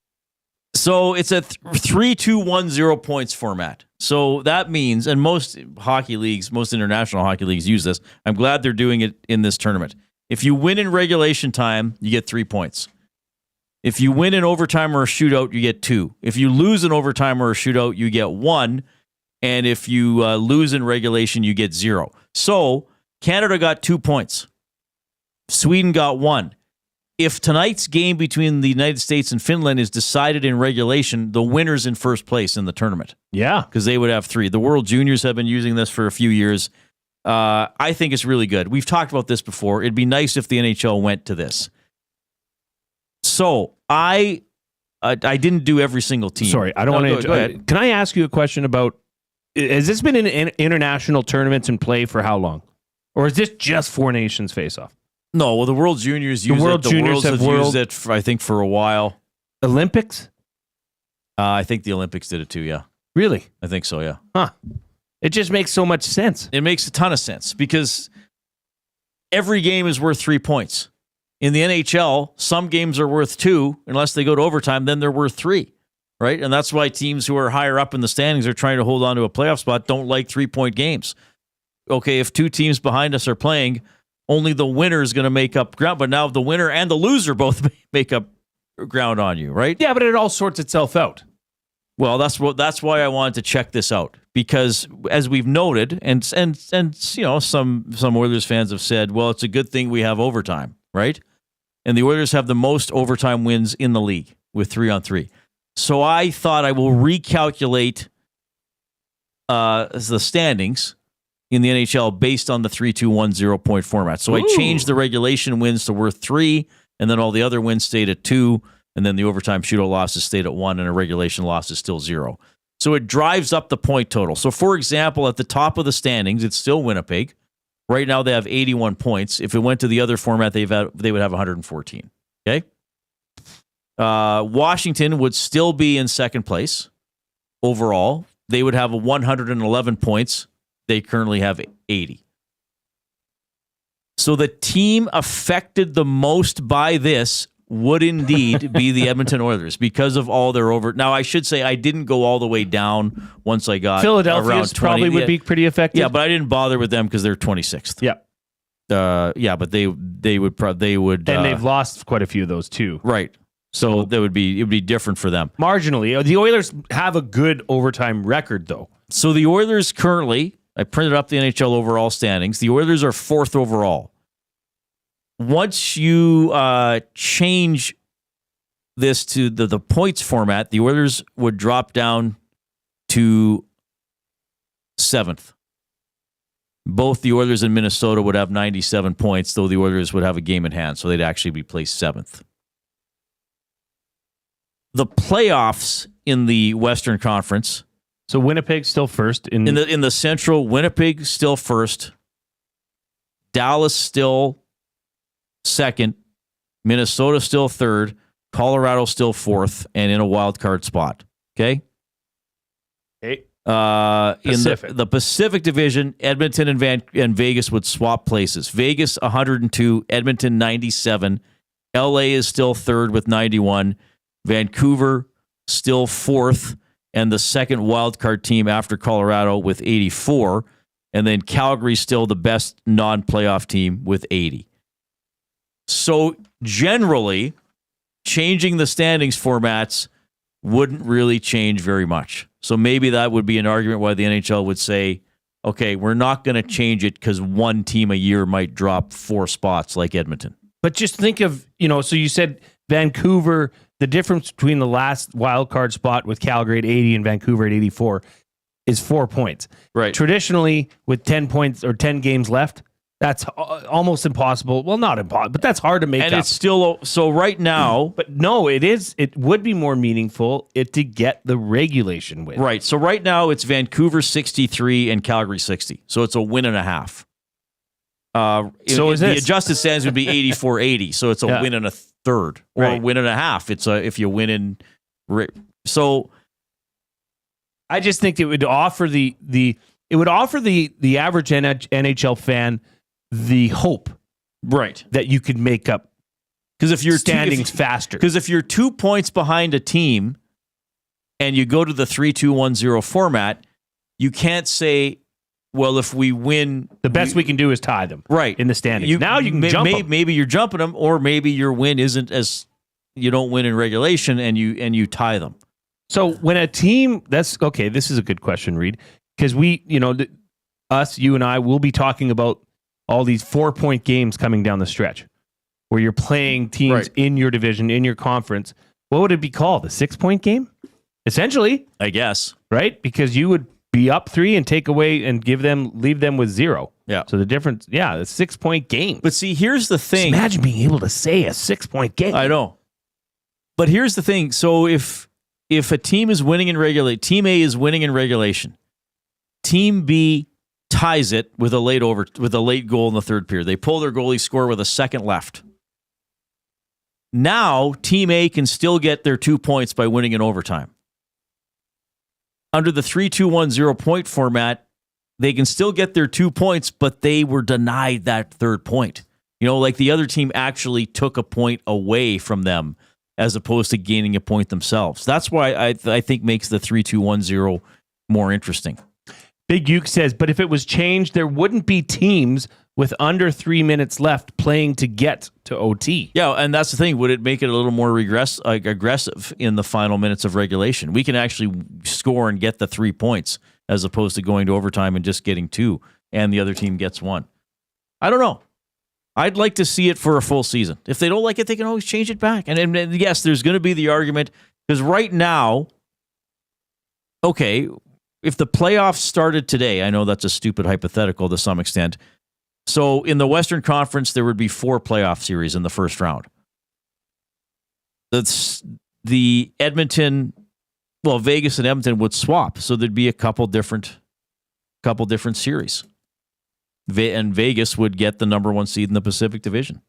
So it's a 3-2-1-0 points format. So that means, and most hockey leagues, most international hockey leagues use this. I'm glad they're doing it in this tournament. If you win in regulation time, you get 3 points. If you win in overtime or a shootout, you get 2. If you lose in overtime or a shootout, you get 1. And if you lose in regulation, you get 0. So Canada got 2 points. Sweden got 1. if tonight's game between the United States and Finland is decided in regulation, the winner's in first place in the tournament. Yeah. Because they would have 3. The World Juniors have been using this for a few years. I think it's really good. We've talked about this before. It'd be nice if the NHL went to this. So I didn't do every single team. Sorry, I don't want to. Go ahead. Can I ask you a question about? Has this been in international tournaments in play for how long, or is this just Four Nations face-off? No, well, the World Juniors use it. The Worlds have used it, I think, for a while. Olympics? I think the Olympics did it too, yeah. Really? I think so, yeah. Huh. It just makes so much sense. It makes a ton of sense because every game is worth 3 points. In the NHL, some games are worth 2. Unless they go to overtime, then they're worth 3, right? And that's why teams who are higher up in the standings are trying to hold on to a playoff spot don't like 3-point games. Okay, if 2 teams behind us are playing, only the winner is going to make up ground. But now the winner and the loser both make up ground on you, right? Yeah, but it all sorts itself out. Well, that's why I wanted to check this out, because as we've noted, and you know, some Oilers fans have said, well, it's a good thing we have overtime, right? And the Oilers have the most overtime wins in the league with 3-on-3. So I thought I will recalculate the standings in the NHL based on the 3-2-1-0 point format. So I changed the regulation wins to worth 3, and then all the other wins stayed at 2, and then the overtime shootout losses stayed at 1, and a regulation loss is still 0. So it drives up the point total. So, for example, at the top of the standings, it's still Winnipeg. Right now they have 81 points. If it went to the other format, they would have 114. Okay? Washington would still be in second place overall. They would have 111 points. They currently have 80. So the team affected the most by this would indeed be the Edmonton Oilers because of all their over. Now, I should say I didn't go all the way down once I got Philadelphia's around 20. probably would be pretty affected. Yeah, but I didn't bother with them because they're 26th. Yeah. Yeah, but they would and they've lost quite a few of those too. Right. So it would be different for them. Marginally. The Oilers have a good overtime record though. So the Oilers currently, I printed up the NHL overall standings. The Oilers are 4th overall. Once you change this to the points format, the Oilers would drop down to 7th. Both the Oilers and Minnesota would have 97 points, though the Oilers would have a game in hand, so they'd actually be placed 7th. The playoffs in the Western Conference. So Winnipeg still first in the Central. Winnipeg still first. Dallas still second. Minnesota still third. Colorado still 4th, and in a wild card spot. Okay. Okay. In the Pacific Division, Edmonton and Vegas would swap places. Vegas 102, Edmonton 97. LA is still 3rd with 91. Vancouver still 4th, and the second wildcard team after Colorado with 84. And then Calgary still the best non-playoff team with 80. So generally, changing the standings formats wouldn't really change very much. So maybe that would be an argument why the NHL would say, okay, we're not going to change it because one team a year might drop 4 spots like Edmonton. But just think of, so you said Vancouver, the difference between the last wild card spot with Calgary at 80 and Vancouver at 84 is 4 points. Right. Traditionally, with 10 points or 10 games left, that's almost impossible. Well, not impossible, but that's hard to make and up. It's still, so right now. But no, it would be more meaningful to get the regulation win. Right. So right now it's Vancouver 63 and Calgary 60. So it's a win and a half. So is the this. adjusted standings would be 84-80. So it's a win and a third, or a win and a half. It's if you win in. So I just think it would offer the average NHL fan the hope, right, that you could make up because if you're standings faster. Because if you're 2 points behind a team and you go to the 3-2-1-0 format, you can't say, well, if we win, the best we can do is tie them, right, in the standings. Now you can jump them. Maybe you're jumping them, or maybe your win isn't as you don't win in regulation and you tie them. So when a team, that's okay. This is a good question, Reid, because we, you and I will be talking about all these 4-point games coming down the stretch. where you're playing teams in your division, in your conference, what would it be called? A 6-point game? Essentially. I guess. Right? Because you would be up 3 and take away and leave them with 0. Yeah. So the difference, a 6-point game. But see, here's the thing. Just imagine being able to say a 6-point game. I know. But here's the thing. So if a team is winning in regulation, Team A is winning in regulation, Team B ties it with a late goal in the third period. They pull their goalie score with a second left. Now, Team A can still get their 2 points by winning in overtime. Under the 3-2-1-0 point format, they can still get their 2 points, but they were denied that third point. Like the other team actually took a point away from them as opposed to gaining a point themselves. That's why I think makes the 3-2-1-0 more interesting. Big Uke says, but if it was changed, there wouldn't be teams with under 3 minutes left playing to get to OT. Yeah, and that's the thing. Would it make it a little more aggressive in the final minutes of regulation? We can actually score and get the 3 points as opposed to going to overtime and just getting 2, and the other team gets 1. I don't know. I'd like to see it for a full season. If they don't like it, they can always change it back. And yes, there's going to be the argument, because right now, okay, if the playoffs started today, I know that's a stupid hypothetical to some extent. So in the Western Conference, there would be 4 playoff series in the first round. That's the Vegas and Edmonton would swap. So there'd be a couple different series. And Vegas would get the number 1 seed in the Pacific Division.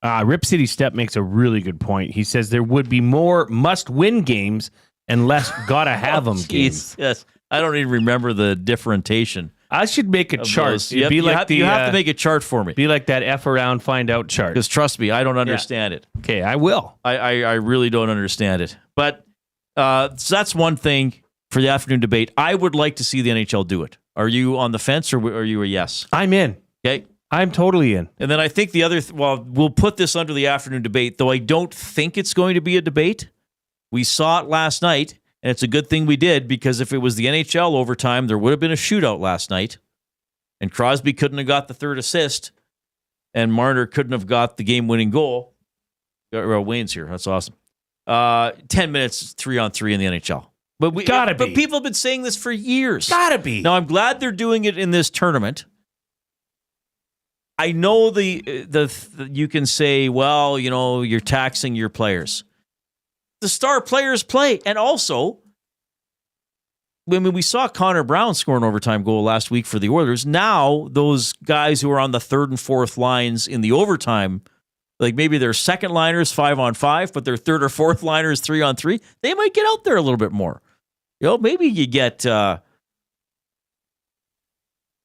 Rip City Step makes a really good point. He says there would be more must-win games and less gotta-have-them games. Yes, I don't even remember the differentiation. I should make a chart. You have to make a chart for me. Be like that F around, find out chart. Because trust me, I don't understand it. Okay, I will. I really don't understand it. But so that's one thing for the afternoon debate. I would like to see the NHL do it. Are you on the fence or are you a yes? I'm in. Okay. I'm totally in. And then I think the other, we'll put this under the afternoon debate, though I don't think it's going to be a debate. We saw it last night, and it's a good thing we did, because if it was the NHL overtime, there would have been a shootout last night, and Crosby couldn't have got the third assist, and Marner couldn't have got the game-winning goal. Wayne's here. That's awesome. 10 minutes, 3-on-3 in the NHL. But people have been saying this for years. Gotta be. Now, I'm glad they're doing it in this tournament. I know you can say, well, you're taxing your players. The star players play. And also, we saw Connor Brown score an overtime goal last week for the Oilers. Now, those guys who are on the third and fourth lines in the overtime, like maybe they're second liners 5-on-5, but their third or fourth liners 3-on-3, they might get out there a little bit more. Maybe you get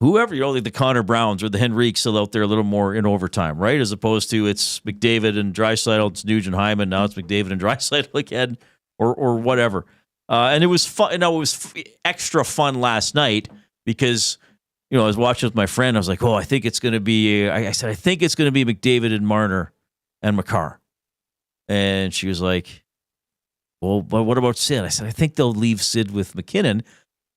whoever, like the Connor Browns or the Henriques still out there a little more in overtime, right? As opposed to it's McDavid and Draisaitl, it's Nugent Hyman, now it's McDavid and Draisaitl again, or whatever. And it was fun. No, it was extra fun last night because, I was watching with my friend. I was like, I think it's going to be, I said, I think it's going to be McDavid and Marner and Makar. And she was like, well, but what about Sid? I said, I think they'll leave Sid with McKinnon.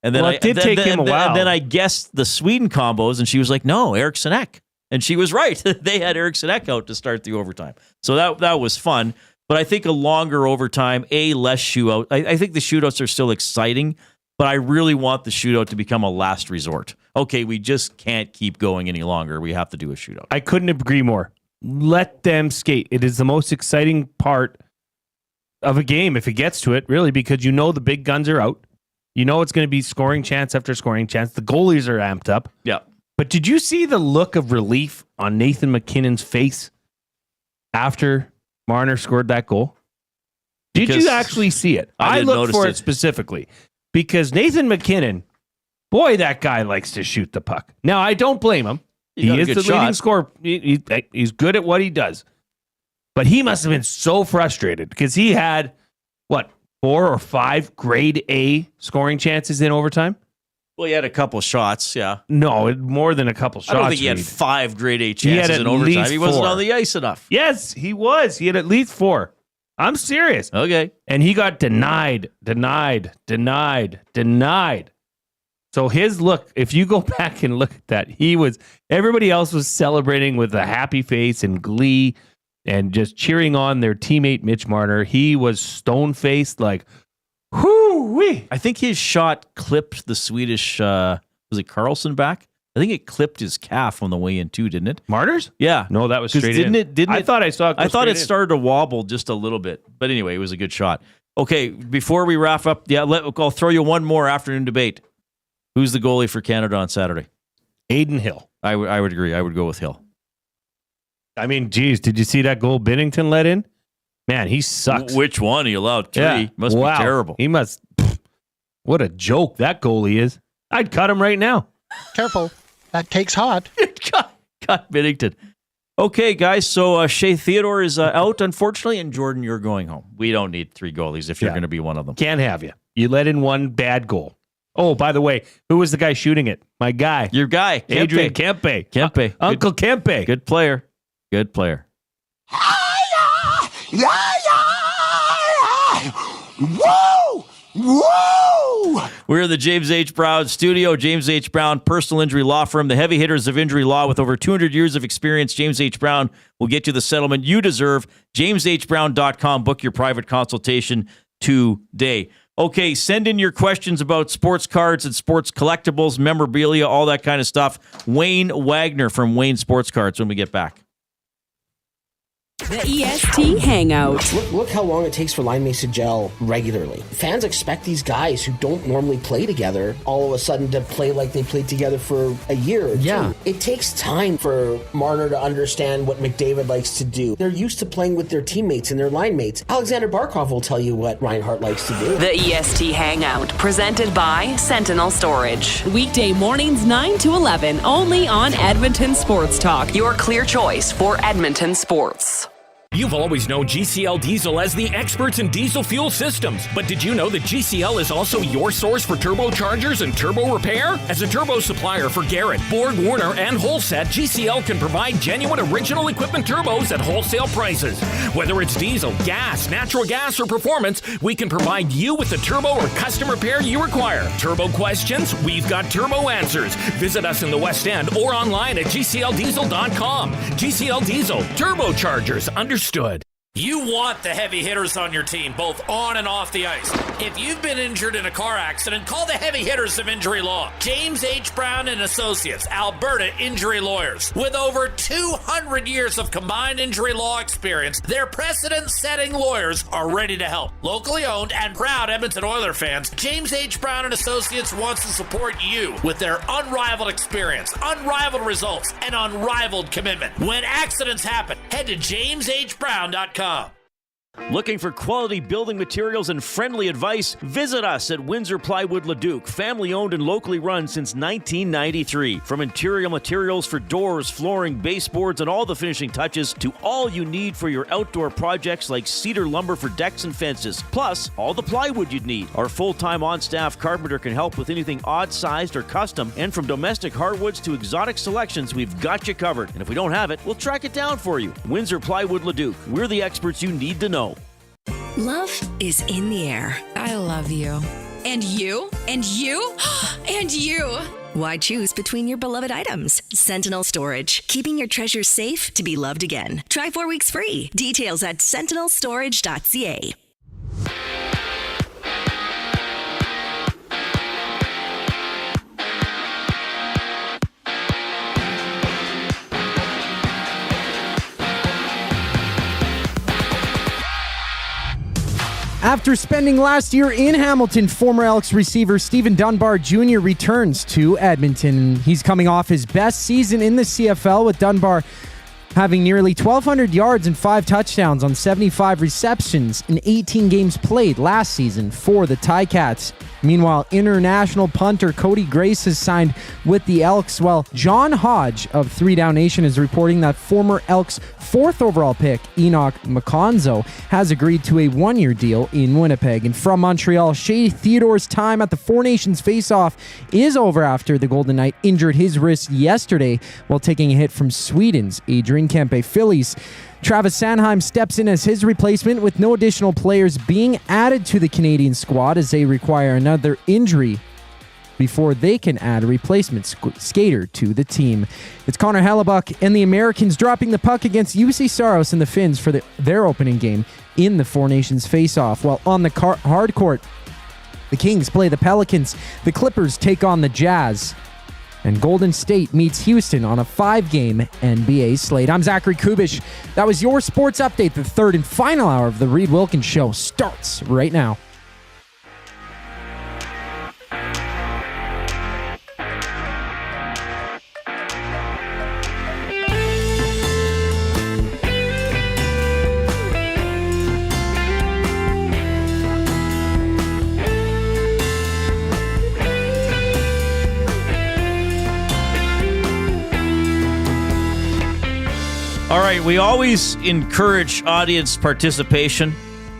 And then it did take him a while. And then I guessed the Sweden combos, and she was like, no, Eriksson Ek. And she was right. They had Eriksson Ek out to start the overtime. So that was fun. But I think a longer overtime, less shootout. I think the shootouts are still exciting, but I really want the shootout to become a last resort. Okay, we just can't keep going any longer. We have to do a shootout. I couldn't agree more. Let them skate. It is the most exciting part of a game if it gets to it, really, because the big guns are out. It's going to be scoring chance after scoring chance. The goalies are amped up. Yeah. But did you see the look of relief on Nathan McKinnon's face after Marner scored that goal? Did you actually see it? I looked for it specifically because Nathan McKinnon, boy, that guy likes to shoot the puck. Now, I don't blame him. He is the leading scorer. He's good at what he does. But he must have been so frustrated because he had, 4 or 5 grade A scoring chances in overtime? Well, he had a couple shots, yeah. No, more than a couple shots. I don't think he had 5 grade A chances in overtime. He wasn't on the ice enough. Yes, he was. He had at least 4. I'm serious. Okay. And he got denied. So his look, if you go back and look at that, everybody else was celebrating with a happy face and glee and just cheering on their teammate Mitch Marner. He was stone-faced like, whoo-wee. I think his shot clipped the Swedish, was it Carlson back? I think it clipped his calf on the way in too, didn't it? Marner's? Yeah. No, that was straight didn't in. It, didn't I it, thought I saw it go I thought straight it in. started to wobble just a little bit. But anyway, it was a good shot. Okay, before we wrap up, I'll throw you one more afternoon debate. Who's the goalie for Canada on Saturday? Aiden Hill. I would agree. I would go with Hill. I mean, geez, did you see that goal Binnington let in? Man, he sucks. Which one? He allowed 3. Yeah. Must be terrible. He must. What a joke that goalie is. I'd cut him right now. Careful. That cake's hot. Cut Binnington. Okay, guys. So Shea Theodore is out, unfortunately, and Jordan, you're going home. We don't need 3 goalies if you're going to be one of them. Can't have you. You let in one bad goal. Oh, by the way, who was the guy shooting it? My guy. Your guy. Adrian Kempe. Kempe. Uncle Kempe. Good player. Good player. Whoa! Whoa! We're in the James H. Brown studio. James H. Brown, personal injury law firm, the heavy hitters of injury law with over 200 years of experience. James H. Brown will get you the settlement you deserve. JamesHBrown.com. Book your private consultation today. Okay, send in your questions about sports cards and sports collectibles, memorabilia, all that kind of stuff. Wayne Wagner from Wayne Sports Cards when we get back. The EST Hangout. Look how long it takes for line mates to gel regularly. Fans expect these guys who don't normally play together all of a sudden to play like they played together for a year or two. It takes time for Marner to understand what McDavid likes to do. They're used to playing with their teammates and their line mates. Alexander Barkov will tell you what Reinhart likes to do. The EST Hangout, presented by Sentinel Storage. Weekday mornings 9 to 11, only on Edmonton Sports Talk. Your clear choice for Edmonton sports. You've always known GCL Diesel as the experts in diesel fuel systems, but did you know that GCL is also your source for turbochargers and turbo repair? As a turbo supplier for Garrett, Borg Warner, and Holset, GCL can provide genuine original equipment turbos at wholesale prices. Whether it's diesel, gas, natural gas, or performance, we can provide you with the turbo or custom repair you require. Turbo questions? We've got turbo answers. Visit us in the West End or online at GCLDiesel.com. GCL Diesel, turbochargers, understood. You want the heavy hitters on your team, both on and off the ice. If you've been injured in a car accident, call the heavy hitters of injury law. James H. Brown and Associates, Alberta Injury Lawyers. With over 200 years of combined injury law experience, their precedent-setting lawyers are ready to help. Locally owned and proud Edmonton Oilers fans, James H. Brown and Associates wants to support you with their unrivaled experience, unrivaled results, and unrivaled commitment. When accidents happen, head to jameshbrown.com. Looking for quality building materials and friendly advice? Visit us at Windsor Plywood Leduc, family owned and locally run since 1993. From interior materials for doors, flooring, baseboards, and all the finishing touches to all you need for your outdoor projects like cedar lumber for decks and fences, plus all the plywood you'd need. Our full-time on-staff carpenter can help with anything odd-sized or custom, and from domestic hardwoods to exotic selections, we've got you covered. And if we don't have it, we'll track it down for you. Windsor Plywood Leduc. We're the experts you need to know. Love is in the air. I love you. And you? And you? And you! Why choose between your beloved items? Sentinel Storage, keeping your treasures safe to be loved again. Try 4 weeks free. Details at sentinelstorage.ca. After spending last year in Hamilton, former Elks receiver Stephen Dunbar Jr. returns to Edmonton. He's coming off his best season in the CFL, with Dunbar having nearly 1,200 yards and 5 touchdowns on 75 receptions in 18 games played last season for the Ticats. Meanwhile, international punter Cody Grace has signed with the Elks, while John Hodge of 3 Down Nation is reporting that former Elks 4th overall pick Enoch McConzo has agreed to a 1-year deal in Winnipeg. And from Montreal, Shea Theodore's time at the Four Nations face-off is over after the Golden Knight injured his wrist yesterday while taking a hit from Sweden's Adrian Kempe. Phillies Travis Sanheim steps in as his replacement, with no additional players being added to the Canadian squad as they require another injury before they can add a replacement skater to the team. It's Connor Hellebuck and the Americans dropping the puck against UC Saros and the Finns for their opening game in the Four Nations face-off. While on the hard court, the Kings play the Pelicans, the Clippers take on the Jazz, and Golden State meets Houston on a 5-game NBA slate. I'm Zachary Kubish. That was your sports update. The third and final hour of the Reid Wilkins Show starts right now. All right, we always encourage audience participation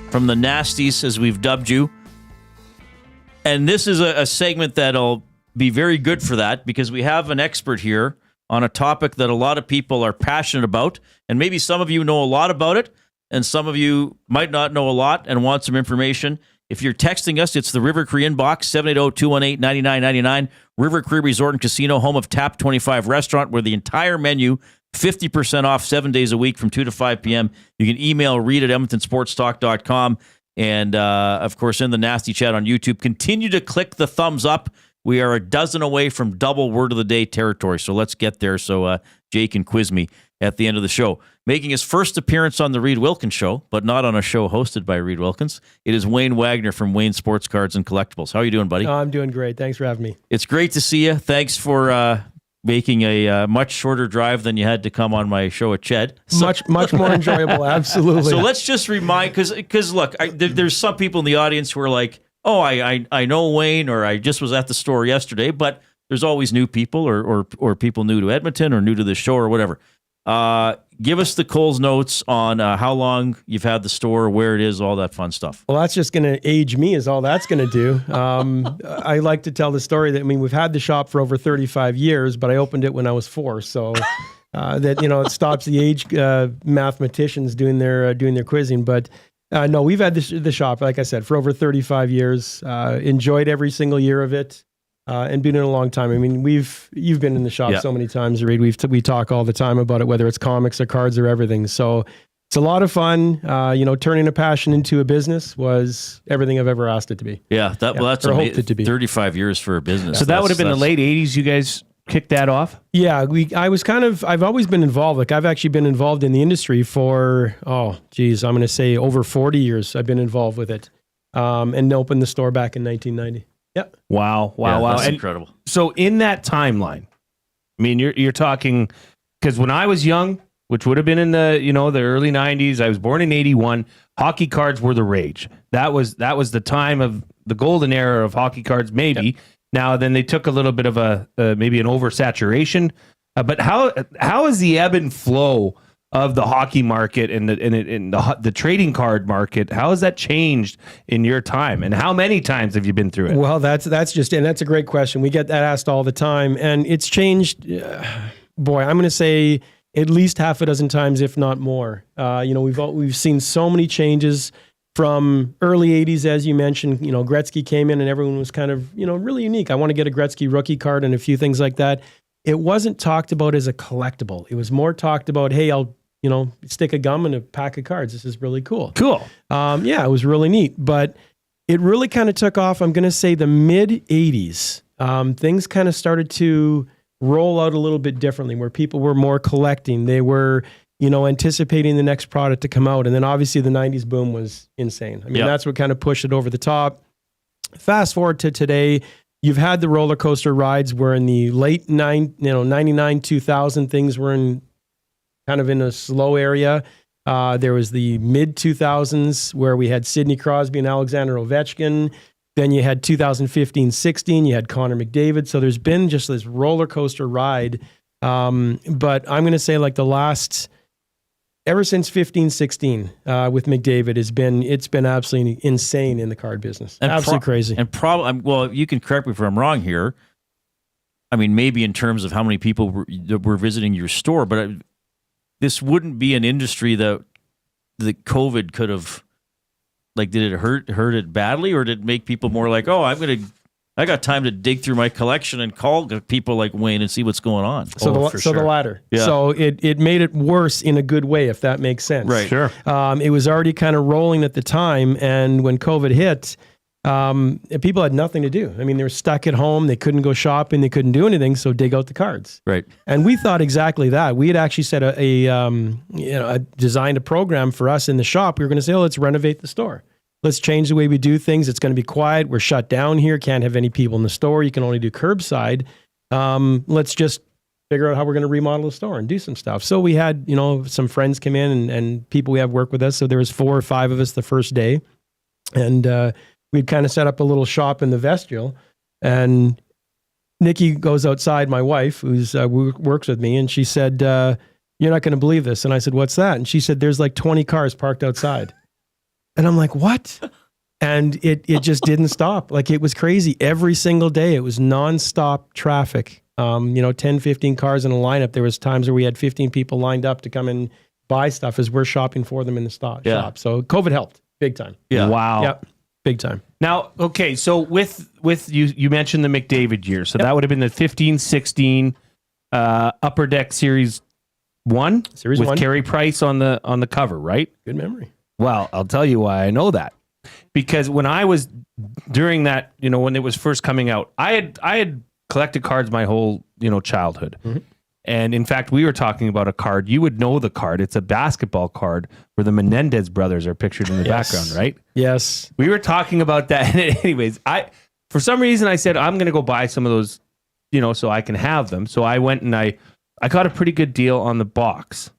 from the nasties, as we've dubbed you. And this is a segment that'll be very good for that, because we have an expert here on a topic that a lot of people are passionate about. And maybe some of you know a lot about it, and some of you might not know a lot and want some information. If you're texting us, it's the River Cree inbox, 780-218-9999. River Cree Resort and Casino, home of Tap 25 Restaurant, where the entire menu, 50% off 7 days a week from 2 to 5 p.m. You can email Reid at EdmontonSportsTalk.com. And, of course, in the Nasty Chat on YouTube, continue to click the thumbs up. We are a dozen away from double word of the day territory. So let's get there so Jay can quiz me at the end of the show. Making his first appearance on the Reid Wilkins Show, but not on a show hosted by Reid Wilkins, it is Wayne Wagner from Wayne Sports Cards and Collectibles. How are you doing, buddy? Oh, I'm doing great. Thanks for having me. It's great to see you. Thanks for making a much shorter drive than you had to come on my show at Ched. So, much more enjoyable, absolutely. So let's just remind, because look, there's some people in the audience who are like, oh, I know Wayne, or I just was at the store yesterday, but there's always new people or people new to Edmonton or new to the show or whatever. Give us the Coles notes on how long you've had the store, where it is, all that fun stuff. Well, that's just going to age me, is all that's going to do. I like to tell the story that, we've had the shop for over 35 years, but I opened it when I was 4. So it stops the age mathematicians doing their quizzing. But no, we've had the shop, like I said, for over 35 years. Enjoyed every single year of it. And been in a long time. You've been in the shop so many times, Reid. We talk all the time about it, whether it's comics or cards or everything. So it's a lot of fun. Turning a passion into a business was everything I've ever asked it to be. Yeah, that's hoped it to be. 35 years for a business. So that would have been the late 80s. You guys kicked that off? Yeah, I've always been involved. Like, I've actually been involved in the industry for, I'm going to say over 40 years. I've been involved with it, and opened the store back in 1990. Yep. Wow. That's incredible. So in that timeline, you're talking, because when I was young, which would have been in the early 90s, I was born in 81, hockey cards were the rage. That was the time of the golden era of hockey cards, maybe. Yep. Now, then they took a little bit of maybe an oversaturation. But how is the ebb and flow of the hockey market and the trading card market? How has that changed in your time, and how many times have you been through it? Well, that's a great question. We get that asked all the time, and it's changed. I'm going to say at least half a dozen times, if not more. We've seen so many changes from early 80s, as you mentioned. Gretzky came in and everyone was kind of really unique. I want to get a Gretzky rookie card and a few things like that. It wasn't talked about as a collectible. It was more talked about, hey, I'll stick a gum in a pack of cards. This is really cool. Cool. It was really neat. But it really kind of took off, I'm going to say the mid 80s. Things kind of started to roll out a little bit differently, where people were more collecting. They were, anticipating the next product to come out. And then obviously the 90s boom was insane. That's what kind of pushed it over the top. Fast forward to today, you've had the roller coaster rides where in the late 99, 2000, things were kind of in a slow area. There was the mid 2000s where we had Sidney Crosby and Alexander Ovechkin. Then you had 2015-16, you had Connor McDavid. So there's been just this roller coaster ride. But I'm going to say like ever since 15-16 with McDavid, it's been absolutely insane in the card business. And absolutely crazy. And well, you can correct me if I'm wrong here. Maybe in terms of how many people were visiting your store, but this wouldn't be an industry that COVID could have, did it hurt it badly, or did it make people more like, oh, I'm going to I got time to dig through my collection and call people like Wayne and see what's going on. So, the latter. Yeah. So it made it worse in a good way, if that makes sense. Right. Sure. It was already kind of rolling at the time, and when COVID hit, people had nothing to do. I mean, they were stuck at home. They couldn't go shopping. They couldn't do anything. So dig out the cards. Right. And we thought exactly that. We had actually set designed a program for us in the shop. We were going to say, let's renovate the store. Let's change the way we do things. It's going to be quiet. We're shut down here. Can't have any people in the store. You can only do curbside. Let's just figure out how we're going to remodel the store and do some stuff. So we had, some friends come in and people we have work with us. So there was 4 or 5 of us the first day. And we'd kind of set up a little shop in the vestibule. And Nikki goes outside, my wife, who's works with me, and she said, you're not going to believe this. And I said, what's that? And she said, there's like 20 cars parked outside. And I'm like, what? And it just didn't stop. Like, it was crazy. Every single day, it was nonstop traffic. 10, 15 cars in a lineup. There was times where we had 15 people lined up to come and buy stuff as we're shopping for them in the shop. So COVID helped big time. Yeah. Wow. Yep. Big time. Now, okay, so with you mentioned the McDavid year. So that would have been the 15-16 Upper Deck Series 1 with Carey Price on the cover, right? Good memory. Well, I'll tell you why I know that. Because when I was during that, when it was first coming out, I had collected cards my whole, childhood. Mm-hmm. And in fact, we were talking about a card. You would know the card. It's a basketball card where the Menendez brothers are pictured in the background, right? Yes. We were talking about that. Anyways, for some reason I said, I'm going to go buy some of those, so I can have them. So I went and I got a pretty good deal on the box,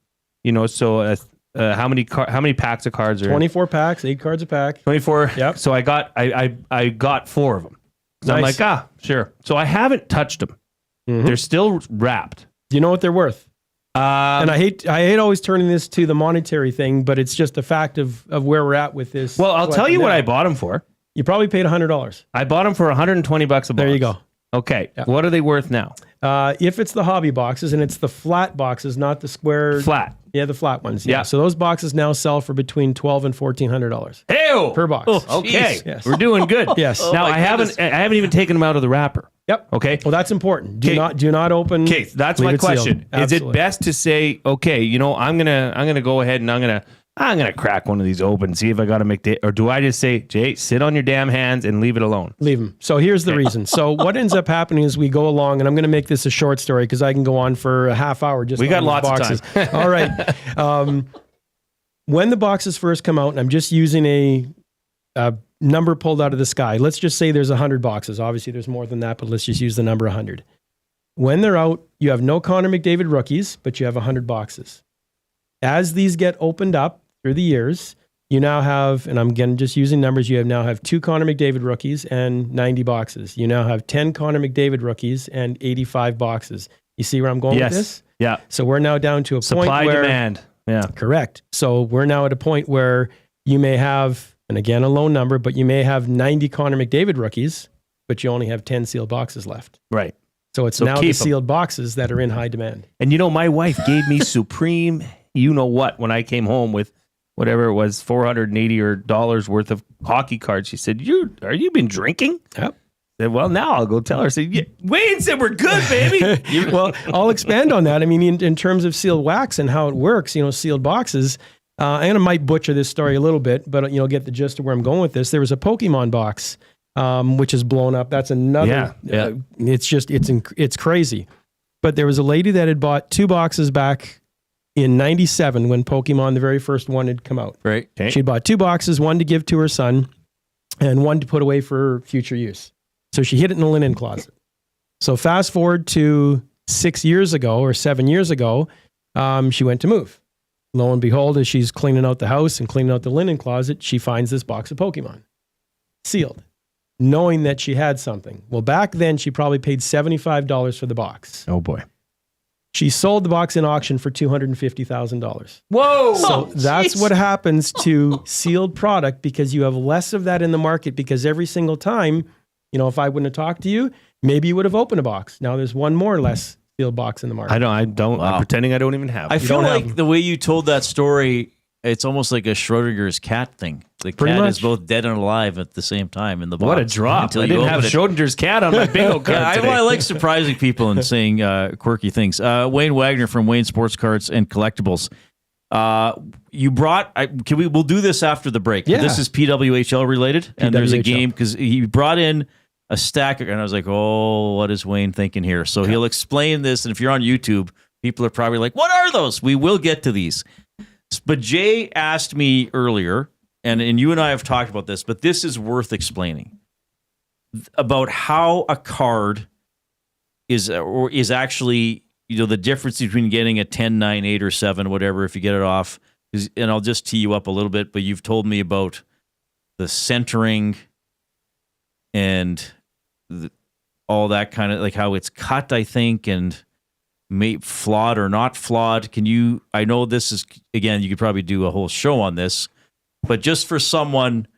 so how many packs of cards are 24 packs, 8 cards a pack. 24. Yep. So I got 4 of them. So Nice. I'm like, sure. So I haven't touched them. Mm-hmm. They're still wrapped. Do you know what they're worth? And I hate always turning this to the monetary thing, but it's just a fact of where we're at with this. Well, I'll tell you what I bought them for. You probably paid $100. I bought them for $120 a box. There you go. Okay. Yeah. What are they worth now? If it's the hobby boxes, and it's the flat boxes, not the square. Flat. Yeah, the flat ones. Yeah. So those boxes now sell for between $1,200 and $1,400. Hey, per box. Oh, okay. Yes. We're doing good. Yes. Now I haven't even taken them out of the wrapper. Yep. Okay. Well, that's important. Do not open. Okay, that's my question. Is it best to say, okay, I'm gonna go ahead and I'm gonna crack one of these open, see if I got to make or do I just say, Jay, sit on your damn hands and leave it alone? Leave them. So here's the reason. So what ends up happening is we go along, and I'm going to make this a short story because I can go on for a half hour. We got lots of time. All right. When the boxes first come out, and I'm just using a number pulled out of the sky. Let's just say there's 100 boxes. Obviously, there's more than that, but let's just use the number 100. When they're out, you have no Connor McDavid rookies, but you have 100 boxes. As these get opened up through the years, you now have, and I'm again just using numbers, you now have 2 Connor McDavid rookies and 90 boxes. You now have 10 Connor McDavid rookies and 85 boxes. You see where I'm going with this? Yeah. So we're now down to a Supply point where... demand. Yeah. Correct. So we're now at a point where you may have, and again, a low number, but you may have 90 Connor McDavid rookies, but you only have 10 sealed boxes left. Right. So it's now the sealed boxes that are in high demand. And my wife gave me supreme, what, when I came home with whatever it was, $480 or dollars worth of hockey cards. She said, are you been drinking? Yep. I said, well, now I'll go tell her. I said, yeah. Wayne said we're good, baby. Well, I'll expand on that. I mean, in terms of sealed wax and how it works, sealed boxes, and I might butcher this story a little bit, but get the gist of where I'm going with this. There was a Pokemon box, which is blown up. That's another. Yeah. It's crazy. But there was a lady that had bought 2 boxes back in 97 when Pokemon, the very first one, had come out. Right. Okay. She bought 2 boxes, one to give to her son and one to put away for future use. So she hid it in the linen closet. So fast forward to 6 years ago or 7 years ago, she went to move. Lo and behold, as she's cleaning out the house and cleaning out the linen closet, she finds this box of Pokemon sealed, knowing that she had something. Well, back then she probably paid $75 for the box. Oh boy. She sold the box in auction for $250,000. Whoa! So that's what happens to sealed product, because you have less of that in the market, because every single time, if I wouldn't have talked to you, maybe you would have opened a box. Now there's one more or less sealed box in the market. I don't. Wow. I'm pretending I don't even have it. I feel like the way you told that story, it's almost like a Schrodinger's cat thing. The Pretty cat much. is both dead and alive at the same time in the box. What a drop. Until I you didn't have open it. Schrodinger's cat on my bingo card Yeah, today. I like surprising people and saying quirky things. Wayne Wagner from Wayne Sports Cards and Collectibles. You brought. We'll do this after the break. Yeah. This is PWHL related, and there's a PWHL. game because he brought in a stack, and I was like, "Oh, what is Wayne thinking here?" So he'll explain this, and if you're on YouTube, people are probably like, "What are those?" We will get to these. But Jay asked me earlier, and you and I have talked about this, but this is worth explaining about how a card is actually, the difference between getting a 10, 9, 8, or 7, whatever, if you get it off. And I'll just tee you up a little bit, but you've told me about the centering and all that kind of, like how it's cut, I think, and flawed or not flawed. I know this is, again, you could probably do a whole show on this, but just for someone,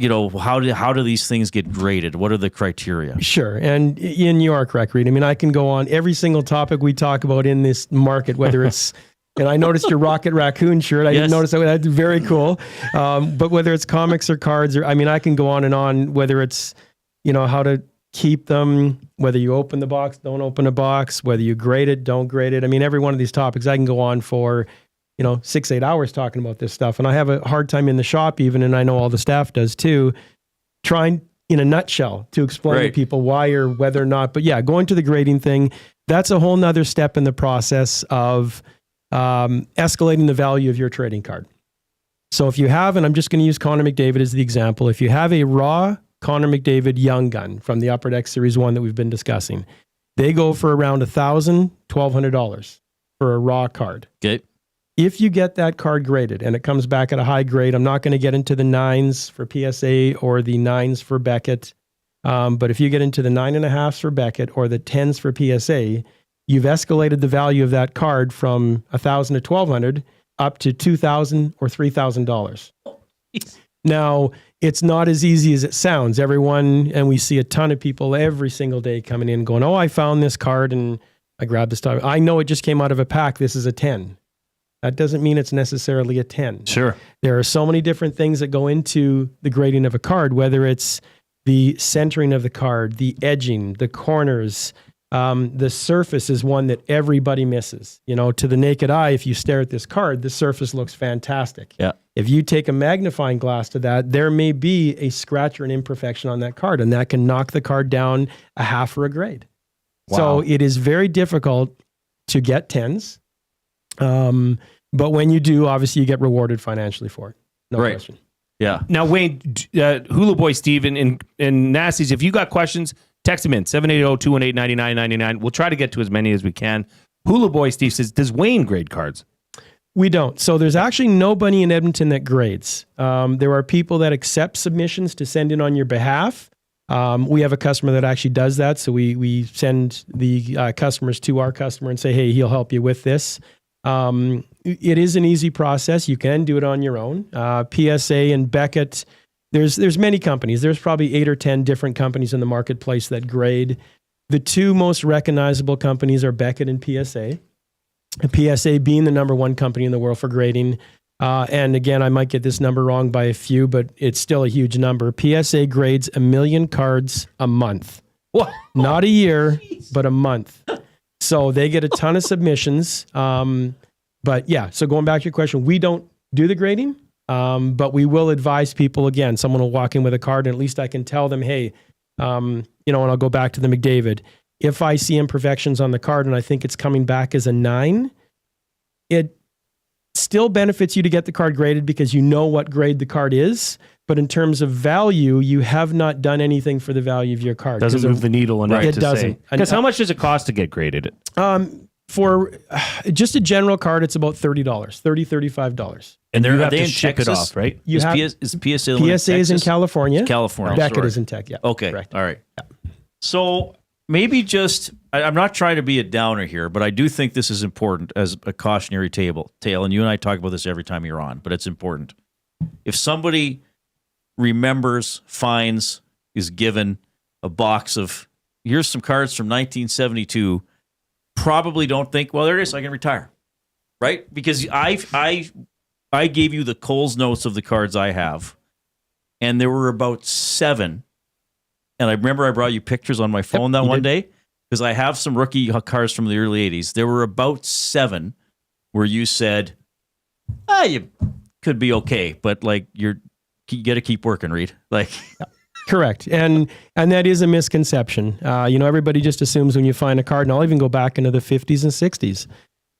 how do these things get graded? What are the criteria? Sure. And you are correct, Reid. I mean, I can go on every single topic we talk about in this market, whether it's, and I noticed your Rocket Raccoon shirt. I didn't notice that. That's very cool. But whether it's comics or cards, I can go on and on, whether it's, how to keep them, whether you open the box, don't open a box, whether you grade it, don't grade it. I mean, every one of these topics I can go on for, 6-8 hours talking about this stuff. And I have a hard time in the shop even, and I know all the staff does too, trying in a nutshell to explain to people why or whether or not. But yeah, going to the grading thing, that's a whole nother step in the process of escalating the value of your trading card. So if you have, and I'm just going to use Connor McDavid as the example, if you have a raw Connor McDavid Young Gun from the Upper Deck Series 1 that we've been discussing, they go for around $1,000, $1,200 for a raw card. Okay. If you get that card graded and it comes back at a high grade, I'm not going to get into the 9s for PSA or the 9s for Beckett, but if you get into the 9.5s for Beckett or the 10s for PSA, you've escalated the value of that card from $1,000 to $1,200 up to $2,000 or $3,000. Now, it's not as easy as it sounds. Everyone, and we see a ton of people every single day coming in going, "Oh, I found this card and I grabbed this time. I know it just came out of a pack. This is a 10." That doesn't mean it's necessarily a 10. Sure. There are so many different things that go into the grading of a card, whether it's the centering of the card, the edging, the corners. The surface is one that everybody misses. To the naked eye, if you stare at this card, the surface looks fantastic. Yeah. If you take a magnifying glass to that, there may be a scratch or an imperfection on that card, and that can knock the card down a half or a grade. Wow. So it is very difficult to get 10s. But when you do, obviously you get rewarded financially for it. No question. Yeah. Now, Wayne, Hula Boy Steven and Nasties, if you got questions, text him in 780-218-9999. We'll try to get to as many as we can. Hula Boy Steve says, does Wayne grade cards? We don't. So there's actually nobody in Edmonton that grades. There are people that accept submissions to send in on your behalf. We have a customer that actually does that. So we send the customers to our customer and say, hey, he'll help you with this. It is an easy process. You can do it on your own. PSA and Beckett, there's many companies. There's probably 8 or 10 different companies in the marketplace that grade. The two most recognizable companies are Beckett and PSA. PSA being the number one company in the world for grading. And again, I might get this number wrong by a few, but it's still a huge number. PSA grades 1 million cards a month. What? Not a year, but a month. So they get a ton of submissions. But yeah, so going back to your question, we don't do the grading, but we will advise people. Again, someone will walk in with a card and at least I can tell them, hey, and I'll go back to the McDavid. If I see imperfections on the card and I think it's coming back as a 9, it still benefits you to get the card graded because you know what grade the card is. But in terms of value, you have not done anything for the value of your card. Doesn't move the needle enough it to doesn't. say. Because how much does it cost to get graded? For just a general card, it's about $30, $35. And you are have they to in ship Texas? it off, right? Is PSA the one in PSA is in Texas? California. California. Beckett sorry. is in Tech, yeah. Okay. Correct. All right. So maybe just, I'm not trying to be a downer here, but I do think this is important as a cautionary tale. And you and I talk about this every time you're on, but it's important. If somebody remembers, finds, is given a box of, here's some cards from 1972, probably don't think, well, there it is, I can retire. Right? Because I I gave you the Coles notes of the cards I have, and there were about 7. And I remember I brought you pictures on my phone one day because I have some rookie cards from the early 80s. There were about 7 where you said, you could be okay, but like you got to keep working, Reid. Like, correct, and that is a misconception. Everybody just assumes when you find a card, and I'll even go back into the 50s and 60s.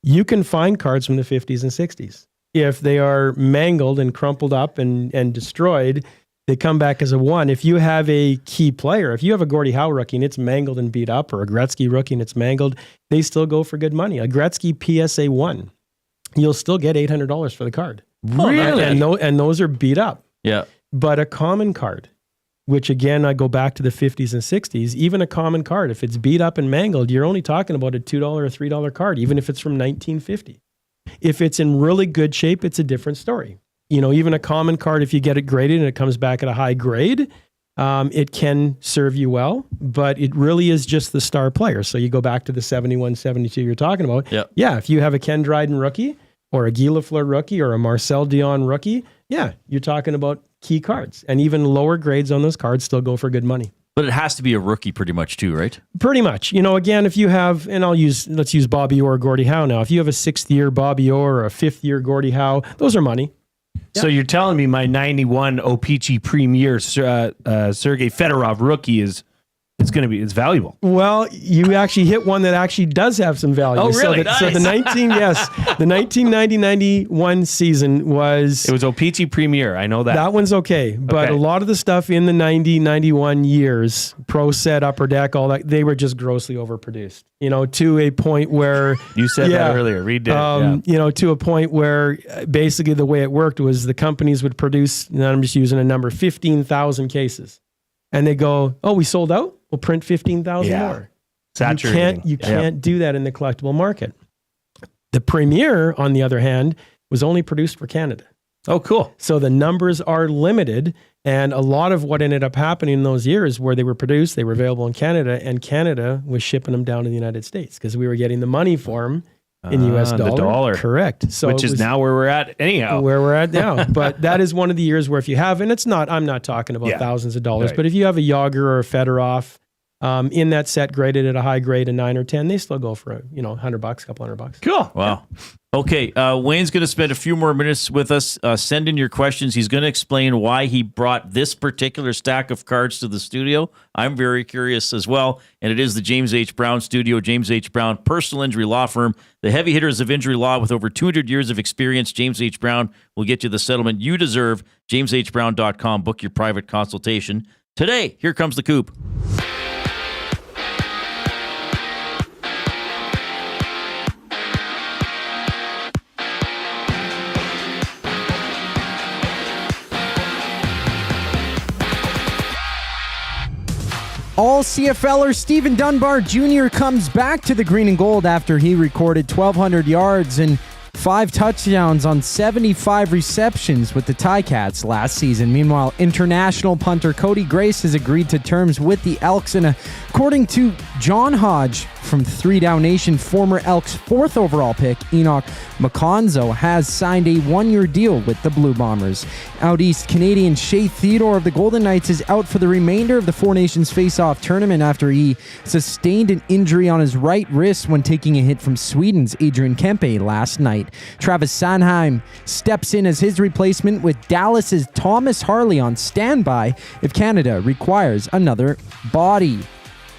You can find cards from the 50s and 60s. If they are mangled and crumpled up and destroyed, they come back as a 1. If you have a key player, if you have a Gordie Howe rookie and it's mangled and beat up, or a Gretzky rookie and it's mangled, they still go for good money. A Gretzky PSA 1, you'll still get $800 for the card. Really? And those are beat up. Yeah. But a common card, which again, I go back to the 50s and 60s, even a common card, if it's beat up and mangled, you're only talking about a $2 or $3 card, even if it's from 1950. If it's in really good shape, it's a different story. Even a common card, if you get it graded and it comes back at a high grade, it can serve you well, but it really is just the star player. So you go back to the 71, 72 you're talking about. Yep. Yeah, if you have a Ken Dryden rookie or a Guy Lafleur rookie or a Marcel Dion rookie, yeah, you're talking about key cards. And even lower grades on those cards still go for good money. But it has to be a rookie pretty much too, right? Pretty much. Again, if you have, and let's use Bobby Orr or Gordie Howe now. If you have a 6th year Bobby Orr or a 5th year Gordie Howe, those are money. So you're telling me my 91 O-Pee-Chee Premier Sergei Fedorov rookie it's valuable. Well, you actually hit one that actually does have some value. Oh, really? So the 1990-91 season was... It was O-Pee-Chee Premier, I know that. That one's okay. But a lot of the stuff in the 90-91 years, Pro Set, Upper Deck, all that, they were just grossly overproduced. To a point where... You said that earlier. Reid did. To a point where basically the way it worked was the companies would produce, and I'm just using a number, 15,000 cases. And they go, we sold out? We'll print 15,000 more. Saturating. You can't do that in the collectible market. The Premier, on the other hand, was only produced for Canada. Oh, cool. So the numbers are limited, and a lot of what ended up happening in those years where they were produced, they were available in Canada, and Canada was shipping them down to the United States because we were getting the money for them in U.S. dollar. The dollar. Correct. So which is now where we're at anyhow. Where we're at now. But that is one of the years where if you have, and I'm not talking about thousands of dollars, but if you have a Yager or a Fedorov in that set graded at a high grade, a 9 or 10, they still go for $100, couple $100. Cool. Wow. Okay. Wayne's going to spend a few more minutes with us. Send in your questions. He's going to explain why he brought this particular stack of cards to the studio. I'm very curious as well. And it is the James H. Brown Studio, James H. Brown Personal Injury Law Firm, the heavy hitters of injury law with over 200 years of experience. James H. Brown will get you the settlement you deserve. JamesHBrown.com. Book your private consultation today. Here comes the Coop. All CFLer Stephen Dunbar Jr. comes back to the green and gold after he recorded 1,200 yards and 5 touchdowns on 75 receptions with the Ticats last season. Meanwhile, international punter Cody Grace has agreed to terms with the Elks, and according to John Hodge from 3 Down Nation, former Elks 4th overall pick Enoch McConzo has signed a 1-year deal with the Blue Bombers. Out east, Canadian Shea Theodore of the Golden Knights is out for the remainder of the Four Nations Face-Off tournament after he sustained an injury on his right wrist when taking a hit from Sweden's Adrian Kempe last night. Travis Sanheim steps in as his replacement with Dallas's Thomas Harley on standby if Canada requires another body.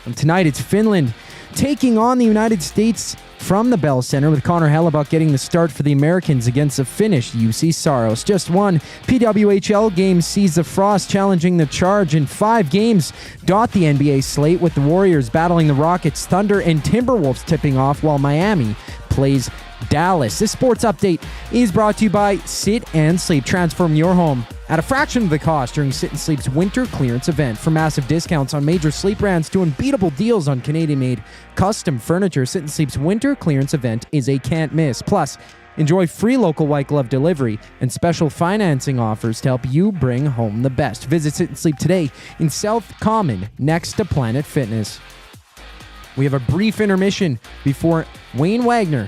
And tonight it's Finland taking on the United States from the Bell Center, with Connor Hellebuck getting the start for the Americans against the Finnish UC Saros. Just one PWHL game sees the Frost challenging the Charge, and 5 games dot the NBA slate, with the Warriors battling the Rockets, Thunder, and Timberwolves tipping off while Miami plays Dallas. This sports update is brought to you by Sit and Sleep. Transform your home at a fraction of the cost during Sit and Sleep's winter clearance event. For massive discounts on major sleep brands to unbeatable deals on Canadian-made custom furniture, Sit and Sleep's winter clearance event is a can't miss. Plus, enjoy free local white glove delivery and special financing offers to help you bring home the best. Visit Sit and Sleep today in South Common next to Planet Fitness. We have a brief intermission before Wayne Wagner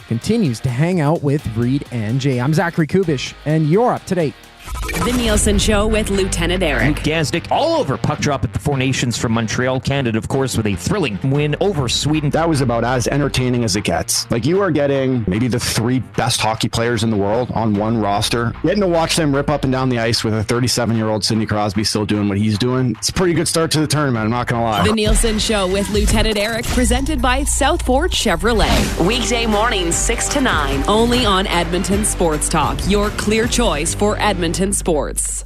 continues to hang out with Reid and Jay. I'm Zachary Kubish, and you're up to date. The Nielsen Show with Lieutenant Eric. Gazdick all over puck drop at the Four Nations from Montreal. Canada, of course, with a thrilling win over Sweden. That was about as entertaining as it gets. Like, you are getting maybe the 3 best hockey players in the world on one roster. Getting to watch them rip up and down the ice with a 37-year-old Sidney Crosby still doing what he's doing. It's a pretty good start to the tournament, I'm not going to lie. The Nielsen Show with Lieutenant Eric, presented by Southport Chevrolet. Weekday mornings 6 to 9, only on Edmonton Sports Talk, your clear choice for Edmonton sports.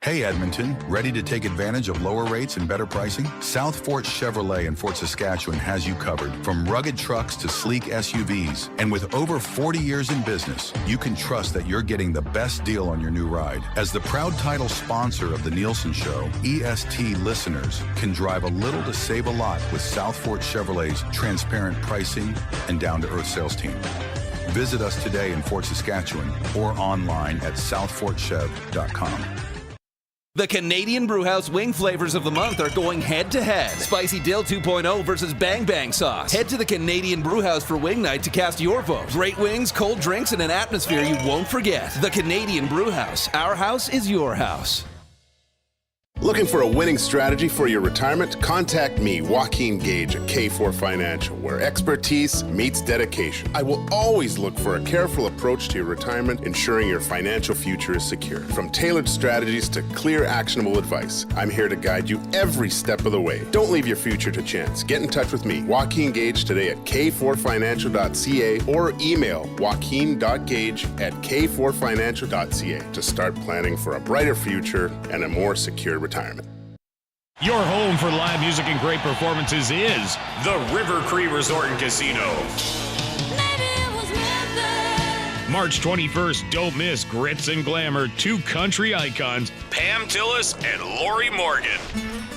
Hey Edmonton, ready to take advantage of lower rates and better pricing? South Fort Chevrolet in Fort Saskatchewan has you covered. From rugged trucks to sleek SUVs. And with over 40 years in business, you can trust that you're getting the best deal on your new ride. As the proud title sponsor of the Nielsen Show, EST listeners can drive a little to save a lot with South Fort Chevrolet's transparent pricing and down-to-earth sales team. Visit us today in Fort Saskatchewan or online at southfortchev.com. The Canadian Brewhouse wing flavors of the month are going head-to-head. Spicy Dill 2.0 versus Bang Bang Sauce. Head to the Canadian Brewhouse for wing night to cast your vote. Great wings, cold drinks, and an atmosphere you won't forget. The Canadian Brewhouse. Our house is your house. Looking for a winning strategy for your retirement? Contact me, Joaquin Gage at K4 Financial, where expertise meets dedication. I will always look for a careful approach to your retirement, ensuring your financial future is secure. From tailored strategies to clear, actionable advice, I'm here to guide you every step of the way. Don't leave your future to chance. Get in touch with me, Joaquin Gage, today at k4financial.ca or email joaquin.gage@k4financial.ca to start planning for a brighter future and a more secure retirement. Your home for live music and great performances is the River Cree Resort and Casino. March 21st, don't miss Grits and Glamour, 2 country icons, Pam Tillis and Lori Morgan.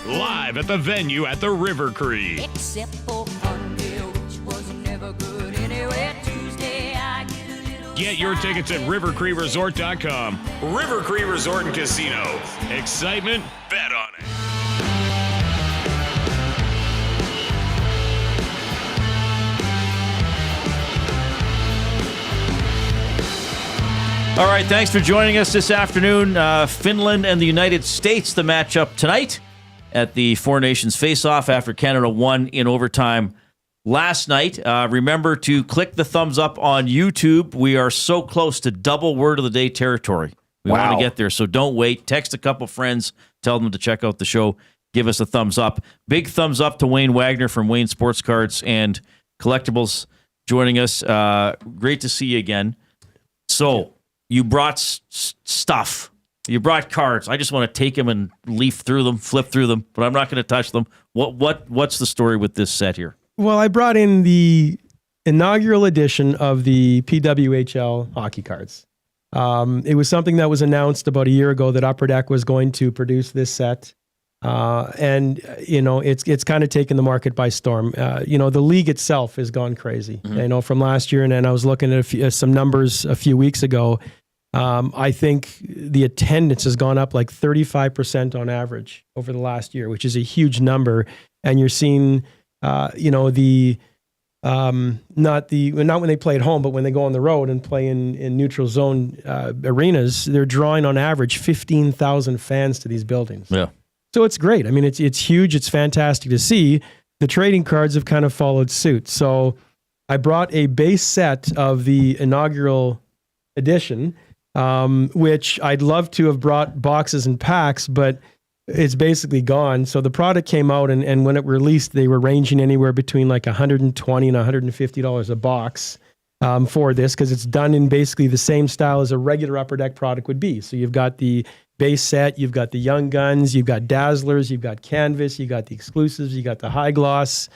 Live at the venue at the River Cree. Except for Monday, which was never good anyway. Tuesday, I get a little. Get your tickets at rivercreeresort.com. River Cree Resort and Casino. Excitement, bet on it. All right, thanks for joining us this afternoon. Finland and the United States, the matchup tonight at the Four Nations face-off after Canada won in overtime last night. Remember to click the thumbs up on YouTube. We are so close to double word of the day territory. We want to get there, so don't wait. Text a couple friends, tell them to check out the show. Give us a thumbs up. Big thumbs up to Wayne Wagner from Wayne Sports Cards and Collectibles joining us. Great to see you again. So, you brought stuff. You brought cards. I just want to take them and leaf through them, flip through them, but I'm not going to touch them. What's the story with this set here? Well, I brought in the inaugural edition of the PWHL hockey cards. It was something that was announced about a year ago that Upper Deck was going to produce this set. And it's kind of taken the market by storm. The league itself has gone crazy. Mm-hmm. From last year, and then I was looking at some numbers a few weeks ago. I think the attendance has gone up like 35% on average over the last year, which is a huge number. And you're seeing, not when they play at home, but when they go on the road and play in neutral zone arenas, they're drawing on average 15,000 fans to these buildings. Yeah. So it's great. I mean, it's huge. It's fantastic to see. The trading cards have kind of followed suit. So I brought a base set of the inaugural edition, which I'd love to have brought boxes and packs, but it's basically gone. So the product came out, and when it released, they were ranging anywhere between like $120 and $150 a box for this, because it's done in basically the same style as a regular Upper Deck product would be. So you've got the base set, you've got the Young Guns, you've got Dazzlers, you've got Canvas, you got the exclusives, you got the High Gloss.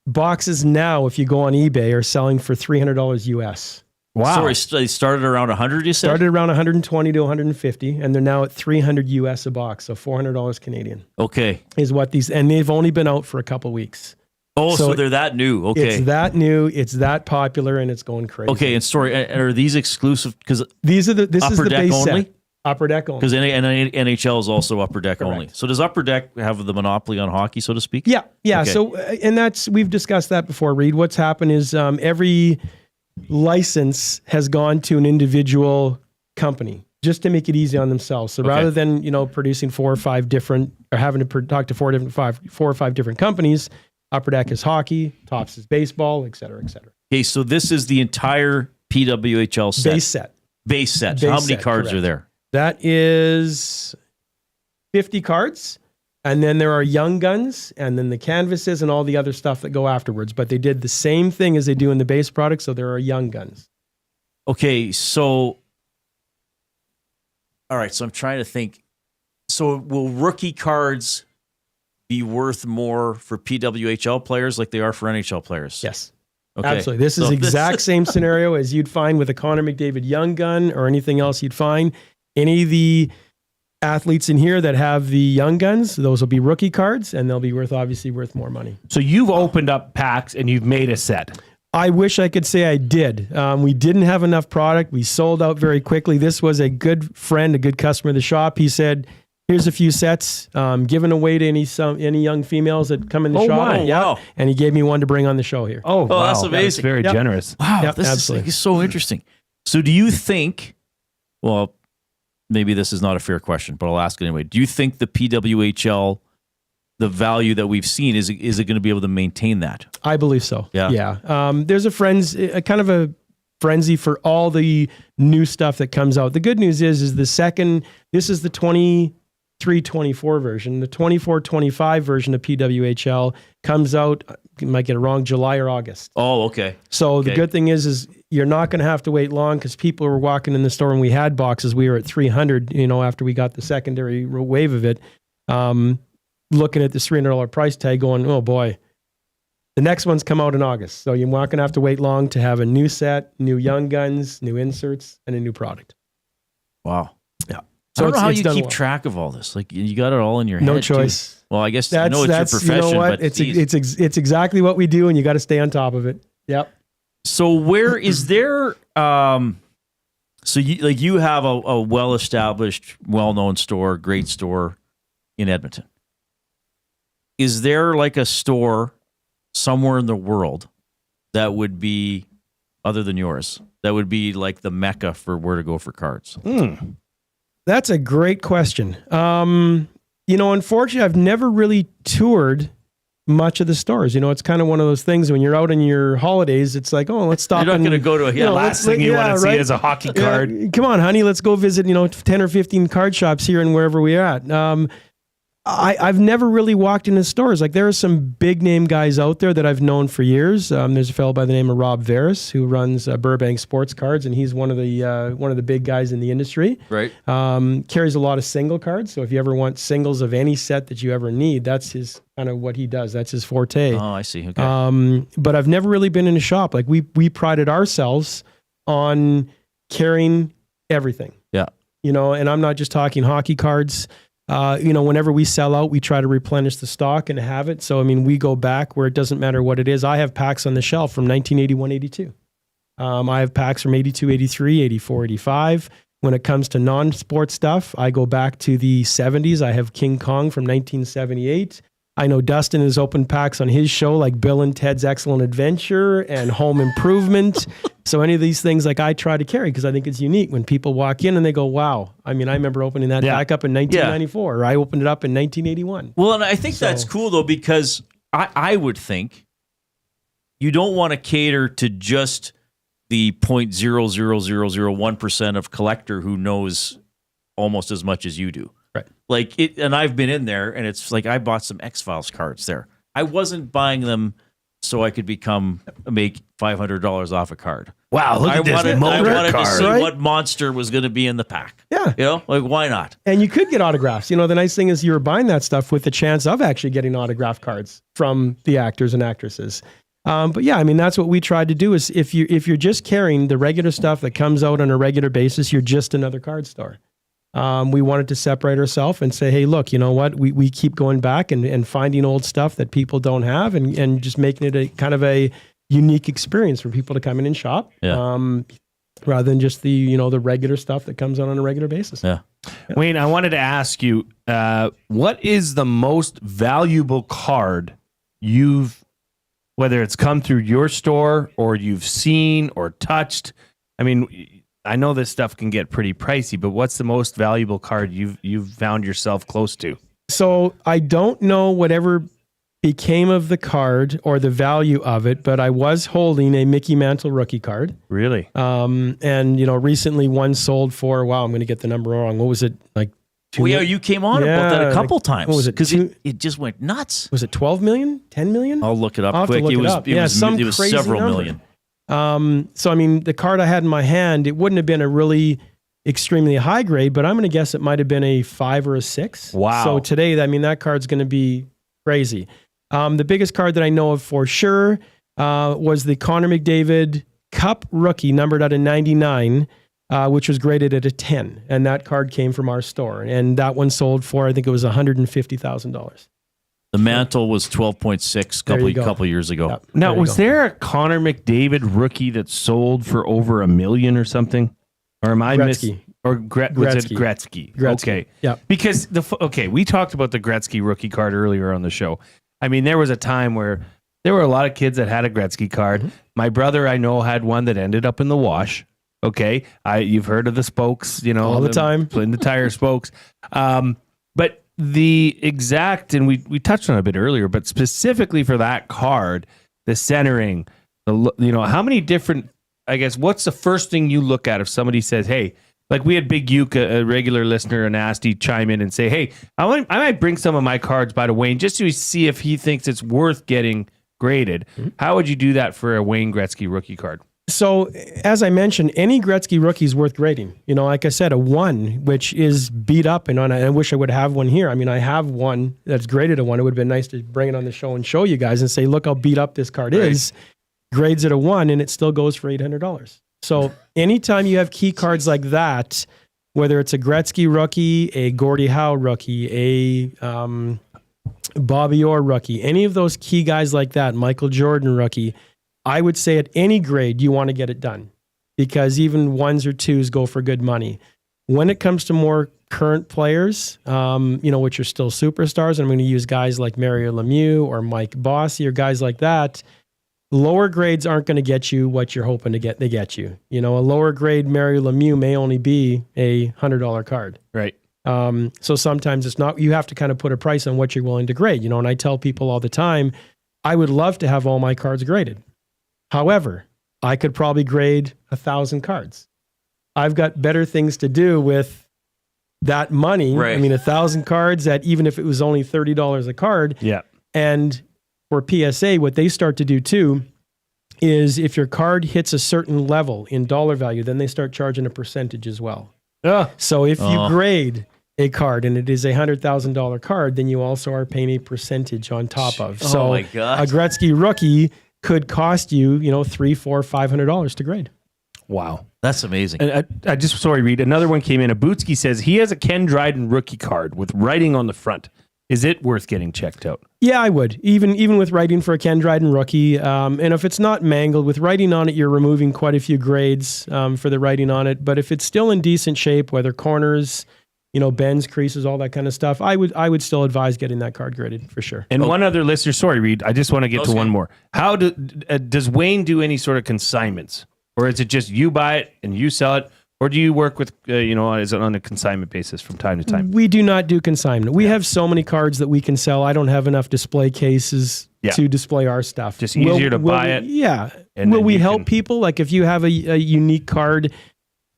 Boxes now, if you go on eBay, are selling for $300 US. Wow. So they started around 100, you said? Started around 120 to 150, and they're now at $300 US a box, so $400 Canadian. Okay. Is what these, and they've only been out for a couple weeks. Oh, so they're that new. Okay. It's that new, it's that popular, and it's going crazy. Okay, and are these exclusive? Because this is the base only? set. Upper Deck only. Because NHL is also Upper Deck Correct. only. So does Upper Deck have the monopoly on hockey, so to speak? Yeah. Okay. So, and we've discussed that before, Reid. What's happened is every license has gone to an individual company just to make it easy on themselves. So rather than, producing 4 or 5 different, or having to talk to 4 or 5 different companies, Upper Deck is hockey, Tops is baseball, et cetera, et cetera. Okay, so this is the entire PWHL set. Base set. So how many cards are there? That is 50 cards. And then there are young guns, and then the canvases and all the other stuff that go afterwards. But they did the same thing as they do in the base product, so there are young guns. Okay, so... All right, so I'm trying to think. So will rookie cards be worth more for PWHL players like they are for NHL players? Yes. Okay. Absolutely. This is exact same scenario as you'd find with a Connor McDavid young gun or anything else you'd find. Any of the athletes in here that have the young guns, those will be rookie cards, and they'll be obviously worth more money. So you've opened up packs and you've made a set. I wish I could say I did. We didn't have enough product. We sold out very quickly. This was a good friend, a good customer of the shop. He said, here's a few sets given away to any young females that come in the shop. My. Yeah. Wow. And he gave me one to bring on the show here. Oh, wow. That's amazing. That's very generous. Wow, Yep, this absolutely. is so interesting. So do you think, well, maybe this is not a fair question, but I'll ask it anyway. Do you think the PWHL, the value that we've seen, is it going to be able to maintain that? I believe so. Yeah. Yeah. There's a kind of a frenzy for all the new stuff that comes out. The good news is this is the 23-24 version. The 24-25 version of PWHL comes out, you might get it wrong, July or August. Oh, okay. So the good thing is you're not going to have to wait long, because people were walking in the store when we had boxes. We were at 300, after we got the secondary wave of it, looking at this $300 price tag going, oh boy, the next one's come out in August. So you're not going to have to wait long to have a new set, new young guns, new inserts, and a new product. Wow. Yeah. So I don't know how you done keep well. track of all this. Like, you got it all in your head. No choice. Too. Well, I guess I know it's your profession, You know what? but It's geez. it's exactly what we do, and you got to stay on top of it. Yep. So where is there? So you have a well-established, well-known store, great store in Edmonton. Is there like a store somewhere in the world that would be, other than yours, that would be like the mecca for where to go for cards? That's a great question. Unfortunately, I've never really toured much of the stores. It's kind of one of those things when you're out on your holidays, it's like, oh, let's stop. You're not going to go to a last thing you want to see is a hockey card. Yeah, come on, honey, let's go visit, 10 or 15 card shops here and wherever we're at. I've never really walked into stores. Like, there are some big name guys out there that I've known for years. There's a fellow by the name of Rob Veris who runs Burbank Sports Cards, and he's one of the big guys in the industry. Right. Carries a lot of single cards. So if you ever want singles of any set that you ever need, that's his kind of what he does. That's his forte. Oh, I see. Okay. But I've never really been in a shop. Like, we prided ourselves on carrying everything. Yeah. And I'm not just talking hockey cards. Whenever we sell out, we try to replenish the stock and have it. So, we go back where it doesn't matter what it is. I have packs on the shelf from 1981, 82. I have packs from 82, 83, 84, 85. When it comes to non-sport stuff, I go back to the 70s. I have King Kong from 1978. I know Dustin has opened packs on his show, like Bill and Ted's Excellent Adventure and Home Improvement. So any of these things, like, I try to carry because I think it's unique when people walk in and they go, wow. I remember opening that pack up in 1994, or I opened it up in 1981. Well, and I think that's cool, though, because I would think you don't want to cater to just the 0.00001% of collector who knows almost as much as you do. Right. Like it, and I've been in there, and it's like I bought some X-Files cards there. I wasn't buying them so I could make $500 off a card. Wow, look at this I wanted card. to see what monster was going to be in the pack. Yeah. Like, why not? And you could get autographs. The nice thing is you were buying that stuff with the chance of actually getting autograph cards from the actors and actresses. But yeah, that's what we tried to do is if you're just carrying the regular stuff that comes out on a regular basis, you're just another card store. We wanted to separate ourselves and say, hey, look, you know what? We keep going back and finding old stuff that people don't have and just making it a kind of a unique experience for people to come in and shop. Yeah. rather than just the regular stuff that comes out on a regular basis. Yeah. Wayne, I wanted to ask you, what is the most valuable card whether it's come through your store or you've seen or touched? I mean, I know this stuff can get pretty pricey, but what's the most valuable card you've found yourself close to? So I don't know whatever became of the card or the value of it, but I was holding a Mickey Mantle rookie card. Really? And recently one sold for, I'm going to get the number wrong. What was it? Like you came on about that a couple times. What was it? Because it just went nuts. Was it 12 million? 10 million? I'll look it up quick. It was several million. So I mean, the card I had in my hand, it wouldn't have been a really extremely high grade, but I'm going to guess it might have been a 5 or a 6. Wow. So today, that card's going to be crazy. The biggest card that I know of for sure was the Connor McDavid Cup rookie, numbered out of 99, which was graded at a 10. And that card came from our store. And that one sold for, I think it was $150,000. The Mantle was 12.6 couple years ago. Yep. Now, was there a Connor McDavid rookie that sold for over $1 million or something? Or am I missing? Or Gretzky. Okay. Yeah. Because we talked about the Gretzky rookie card earlier on the show. I mean, there was a time where there were a lot of kids that had a Gretzky card. Mm-hmm. My brother, I know, had one that ended up in the wash. Okay. You've heard of the spokes, all the time. In the tire spokes. But the exact, and we touched on it a bit earlier, but specifically for that card, the centering, how many different, I guess, what's the first thing you look at if somebody says, hey, like we had Big Uke, a regular listener, and Nasty chime in and say, hey, I might bring some of my cards by to Wayne just to see if he thinks it's worth getting graded. Mm-hmm. How would you do that for a Wayne Gretzky rookie card? So, as I mentioned, any Gretzky rookie is worth grading. Like I said, a 1, which is beat up, and I wish I would have one here. I mean, I have one that's graded a 1. It would have been nice to bring it on the show and show you guys and say, look how beat up this card is. Grades at a 1, and it still goes for $800. So anytime you have key cards like that, whether it's a Gretzky rookie, a Gordie Howe rookie, a Bobby Orr rookie, any of those key guys like that, Michael Jordan rookie, I would say at any grade you want to get it done, because even 1s or 2s go for good money. When it comes to more current players, which are still superstars, and I'm going to use guys like Mario Lemieux or Mike Bossy or guys like that, lower grades aren't going to get you what you're hoping to get. They get you. A lower grade Mario Lemieux may only be a $100 card. Right. So sometimes it's not, you have to kind of put a price on what you're willing to grade, and I tell people all the time, I would love to have all my cards graded. However, I could probably grade 1,000 cards. I've got better things to do with that money. Right. I mean, 1,000 cards that even if it was only $30 a card. Yeah. And for PSA, what they start to do too is if your card hits a certain level in dollar value, then they start charging a percentage as well. So if you grade a card and it is a $100,000 card, then you also are paying a percentage on top of. So my God. A Gretzky rookie could cost you, $300, $400, $500 to grade. Wow. That's amazing. And I just, sorry, Reid, another one came in. Abutsky says he has a Ken Dryden rookie card with writing on the front. Is it worth getting checked out? Yeah, I would. Even with writing for a Ken Dryden rookie. And if it's not mangled, with writing on it, you're removing quite a few grades for the writing on it. But if it's still in decent shape, whether corners, bends, creases, all that kind of stuff, I would still advise getting that card graded for sure. And one other listener, sorry, Reid, I just want to get to one more. How does Wayne do any sort of consignments? Or is it just you buy it and you sell it? Or do you work with, is it on a consignment basis from time to time? We do not do consignment. We have so many cards that we can sell. I don't have enough display cases to display our stuff. Just easier to buy it. Yeah. And will we help people? Like if you have a unique card,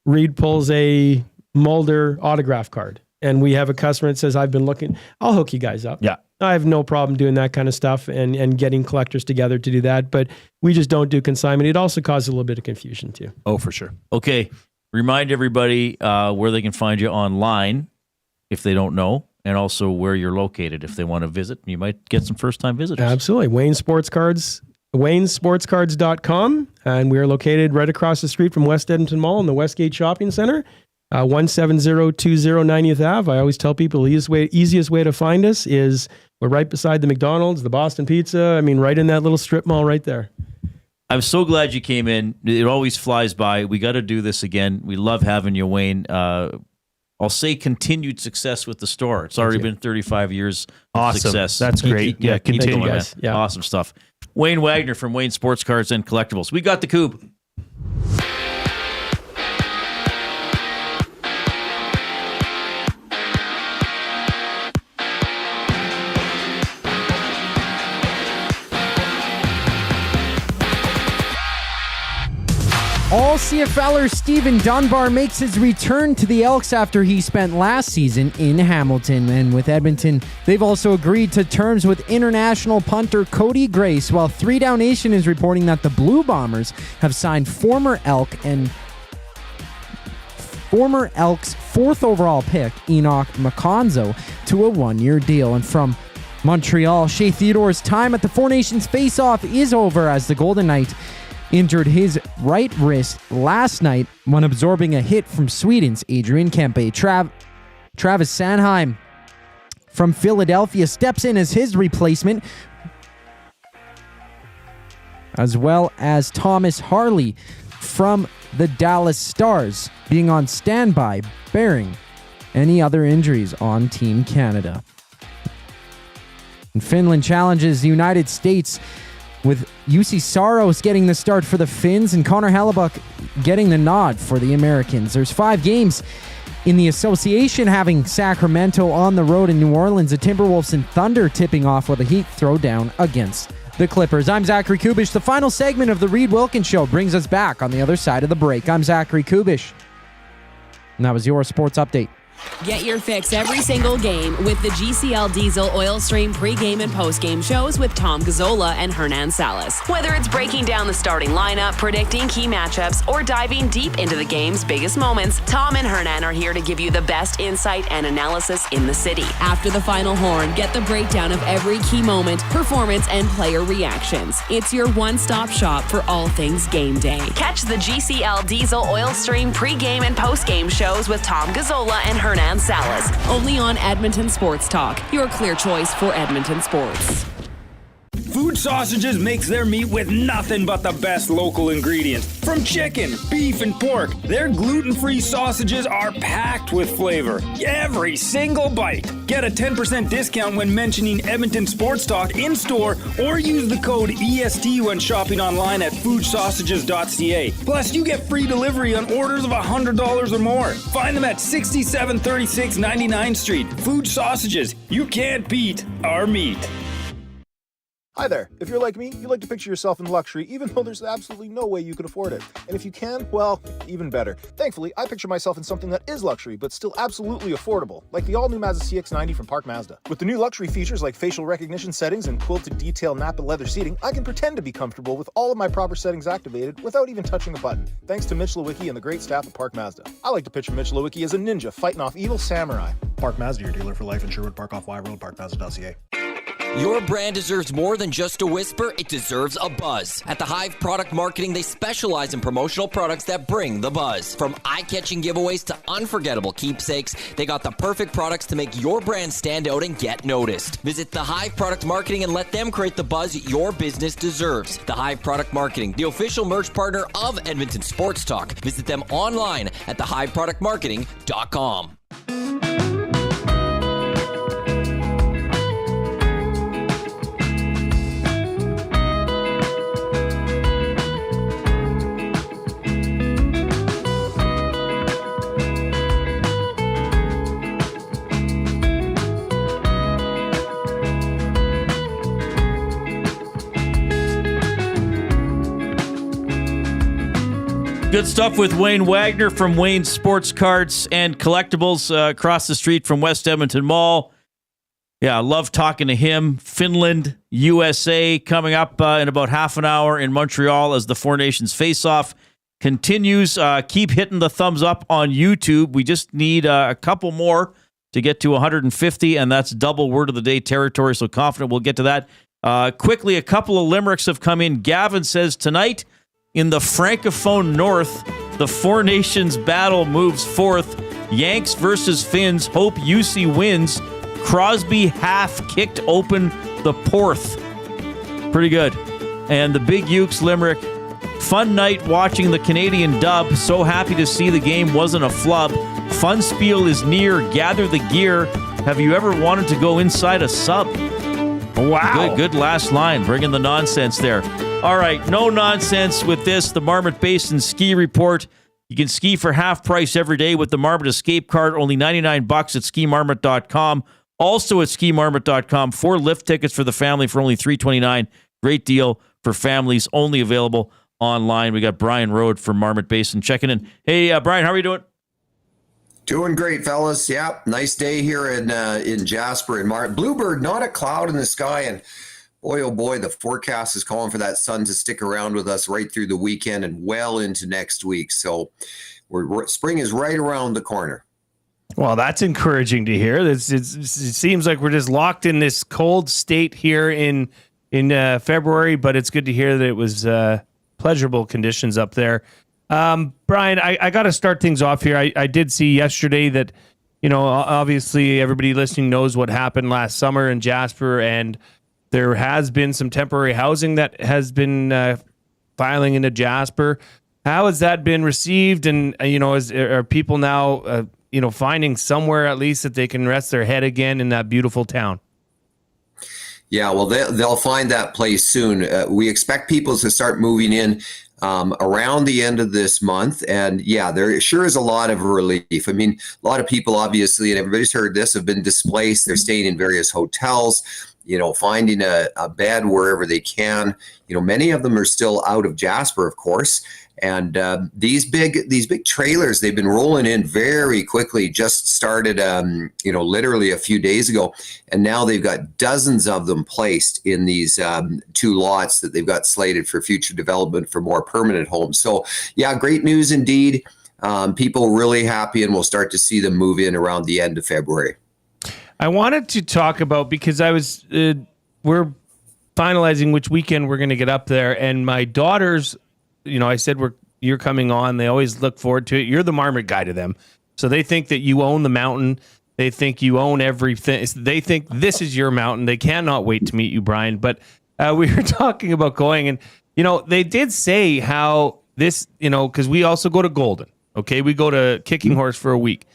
Reid pulls a Mulder autograph card, and we have a customer that says, I've been looking, I'll hook you guys up. Yeah. I have no problem doing that kind of stuff and getting collectors together to do that. But we just don't do consignment. It also causes a little bit of confusion too. Oh, for sure. Okay. Remind everybody where they can find you online if they don't know, and also where you're located if they want to visit. You might get some first-time visitors. Absolutely. Wayne Sports Cards, waynesportscards.com, and we are located right across the street from West Edmonton Mall in the Westgate Shopping Center, 17020 90th Ave. I always tell people the easiest way to find us is we're right beside the McDonald's, the Boston Pizza. I mean, right in that little strip mall right there. I'm so glad you came in. It always flies by. We got to do this again. We love having you, Wayne. I'll say continued success with the store. It's already been 35 years of success. That's great. Yeah, continue, guys. man. Yeah. Awesome stuff. Wayne Wagner from Wayne Sports Cards and Collectibles. We got the Coupe. All CFLer Stephen Dunbar makes his return to the Elks after he spent last season in Hamilton. And with Edmonton, they've also agreed to terms with international punter Cody Grace, while 3 Down Nation is reporting that the Blue Bombers have signed former Elks 4th overall pick Enoch Makonzo to a 1-year deal. And from Montreal, Shea Theodore's time at the Four Nations face-off is over as the Golden Knight injured his right wrist last night when absorbing a hit from Sweden's Adrian Kempe. Travis Sanheim from Philadelphia steps in as his replacement, as well as Thomas Harley from the Dallas Stars being on standby, bearing any other injuries on Team Canada. And Finland challenges the United States, with UC Saros getting the start for the Finns and Connor Hellebuck getting the nod for the Americans. There's 5 games in the association, having Sacramento on the road in New Orleans, the Timberwolves and Thunder tipping off with a Heat throwdown against the Clippers. I'm Zachary Kubish. The final segment of the Reid Wilkins Show brings us back on the other side of the break. I'm Zachary Kubish, and that was your sports update. Get your fix every single game with the GCL Diesel Oil Stream pregame and postgame shows with Tom Gazzola and Hernan Salas. Whether it's breaking down the starting lineup, predicting key matchups, or diving deep into the game's biggest moments, Tom and Hernan are here to give you the best insight and analysis in the city. After the final horn, get the breakdown of every key moment, performance, and player reactions. It's your one-stop shop for all things game day. Catch the GCL Diesel Oil Stream pregame and postgame shows with Tom Gazzola and Hernan Salas, only on Edmonton Sports Talk, your clear choice for Edmonton sports. Food Sausages makes their meat with nothing but the best local ingredients. From chicken, beef, and pork, their gluten-free sausages are packed with flavor. Every single bite. Get a 10% discount when mentioning Edmonton Sports Talk in-store, or use the code EST when shopping online at foodsausages.ca. Plus, you get free delivery on orders of $100 or more. Find them at 6736 99th Street. Food Sausages. You can't beat our meat. Hi there. If you're like me, you like to picture yourself in luxury, even though there's absolutely no way you could afford it. And if you can, well, even better. Thankfully, I picture myself in something that is luxury, but still absolutely affordable, like the all-new Mazda CX-90 from Park Mazda. With the new luxury features like facial recognition settings and quilted detail Napa leather seating, I can pretend to be comfortable with all of my proper settings activated without even touching a button, thanks to Mitch Lewicki and the great staff at Park Mazda. I like to picture Mitch Lewicki as a ninja fighting off evil samurai. Park Mazda, your dealer for life in Sherwood Park off Y Road, parkmazda.ca. Your brand deserves more than just a whisper, it deserves a buzz. At the Hive Product Marketing, they specialize in promotional products that bring the buzz. From eye-catching giveaways to unforgettable keepsakes, they got the perfect products to make your brand stand out and get noticed. Visit the Hive Product Marketing and let them create the buzz your business deserves. The Hive Product Marketing, the official merch partner of Edmonton Sports Talk. Visit them online at thehiveproductmarketing.com. Good stuff with Wayne Wagner from Wayne Sports Cards and Collectibles across the street from West Edmonton Mall. Yeah, I love talking to him. Finland, USA, coming up in about half an hour in Montreal as the Four Nations face-off continues. Keep hitting the thumbs up on YouTube. We just need a couple more to get to 150, and that's double word of the day territory, so confident we'll get to that. Quickly, a couple of limericks have come in. Gavin says, tonight, in the Francophone North, the Four Nations battle moves forth. Yanks versus Finns. Hope UC wins. Crosby half kicked open the Porth. Pretty good. And the Big Ukes limerick, Fun night watching the Canadian dub. So happy to see the game wasn't a flub. Fun spiel is near. Gather the gear. Have you ever wanted to go inside a sub? Wow. Good last line. Bringing the nonsense there. All right, no nonsense with this. The Marmot Basin Ski Report. You can ski for half price every day with the Marmot Escape Card. Only $99 at skimarmot.com. Also at skimarmot.com. 4 lift tickets for the family for only $329. Great deal for families. Only available online. We got Brian Rode from Marmot Basin checking in. Hey, Brian, how are you doing? Doing great, fellas. Yeah, nice day here in Jasper and Martin. Bluebird, not a cloud in the sky, and boy, oh boy, the forecast is calling for that sun to stick around with us right through the weekend and well into next week. So spring is right around the corner. Well, that's encouraging to hear. It seems like we're just locked in this cold state here in February, but it's good to hear that it was pleasurable conditions up there. Brian, I got to start things off here. I did see yesterday that, obviously everybody listening knows what happened last summer in Jasper, and there has been some temporary housing that has been filing into Jasper. How has that been received? And, are people now, finding somewhere at least that they can rest their head again in that beautiful town? Yeah, well, they'll find that place soon. We expect people to start moving in around the end of this month. And yeah, there sure is a lot of relief. I mean, a lot of people, obviously, and everybody's heard this, have been displaced. They're staying in various hotels, finding a bed wherever they can. Many of them are still out of Jasper, of course. And these big trailers, they've been rolling in very quickly. Just started, literally a few days ago, and now they've got dozens of them placed in these 2 lots that they've got slated for future development for more permanent homes. So, yeah, great news indeed. People really happy, and we'll start to see them move in around the end of February. I wanted to talk about, because we're finalizing which weekend we're going to get up there, and my daughters. I said you're coming on. They always look forward to it. You're the Marmot guy to them. So they think that you own the mountain. They think you own everything. They think this is your mountain. They cannot wait to meet you, Brian. But we were talking about going, and, they did say how this, because we also go to Golden. Okay, we go to Kicking Horse for a week.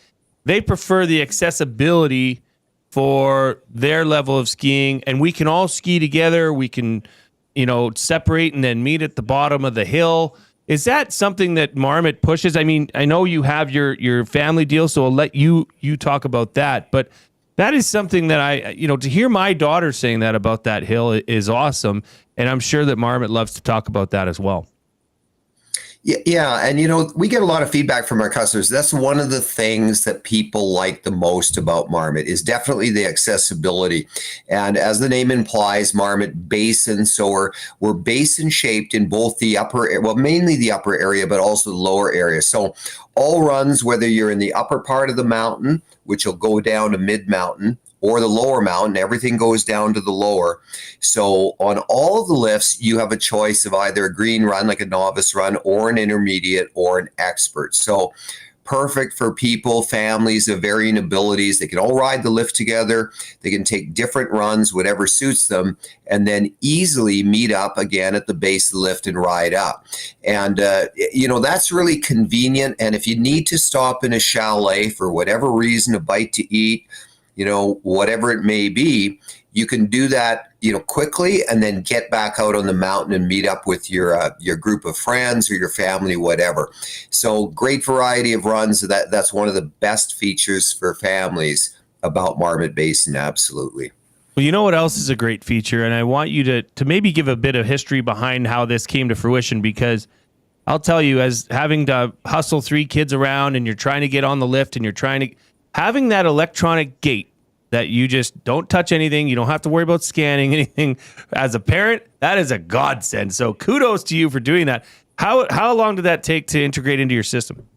They prefer the accessibility for their level of skiing, and we can all ski together. We can separate and then meet at the bottom of the hill. Is that something that Marmot pushes? I mean, I know you have your family deal, so I'll let you talk about that. But that is something that to hear my daughter saying that about that hill is awesome. And I'm sure that Marmot loves to talk about that as well. Yeah. And, we get a lot of feedback from our customers. That's one of the things that people like the most about Marmot is definitely the accessibility. And as the name implies, Marmot Basin. So we're basin shaped in both the mainly the upper area, but also the lower area. So all runs, whether you're in the upper part of the mountain, which will go down to mid-mountain, or the lower mountain, everything goes down to the lower. So on all of the lifts, you have a choice of either a green run, like a novice run, or an intermediate, or an expert. So perfect for people, families of varying abilities. They can all ride the lift together. They can take different runs, whatever suits them, and then easily meet up again at the base of the lift and ride up. And, that's really convenient. And if you need to stop in a chalet for whatever reason, a bite to eat, whatever it may be, you can do that, quickly, and then get back out on the mountain and meet up with your group of friends or your family, whatever. So great variety of runs. That's one of the best features for families about Marmot Basin. Absolutely. Well, you know what else is a great feature? And I want you to maybe give a bit of history behind how this came to fruition, because I'll tell you, as having to hustle 3 kids around and you're trying to get on the lift and having that electronic gate that you just don't touch anything, you don't have to worry about scanning anything. As a parent, that is a godsend. So kudos to you for doing that. How long did that take to integrate into your system?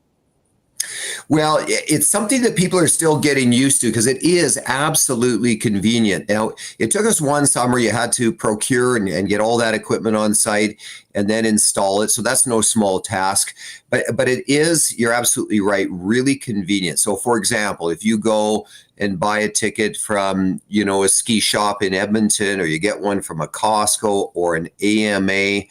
Well, it's something that people are still getting used to because it is absolutely convenient. Now, it took us one summer. You had to procure and get all that equipment on site and then install it. So that's no small task. But it is, you're absolutely right, really convenient. So, for example, if you go and buy a ticket from, a ski shop in Edmonton, or you get one from a Costco or an AMA,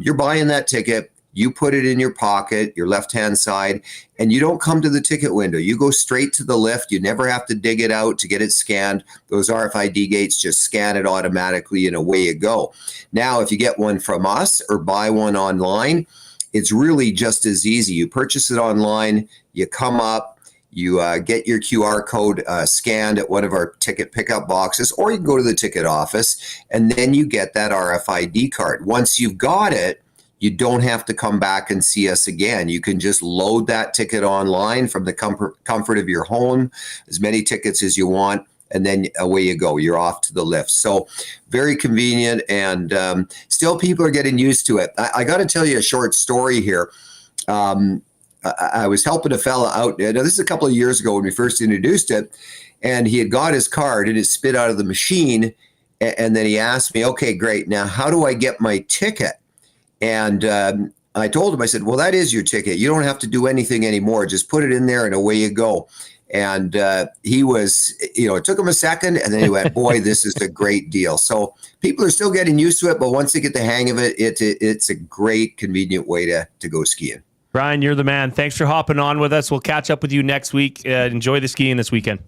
you're buying that ticket. You put it in your pocket, your left-hand side, and you don't come to the ticket window. You go straight to the lift. You never have to dig it out to get it scanned. Those RFID gates just scan it automatically, and away you go. Now, if you get one from us or buy one online, it's really just as easy. You purchase it online, you come up, you get your QR code scanned at one of our ticket pickup boxes, or you can go to the ticket office, and then you get that RFID card. Once you've got it, you don't have to come back and see us again. You can just load that ticket online from the comfort of your home, as many tickets as you want, and then away you go. You're off to the lift. So very convenient, and still people are getting used to it. I got to tell you a short story here. I was helping a fella out. Now, this is a couple of years ago when we first introduced it, and he had got his card and it spit out of the machine. And then he asked me, okay, great. Now, how do I get my ticket? And I told him, I said, well, that is your ticket. You don't have to do anything anymore. Just put it in there and away you go. And he was, it took him a second, and then he went, boy, this is a great deal. So people are still getting used to it, but once they get the hang of it, it's a great, convenient way to go skiing. Brian, you're the man. Thanks for hopping on with us. We'll catch up with you next week. Enjoy the skiing this weekend.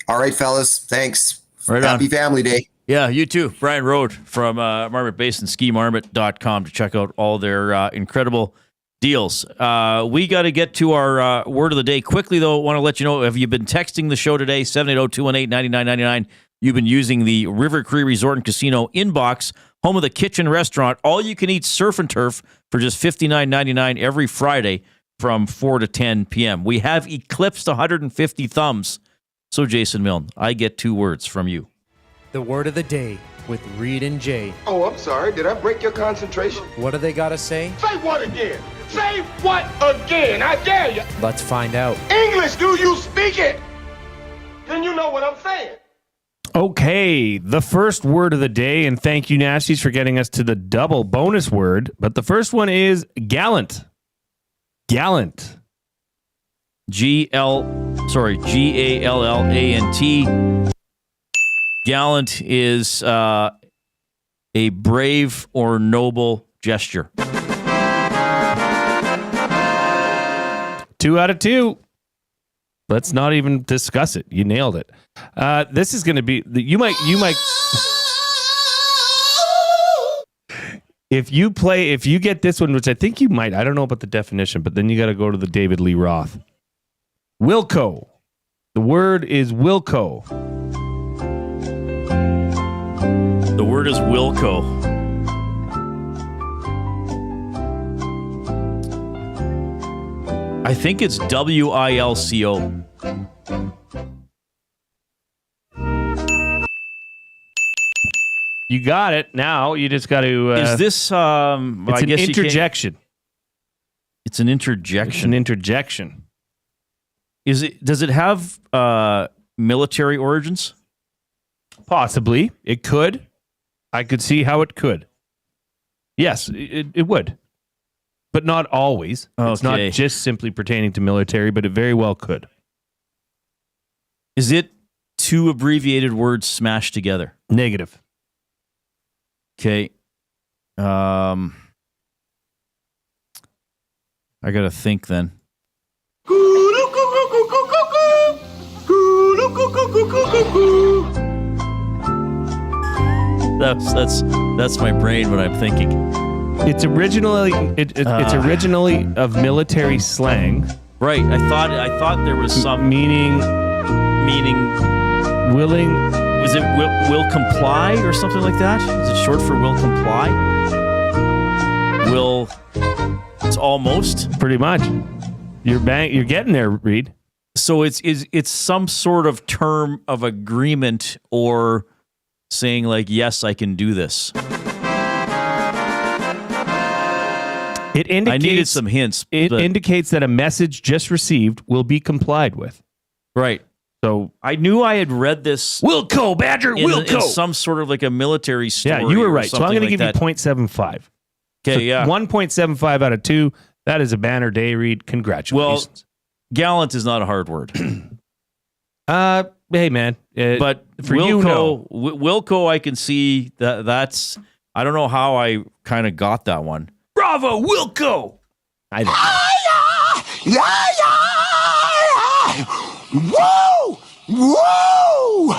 All right, fellas. Thanks. Right Happy on. Family Day. Yeah, you too. Brian Rode from Marmot Basin, skimarmot.com to check out all their incredible deals. We got to get to our word of the day quickly, though. I want to let you know, have you been texting the show today, 780-218-9999? You've been using the River Cree Resort and Casino inbox, home of the kitchen restaurant, all-you-can-eat surf and turf for just $59.99 every Friday from 4 to 10 p.m. We have eclipsed 150 thumbs. So, Jason Milne, I get 2 words from you. The word of the day with Reid and Jay. Oh, I'm sorry. Did I break your concentration? What do they got to say? Say what again? Say what again? I dare you. Let's find out. English, do you speak it? Then you know what I'm saying. Okay, the first word of the day, and thank you, Nasties, for getting us to the double bonus word. But the first one is gallant. Gallant. Gallant. Gallant is a brave or noble gesture. 2 out of 2. Let's not even discuss it. You nailed it. This is going to be you might if you get this one, which I think you might. I don't know about the definition, but then you got to go to the David Lee Roth. Wilco. The word is Wilco. The word is Wilco. I think it's WILCO. You got it. Now you just got to. Is this? It's an interjection. It's an interjection. An interjection. Is it? Does it have military origins? Possibly. It could. I could see how it could. Yes, it would. But not always. Okay. It's not just simply pertaining to military, but it very well could. Is it 2 abbreviated words smashed together? Negative. Okay. I got to think then. That's my brain when I'm thinking. It's originally it's originally of military slang. Right. I thought there was some meaning willing. Was it will comply or something like that? Is it short for will comply? Will. It's almost pretty much. You're getting there, Reid. So it's some sort of term of agreement or saying like, yes, I can do this. It indicates, I needed some hints. It indicates that a message just received will be complied with. Right. So I knew I had read this. Wilco, Badger, Wilco. In some sort of like a military story. Yeah, you were right. So I'm going to like give that. you 0.75. Okay, So yeah. 1.75 out of 2. That is a banner day, Reid. Congratulations. Well, gallant is not a hard word. Hey, man. But for Wilco, you, no. Wilco, I can see that's. I don't know how I kind of got that one. Bravo, Wilco. I don't know. Woo! Woo!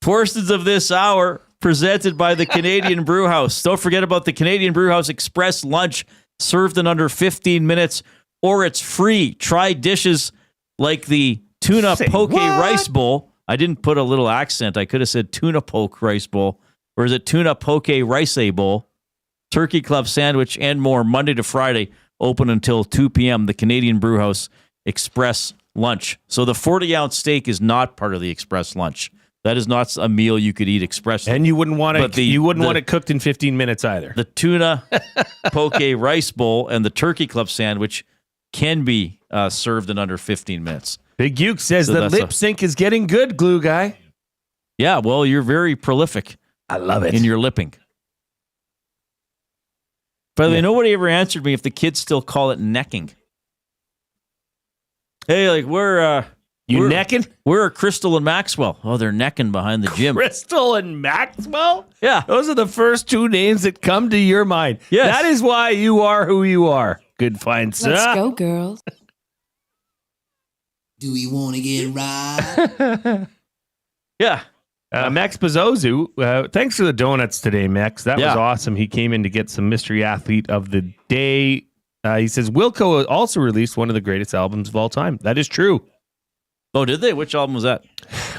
Portions of this hour presented by the Canadian Brewhouse. Don't forget about the Canadian Brewhouse Express lunch served in under 15 minutes, or it's free. Try dishes like the tuna poke rice bowl. I didn't put a little accent. I could have said tuna poke rice bowl, or is it tuna poke rice bowl? Turkey club sandwich and more Monday to Friday, open until 2 p.m. The Canadian Brewhouse Express lunch. So the 40-ounce steak is not part of the Express lunch. That is not a meal you could eat express. And you wouldn't want it. You wouldn't want it cooked in 15 minutes either. The tuna poke rice bowl and the turkey club sandwich can be served in under 15 minutes. Big Uke says the lip sync is getting good, glue guy. Yeah, well, you're very prolific. I love it in your lipping. By the way, nobody ever answered me if the kids still call it necking. Hey, like we're necking? Where are Crystal and Maxwell? Oh, they're necking behind the gym. Crystal and Maxwell? Yeah. Those are the first two names that come to your mind. Yes. That is why you are who you are. Good find, sir. Let's go, girls. Do we want to get right? Yeah. Max Bezzozu, thanks for the donuts today, Max. That was awesome. He came in to get some mystery athlete of the day. He says Wilco also released one of the greatest albums of all time. That is true. Oh, did they? Which album was that?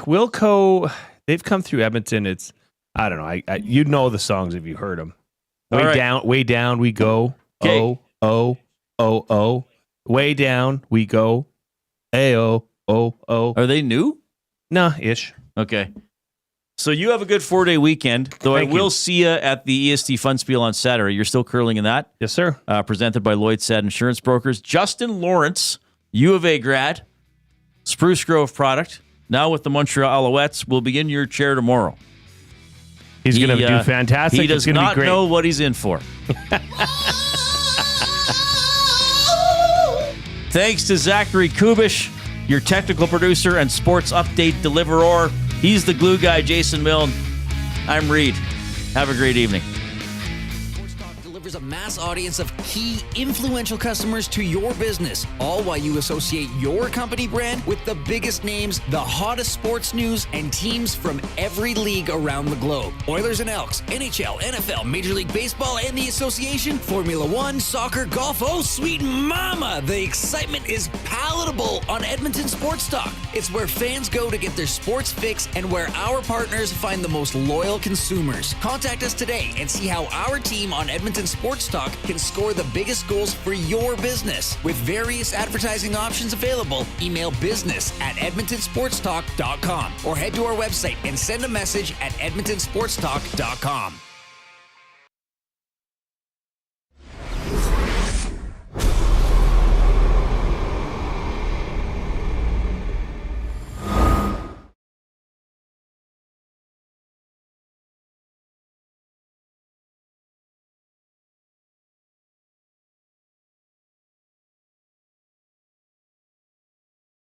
Wilco, they've come through Edmonton. It's, I don't know. You'd know the songs if you heard them. Way down we go. Okay. Oh. Way down we go. Ayo. Oh. Are they new? Nah, ish. Okay. So you have a good 4-day weekend, though I will see you at the EST Fun Spiel on Saturday. You're still curling in that? Yes, sir. Presented by Lloyd Sad Insurance Brokers. Justin Lawrence, U of A grad, Spruce Grove product, now with the Montreal Alouettes, will be in your chair tomorrow. He's going to do fantastic. He does not know what he's in for. Thanks to Zachary Kubish, your technical producer and sports update deliverer. He's the glue guy, Jason Milne. I'm Reid. Have a great evening. Delivers a mass audience of key influential customers to your business, all while you associate your company brand with the biggest names, the hottest sports news, and teams from every league around the globe. Oilers and Elks, NHL, NFL, Major League Baseball, and the association, Formula One, soccer, golf. Oh, sweet mama! The excitement is palatable on Edmonton Sports Talk. It's where fans go to get their sports fix and where our partners find the most loyal consumers. Contact us today and see how our team on Edmonton Sports Talk can score the biggest goals for your business. With various advertising options available, email business@edmontonsportstalk.com or head to our website and send a message at edmontonsportstalk.com.